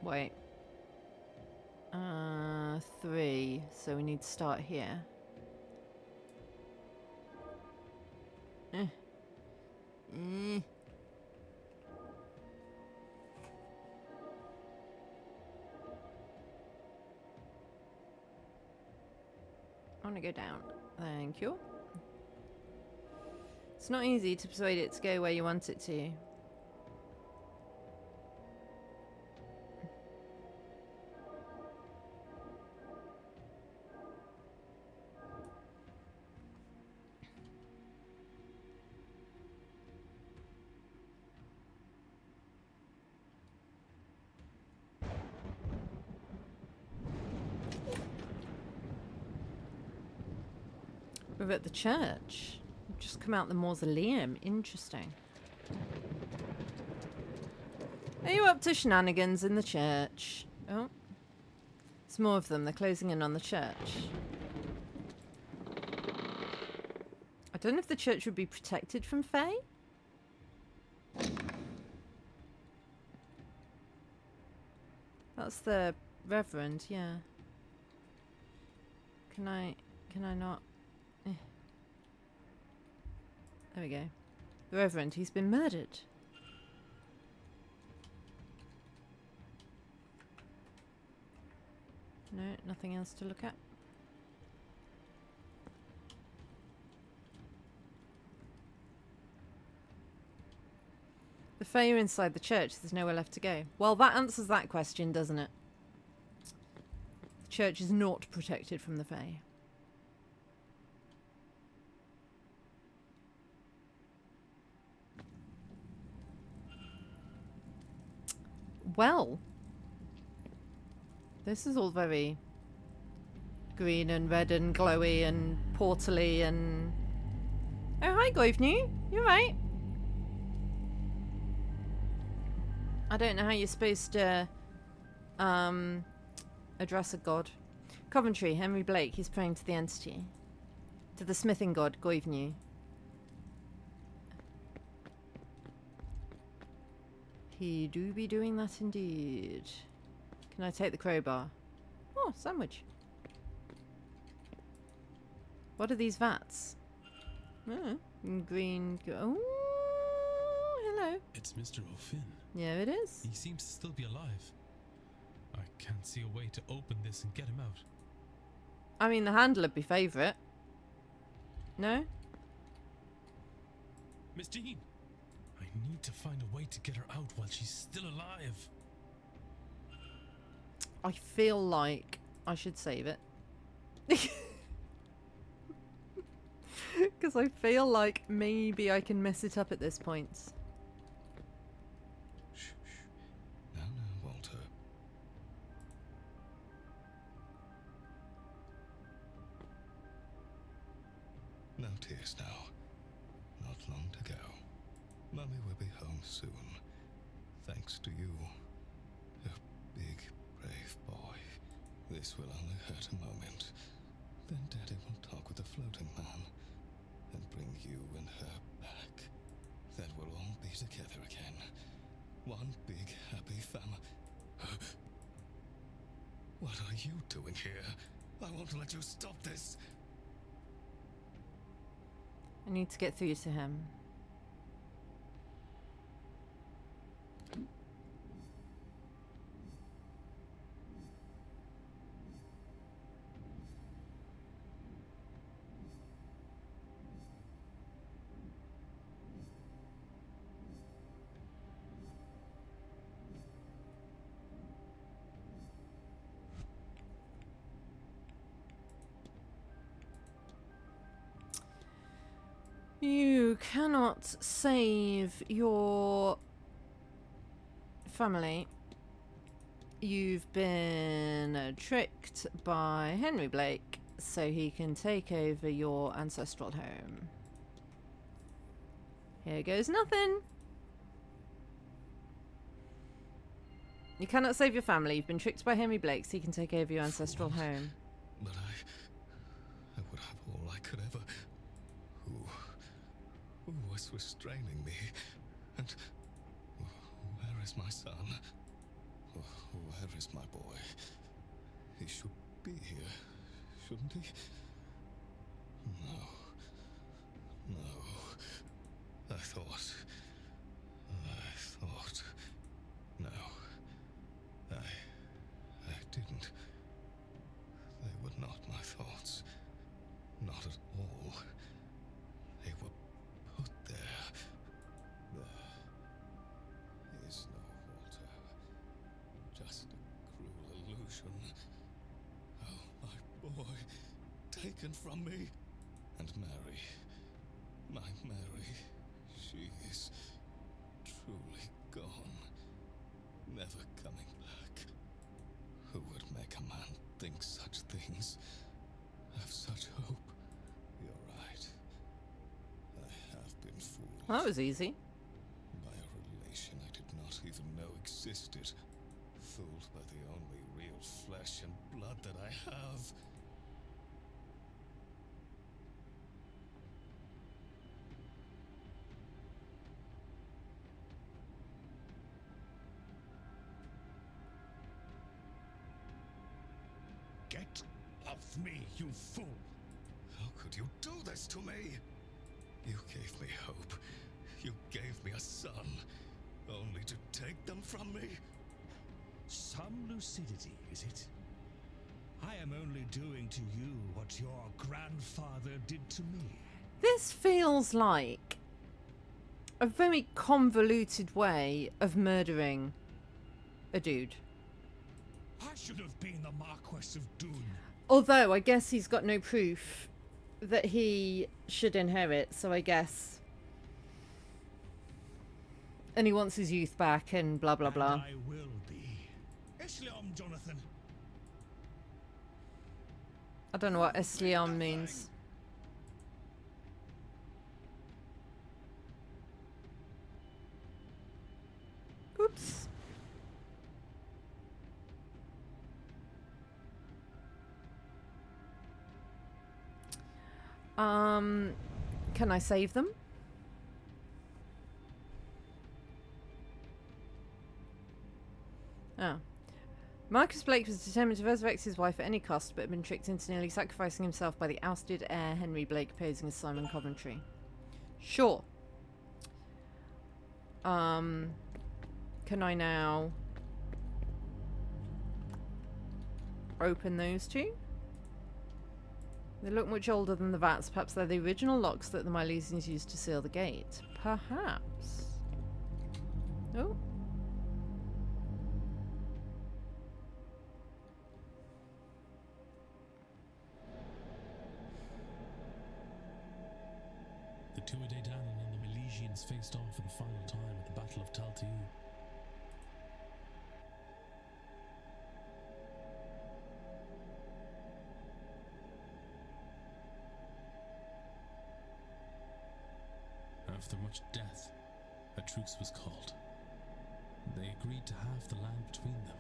Wait. 3. So we need to start here. I want to go down. Thank you. It's not easy to persuade it to go where you want it to. We're at the church. We've just come out the mausoleum. Interesting. Are you up to shenanigans in the church? Oh. There's more of them. They're closing in on the church. I don't know if the church would be protected from Fae. That's the Reverend, yeah. Can I not? There we go. The Reverend, he's been murdered. No, nothing else to look at. The Fae are inside the church. There's nowhere left to go. Well, that answers that question, doesn't it? The church is not protected from the Fae. Well, this is all very green and red and glowy and portally and... Oh, hi, Goivnu. You're right. I don't know how you're supposed to address a god. Coventry, Henry Blake, he's praying to the entity. To the smithing god, Goivnu. He do be doing that indeed. Can I take the crowbar? Oh, sandwich. What are these vats? Oh, green. Oh, hello. It's Mr. O'Finn. Yeah, it is. He seems to still be alive. I can't see a way to open this and get him out. I mean, the handler'd be favourite. No? Miss Dean! I need to find a way to get her out while she's still alive. I feel like I should save it. Because I feel like maybe I can mess it up at this point. Shh, shh. Now, Walter. No tears now. Not long to go. Mummy will be home soon. Thanks to you. A big, brave boy. This will only hurt a moment. Then Daddy will talk with the floating man and bring you and her back. Then we'll all be together again. One big, happy family. What are you doing here? I won't let you stop this. I need to get through to him. You cannot save your family. You've been tricked by Henry Blake so he can take over your ancestral home. Here goes nothing. You cannot save your family. You've been tricked by Henry Blake so he can take over your ancestral home. But I would have all I could ever. Who was restraining me? And where is my son? Where is my boy? He should be here, shouldn't he? No. I thought. No. I didn't. They were not my thoughts. Not at all. They were put there. There is no Walter. Just a cruel illusion. Oh, my boy. Taken from me. And Mary. My Mary. She is truly gone. Never coming back. Who would make a man think such things? Have such hope? You're right. I have been fooled. That was easy. By a relation I did not even know existed. Fooled by the only real flesh and blood that I have. Get off me, you fool! How could you do this to me? You gave me hope. You gave me a son. Only to take them from me? Some lucidity, is it? I am only doing to you what your grandfather did to me. This feels like a very convoluted way of murdering a dude. I should have been the Marquess of Doon. Although, I guess he's got no proof that he should inherit, so I guess... And he wants his youth back and blah blah blah. And I will be. Islam, Jonathan. I don't know what Islam means. Oops. Can I save them? Oh. Marcus Blake was determined to resurrect his wife at any cost, but had been tricked into nearly sacrificing himself by the ousted heir Henry Blake, posing as Simon Coventry. Sure. Can I now open those two? They look much older than the vats. Perhaps they're the original locks that the Milesians used to seal the gate. Perhaps. Oh. The Tuatha Dé Danann and the Milesians faced off for the final time at the Battle of Taltiu. After much death, a truce was called. They agreed to halve the land between them.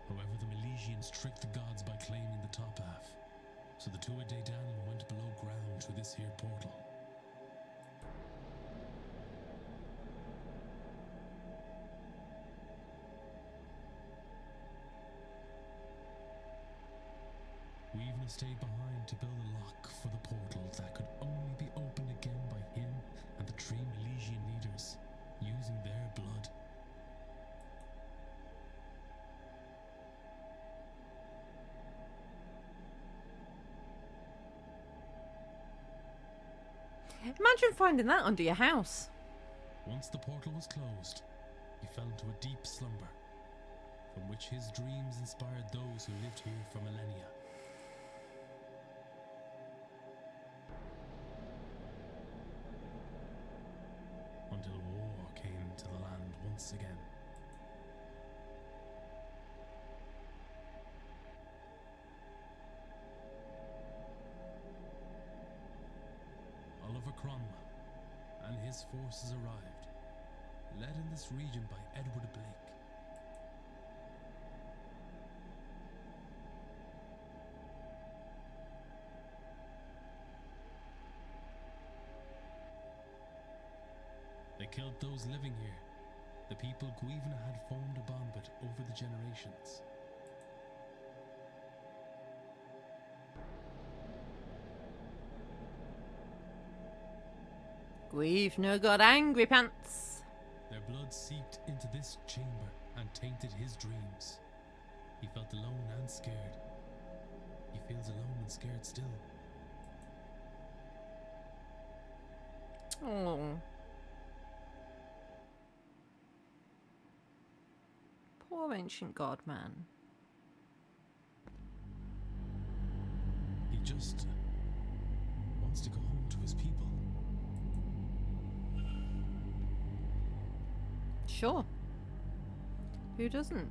However, the Milesians tricked the gods by claiming the top half, so the Tuatha Dé Danann went below ground through this here portal. Weavna stayed behind to build a lock for the portal that could only be opened again by him and the 3 Milesian leaders, using their blood. Imagine finding that under your house. Once the portal was closed, he fell into a deep slumber, from which his dreams inspired those who lived here for millennia. Until war came to the land once again. Oliver Cromwell and his forces arrived, led in this region by Edward Blake. They killed those living here, the people Guivna had formed a bond with over the generations. Guivna got angry pants. Their blood seeped into this chamber and tainted his dreams. He felt alone and scared. He feels alone and scared still. Oh. Poor ancient god man. He just wants to go home to his people. Sure. Who doesn't?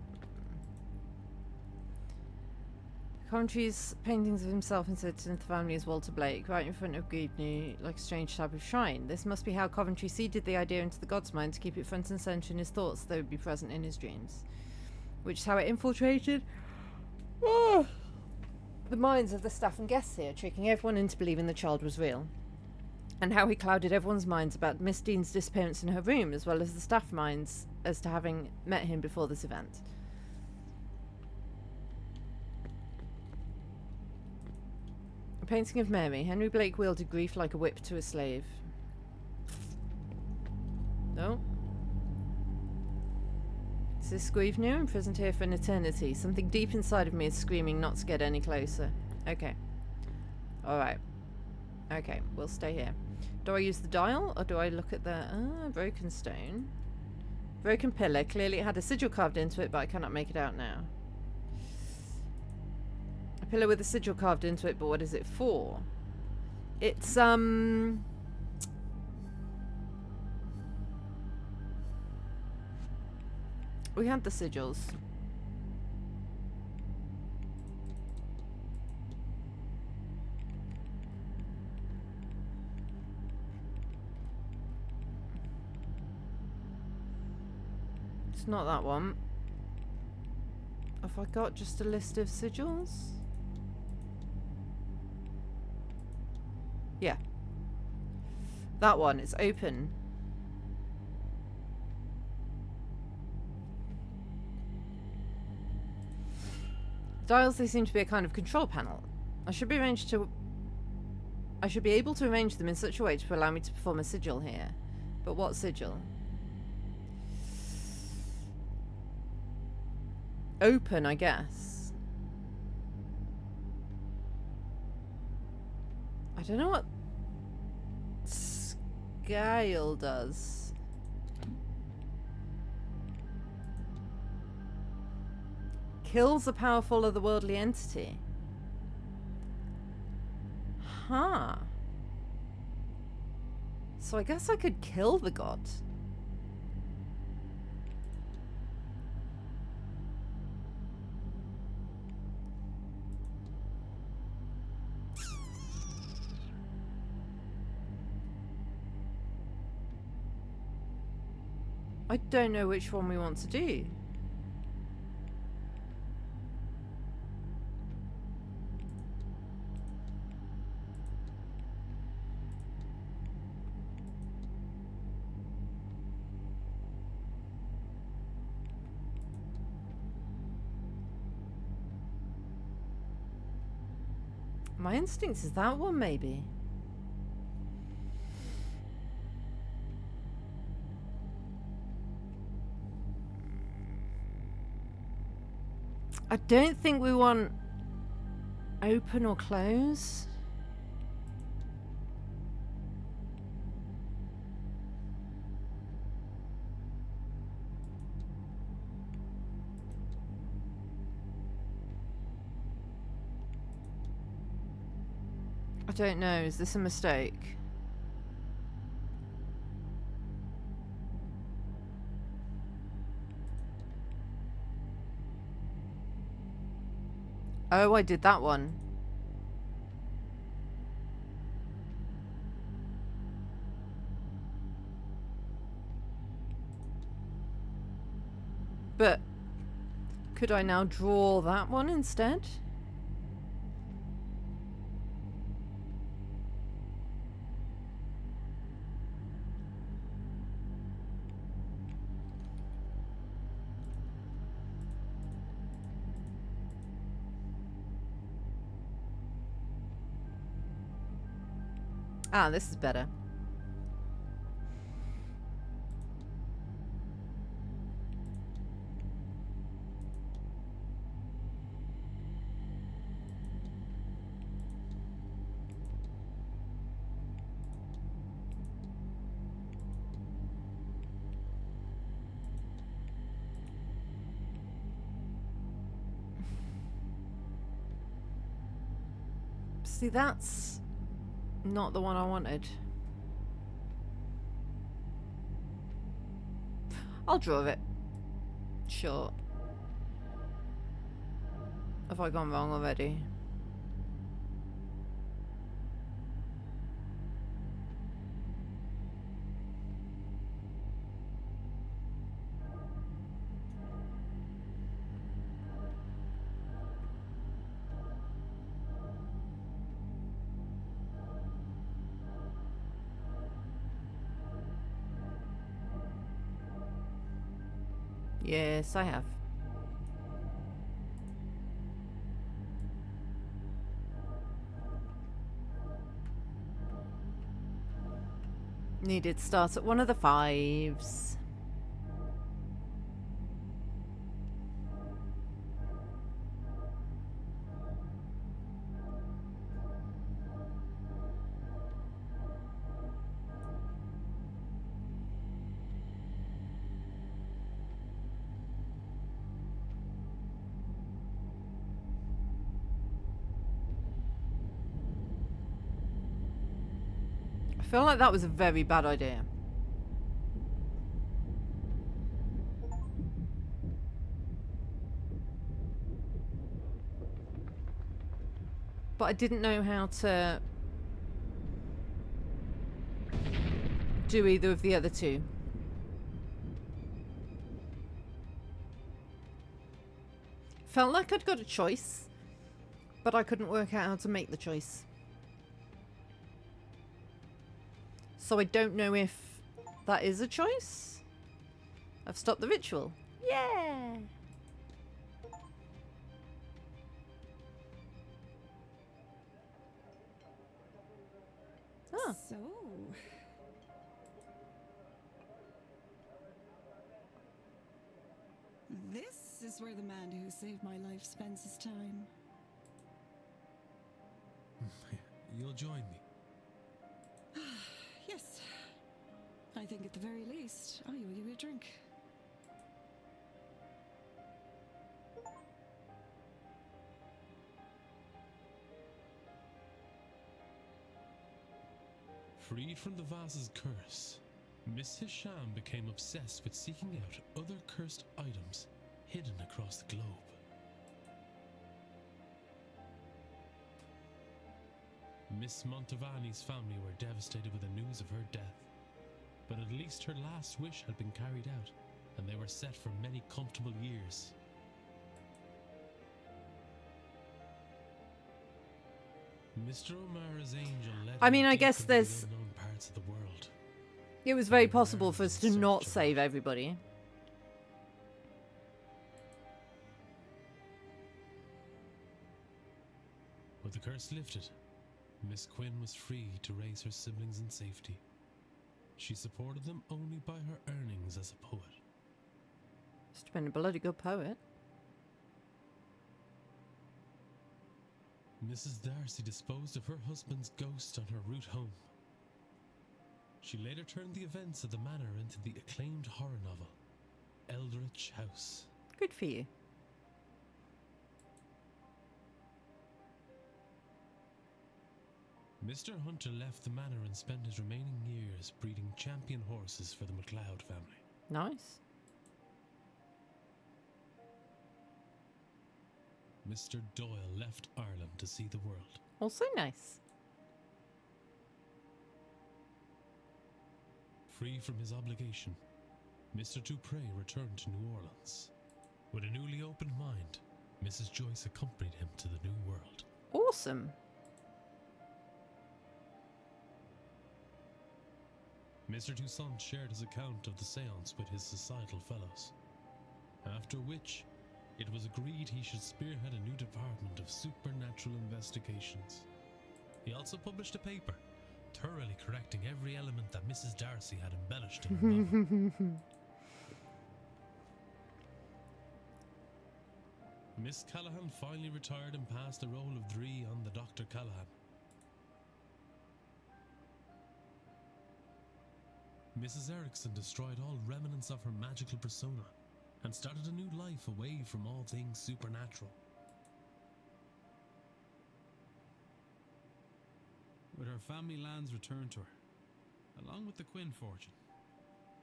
Coventry's paintings of himself inserted into the family as Walter Blake, right in front of Guivna, like a strange type of shrine. This must be how Coventry seeded the idea into the god's mind to keep it front and centre in his thoughts, so they would be present in his dreams. Which is how it infiltrated the minds of the staff and guests here, tricking everyone into believing the child was real. And how he clouded everyone's minds about Miss Dean's disappearance in her room, as well as the staff minds as to having met him before this event. A painting of Mary. Henry Blake wielded grief like a whip to a slave. No. Is this Guivna imprisoned here for an eternity? Something deep inside of me is screaming not to get any closer. Okay. Alright. Okay, we'll stay here. Do I use the dial, or do I look at the... broken stone. Broken pillar. Clearly it had a sigil carved into it, but I cannot make it out now. A pillar with a sigil carved into it, but what is it for? It's, we had the sigils. It's not that one. Have I got just a list of sigils? Yeah. That one, it's open. Dials, they seem to be a kind of control panel. I should be able to arrange them in such a way to allow me to perform a sigil here. But what sigil? Open, I guess. I don't know what scale does. Kills the powerful otherworldly entity. Huh. So I guess I could kill the god. I don't know which one we want to do. My instinct is that one, maybe. I don't think we want open or close. I don't know. Is this a mistake? Oh, I did that one. But could I now draw that one instead? Ah, this is better. See, that's not the one I wanted. I'll draw it. Sure. Have I gone wrong already? Yes, I have. Needed to start at one of the 5s. I feel like that was a very bad idea. But I didn't know how to do either of the other two. Felt like I'd got a choice, but I couldn't work out how to make the choice. So I don't know if that is a choice. I've stopped the ritual. Yeah. Oh. So, this is where the man who saved my life spends his time. You'll join me. Yes. I think at the very least, I owe you a drink. Freed from the vase's curse, Miss Hisham became obsessed with seeking out other cursed items hidden across the globe. Miss Montavani's family were devastated with the news of her death, but at least her last wish had been carried out, and they were set for many comfortable years. Mr. O'Mara's angel led I mean, him I deep guess into the there's... unknown parts of the world. It was very possible for us to not save everybody. With the curse lifted, Miss Quinn was free to raise her siblings in safety. She supported them only by her earnings as a poet. Must have been a bloody good poet. Mrs. Darcy disposed of her husband's ghost on her route home. She later turned the events of the manor into the acclaimed horror novel, Eldritch House. Good for you. Mr. Hunter left the manor and spent his remaining years breeding champion horses for the MacLeod family. Nice. Mr. Doyle left Ireland to see the world. Also nice. Free from his obligation, Mr. Dupre returned to New Orleans. With a newly opened mind, Mrs. Joyce accompanied him to the New World. Awesome. Mr. Toussaint shared his account of the Séance with his societal fellows, after which it was agreed he should spearhead a new department of supernatural investigations. He also published a paper, thoroughly correcting every element that Mrs. Darcy had embellished in her novel. Miss Callahan finally retired and passed the role of Dree on the Dr. Callahan. Mrs. Erickson destroyed all remnants of her magical persona and started a new life away from all things supernatural. With her family lands returned to her, along with the Quinn fortune,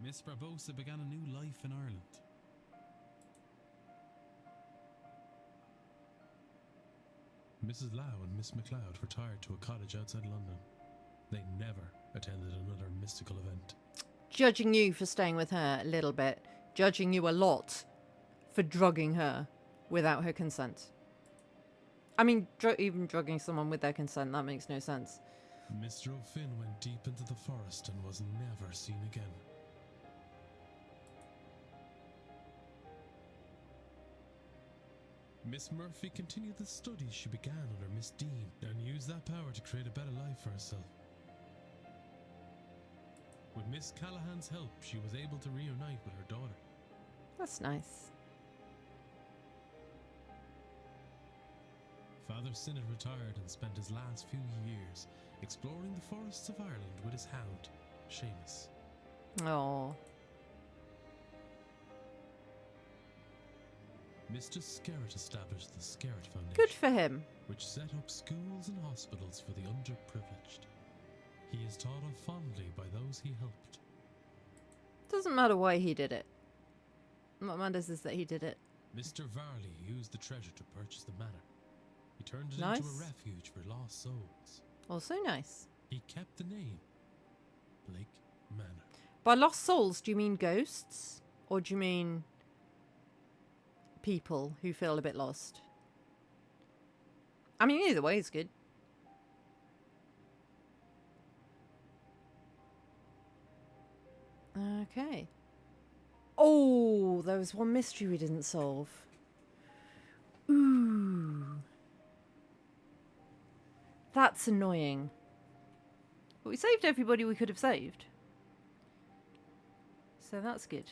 Miss Barbosa began a new life in Ireland. Mrs. Lau and Miss MacLeod retired to a cottage outside London. They never attended another mystical event. Judging you for staying with her a little bit. Judging you a lot for drugging her without her consent. I mean, even drugging someone with their consent, that makes no sense. Mr. O'Finn went deep into the forest and was never seen again. Miss Murphy continued the studies she began under Miss Dean and used that power to create a better life for herself. With Miss Callahan's help, she was able to reunite with her daughter. That's nice. Father Sinnott retired and spent his last few years exploring the forests of Ireland with his hound, Seamus. Oh. Mr. Skerritt established the Skerritt Foundation. Good for him. Which set up schools and hospitals for the underprivileged. He is thought of fondly by those he helped. Doesn't matter why he did it. What matters is that he did it. Mr. Varley used the treasure to purchase the manor. He turned it Nice. into a refuge for lost souls. Also nice. He kept the name Blake Manor. By lost souls, do you mean ghosts? Or do you mean people who feel a bit lost? I mean, either way is good. Okay. Oh, there was one mystery we didn't solve. Ooh. That's annoying. But we saved everybody we could have saved. So that's good.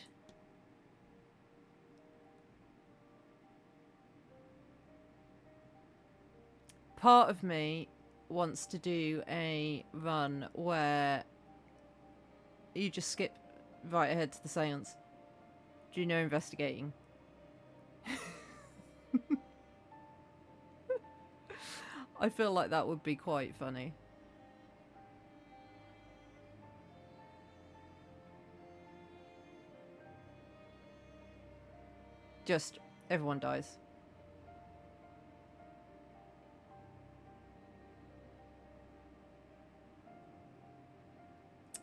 Part of me wants to do a run where you just skip right ahead to the seance. Do you know investigating? I feel like that would be quite funny. Just everyone dies.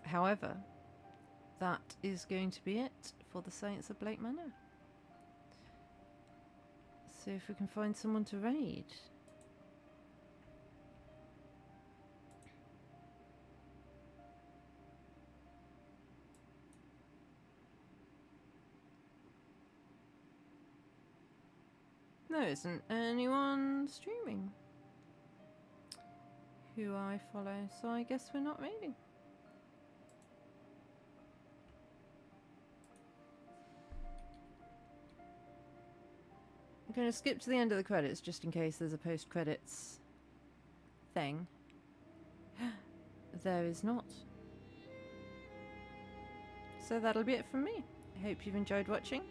However, that is going to be it for the Saints of Blake Manor. See if we can find someone to raid. There isn't anyone streaming who I follow, so I guess we're not raiding. I'm going to skip to the end of the credits just in case there's a post-credits thing. There is not. So that'll be it from me. I hope you've enjoyed watching.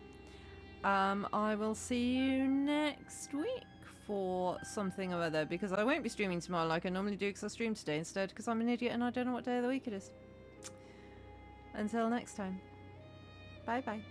I will see you next week for something or other, because I won't be streaming tomorrow like I normally do, because I streamed today instead because I'm an idiot and I don't know what day of the week it is. Until next time. Bye bye.